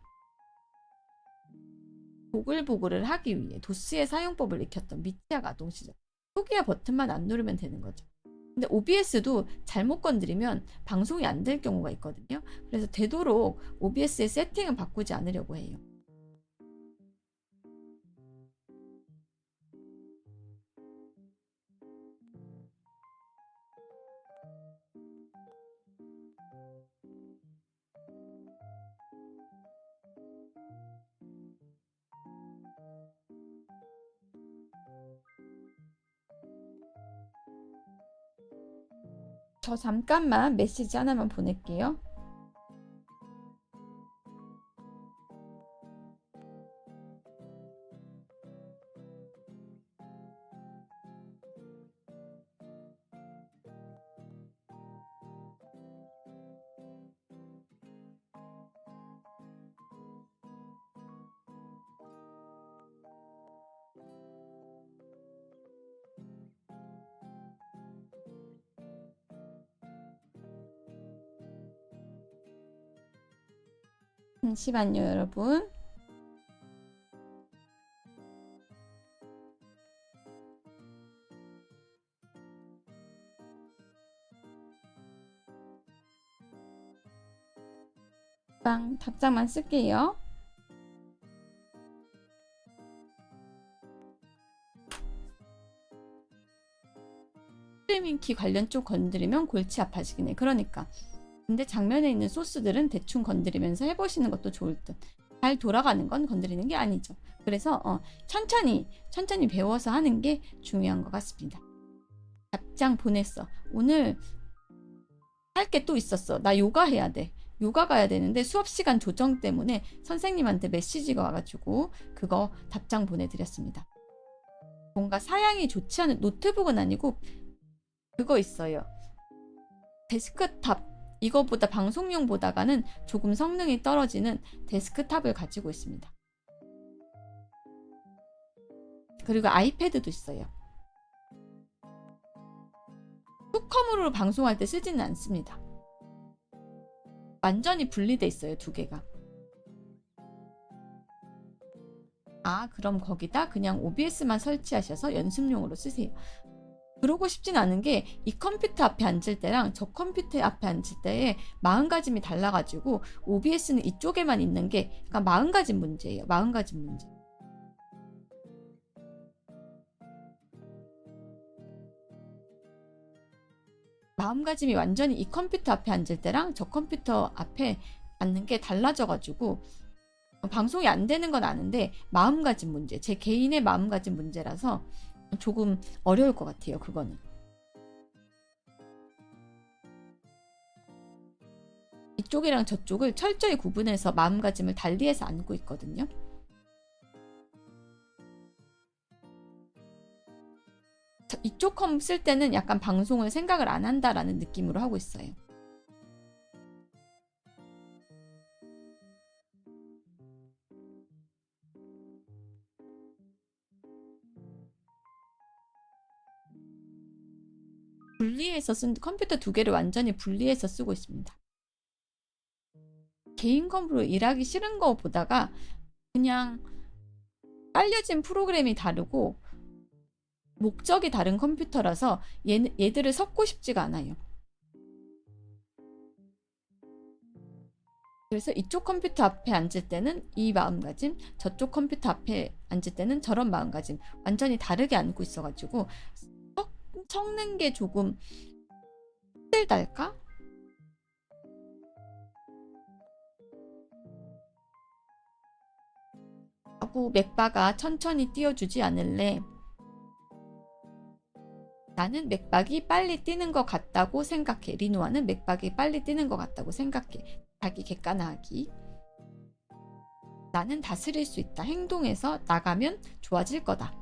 보글보글을 하기 위해 도스의 사용법을 익혔던 미취학 아동 시절. 초기화 버튼만 안 누르면 되는 거죠. 근데 OBS도 잘못 건드리면 방송이 안 될 경우가 있거든요. 그래서 되도록 OBS의 세팅은 바꾸지 않으려고 해요. 저 잠깐만 메시지 하나만 보낼게요. 잠시만요, 여러분. 답장만 쓸게요. 스트리밍 키 관련 쪽 건드리면 골치 아파지긴 해. 그러니까. 근데 장면에 있는 소스들은 대충 건드리면서 해보시는 것도 좋을 듯. 잘 돌아가는 건 건드리는 게 아니죠. 그래서 천천히 배워서 하는 게 중요한 것 같습니다. 답장 보냈어. 오늘 할 게 또 있었어. 나 요가 해야 돼. 요가 가야 되는데 수업 시간 조정 때문에 선생님한테 메시지가 와가지고 그거 답장 보내드렸습니다. 뭔가 사양이 좋지 않은 노트북은 아니고 그거 있어요. 데스크탑. 이거보다 방송용보다가는 조금 성능이 떨어지는 데스크탑을 가지고 있습니다. 그리고 아이패드도 있어요. 툭컴으로 방송할 때 쓰지는 않습니다. 완전히 분리돼 있어요, 두 개가. 그럼 거기다 그냥 OBS만 설치하셔서 연습용으로 쓰세요. 그러고 싶진 않은 게 이 컴퓨터 앞에 앉을 때랑 저 컴퓨터 앞에 앉을 때의 마음가짐이 달라가지고 OBS는 이쪽에만 있는 게 그러니까 마음가짐 문제예요. 마음가짐 문제. 마음가짐이 완전히 이 컴퓨터 앞에 앉을 때랑 저 컴퓨터 앞에 앉는 게 달라져가지고 방송이 안 되는 건 아는데 마음가짐 문제, 제 개인의 마음가짐 문제라서 조금 어려울 것 같아요. 그거는. 이쪽이랑 저쪽을 철저히 구분해서 마음가짐을 달리해서 앉고 있거든요. 이쪽 컴 쓸 때는 약간 방송을 생각을 안 한다라는 느낌으로 하고 있어요. 분리해서 쓴 컴퓨터 두 개를 완전히 분리해서 쓰고 있습니다. 개인 컴으로 일하기 싫은 거 보다가 그냥 깔려진 프로그램이 다르고 목적이 다른 컴퓨터라서 얘들을 섞고 싶지가 않아요. 그래서 이쪽 컴퓨터 앞에 앉을 때는 이 마음가짐, 저쪽 컴퓨터 앞에 앉을 때는 저런 마음가짐, 완전히 다르게 앉고 있어가지고 섞는 게 조금 힘들달까? 하고 맥바가 천천히 띄워주지 않을래? 나는 맥박이 빨리 뛰는 것 같다고 생각해. 리노아는 맥박이 빨리 뛰는 것 같다고 생각해. 자기 객관화하기. 나는 다스릴 수 있다. 행동해서 나가면 좋아질 거다.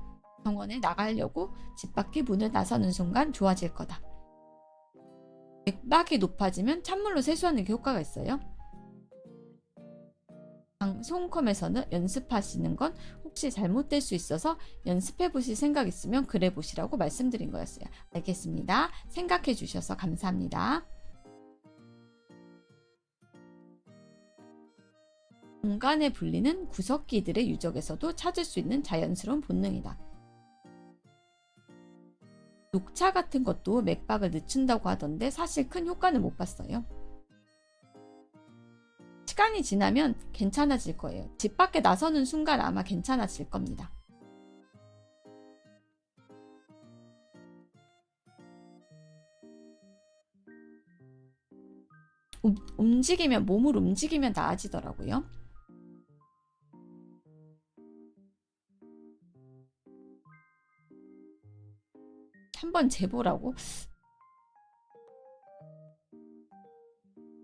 병원에 나가려고 집 밖에 문을 나서는 순간 좋아질 거다. 맥박이 높아지면 찬물로 세수하는 게 효과가 있어요. 방송컴에서는 연습하시는 건 혹시 잘못될 수 있어서 연습해 보실 생각 있으면 그래 보시라고 말씀드린 거였어요. 알겠습니다. 생각해 주셔서 감사합니다. 공간의 분리는 구석기들의 유적에서도 찾을 수 있는 자연스러운 본능이다. 녹차 같은 것도 맥박을 늦춘다고 하던데 사실 큰 효과는 못 봤어요. 시간이 지나면 괜찮아질 거예요. 집 밖에 나서는 순간 아마 괜찮아질 겁니다. 움직이면, 몸을 움직이면 나아지더라고요. 한번 재보라고?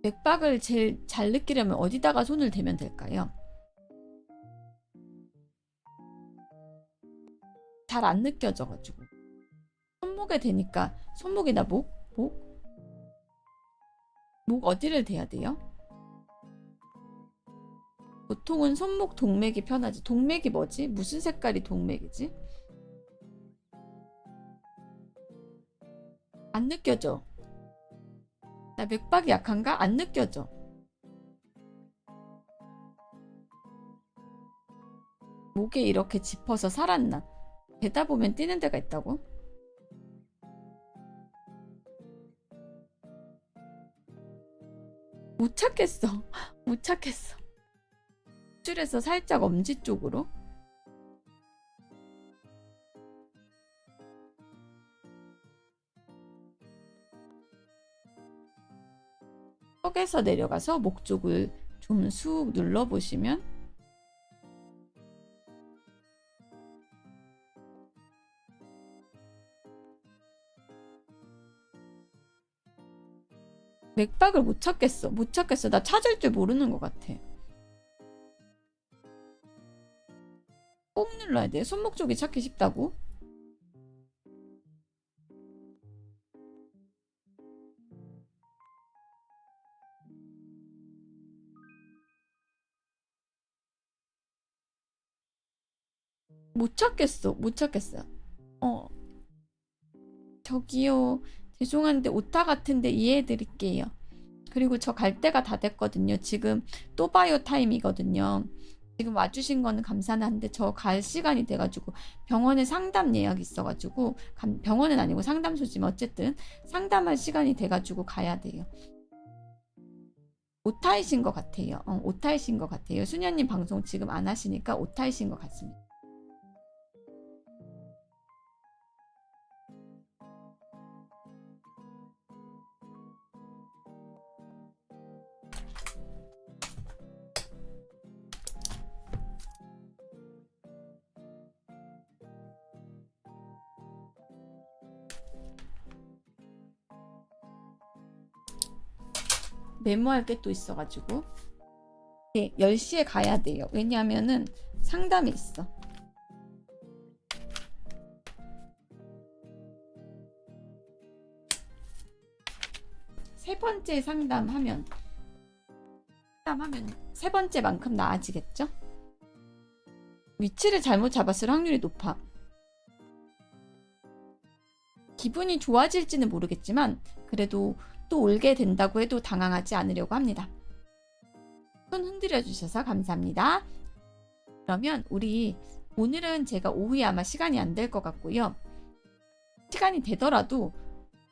맥박을 제일 잘 느끼려면 어디다가 손을 대면 될까요? 잘 안 느껴져가지고. 손목에 대니까 손목이나 목 어디를 대야 돼요? 보통은 손목 동맥이 편하지. 동맥이 뭐지? 무슨 색깔이 동맥이지? 안 느껴져. 나 맥박이 약한가? 안 느껴져. 목에 이렇게 짚어서 살았나? 대다 보면 뛰는 데가 있다고? 못 찾겠어. 못 찾겠어. 줄에서 살짝 엄지 쪽으로. 턱에서 내려가서 목 쪽을 좀 쑥 눌러보시면 맥박을 못 찾겠어. 못 찾겠어. 나 찾을 줄 모르는 것 같아. 꼭 눌러야 돼. 손목 쪽이 찾기 쉽다고? 못 찾겠어. 못 찾겠어. 저기요. 죄송한데 오타 같은데 이해해 드릴게요. 그리고 저 갈 때가 다 됐거든요. 지금 또 바이오 타임이거든요. 지금 와주신 거는 감사한데 저 갈 시간이 돼가지고 병원에 상담 예약이 있어가지고 병원은 아니고 상담소지만 어쨌든 상담할 시간이 돼가지고 가야 돼요. 오타이신 것 같아요. 오타이신 것 같아요. 수녀님 방송 지금 안 하시니까 오타이신 것 같습니다. 메모할 게 또 있어가지고. 네, 10시에 가야 돼요. 왜냐하면은 상담이 있어. 세 번째 상담하면 세 번째만큼 나아지겠죠? 위치를 잘못 잡았을 확률이 높아. 기분이 좋아질지는 모르겠지만 그래도 또 올게 된다고 해도 당황하지 않으려고 합니다. 손 흔들어 주셔서 감사합니다. 그러면 우리 오늘은 제가 오후에 아마 시간이 안 될 것 같고요. 시간이 되더라도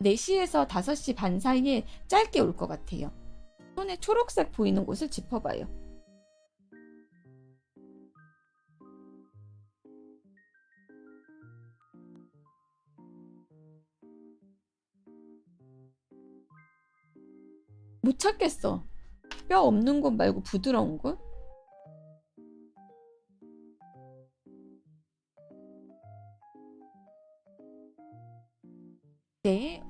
4시에서 5시 반 사이에 짧게 올 것 같아요. 손에 초록색 보이는 곳을 짚어봐요. 못 찾겠어. 뼈 없는 곳 말고 부드러운 곳? 네,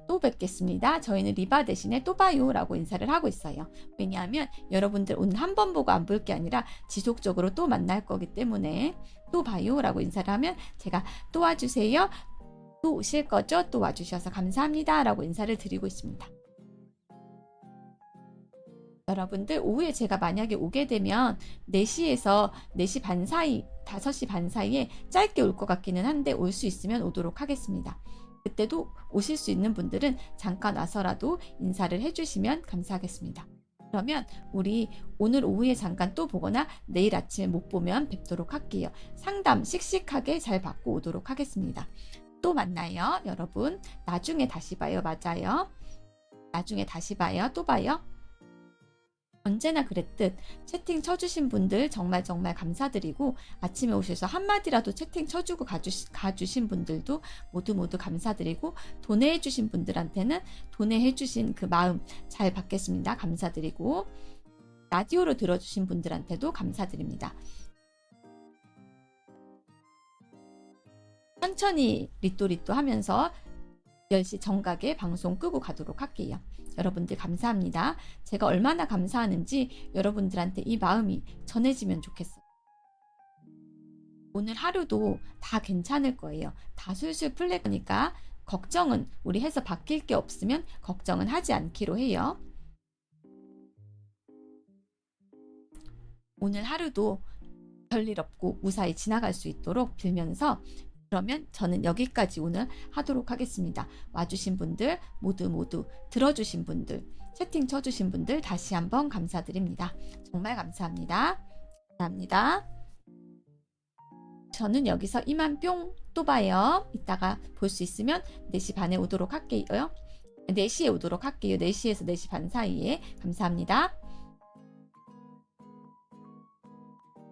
또 뵙겠습니다. 저희는 리바 대신에 또 봐요라고 인사를 하고 있어요. 왜냐하면 여러분들 오늘 한 번 보고 안 볼 게 아니라 지속적으로 또 만날 거기 때문에 또 봐요라고 인사를 하면 제가 또 와주세요. 또 오실 거죠? 또 와주셔서 감사합니다 라고 인사를 드리고 있습니다. 여러분들 오후에 제가 만약에 오게 되면 4시에서 4시 반 사이, 5시 반 사이에 짧게 올 것 같기는 한데 올 수 있으면 오도록 하겠습니다. 그때도 오실 수 있는 분들은 잠깐 와서라도 인사를 해주시면 감사하겠습니다. 그러면 우리 오늘 오후에 잠깐 또 보거나 내일 아침에 못 보면 뵙도록 할게요. 상담 씩씩하게 잘 받고 오도록 하겠습니다. 또 만나요, 여러분. 나중에 다시 봐요. 맞아요. 나중에 다시 봐요. 또 봐요. 언제나 그랬듯 채팅 쳐주신 분들 정말 감사드리고 아침에 오셔서 한마디라도 채팅 쳐주고 가주신 분들도 모두 감사드리고 도내해주신 분들한테는 도내해주신 그 마음 잘 받겠습니다. 감사드리고 라디오로 들어주신 분들한테도 감사드립니다. 천천히 리또리또 하면서 10시 정각에 방송 끄고 가도록 할게요. 여러분들 감사합니다. 제가 얼마나 감사하는지 여러분들한테 이 마음이 전해지면 좋겠어요. 오늘 하루도 다 괜찮을 거예요. 다 술술 풀릴 거니까 걱정은 우리 해서 바뀔 게 없으면 걱정은 하지 않기로 해요. 오늘 하루도 별일 없고 무사히 지나갈 수 있도록 빌면서 그러면 저는 여기까지 오늘 하도록 하겠습니다. 와주신 분들 모두 들어주신 분들 채팅 쳐주신 분들 다시 한번 감사드립니다. 정말 감사합니다. 감사합니다. 저는 여기서 이만 뿅 또 봐요. 이따가 볼 수 있으면 4시 반에 오도록 할게요. 4시에 오도록 할게요. 4시에서 4시 반 사이에 감사합니다.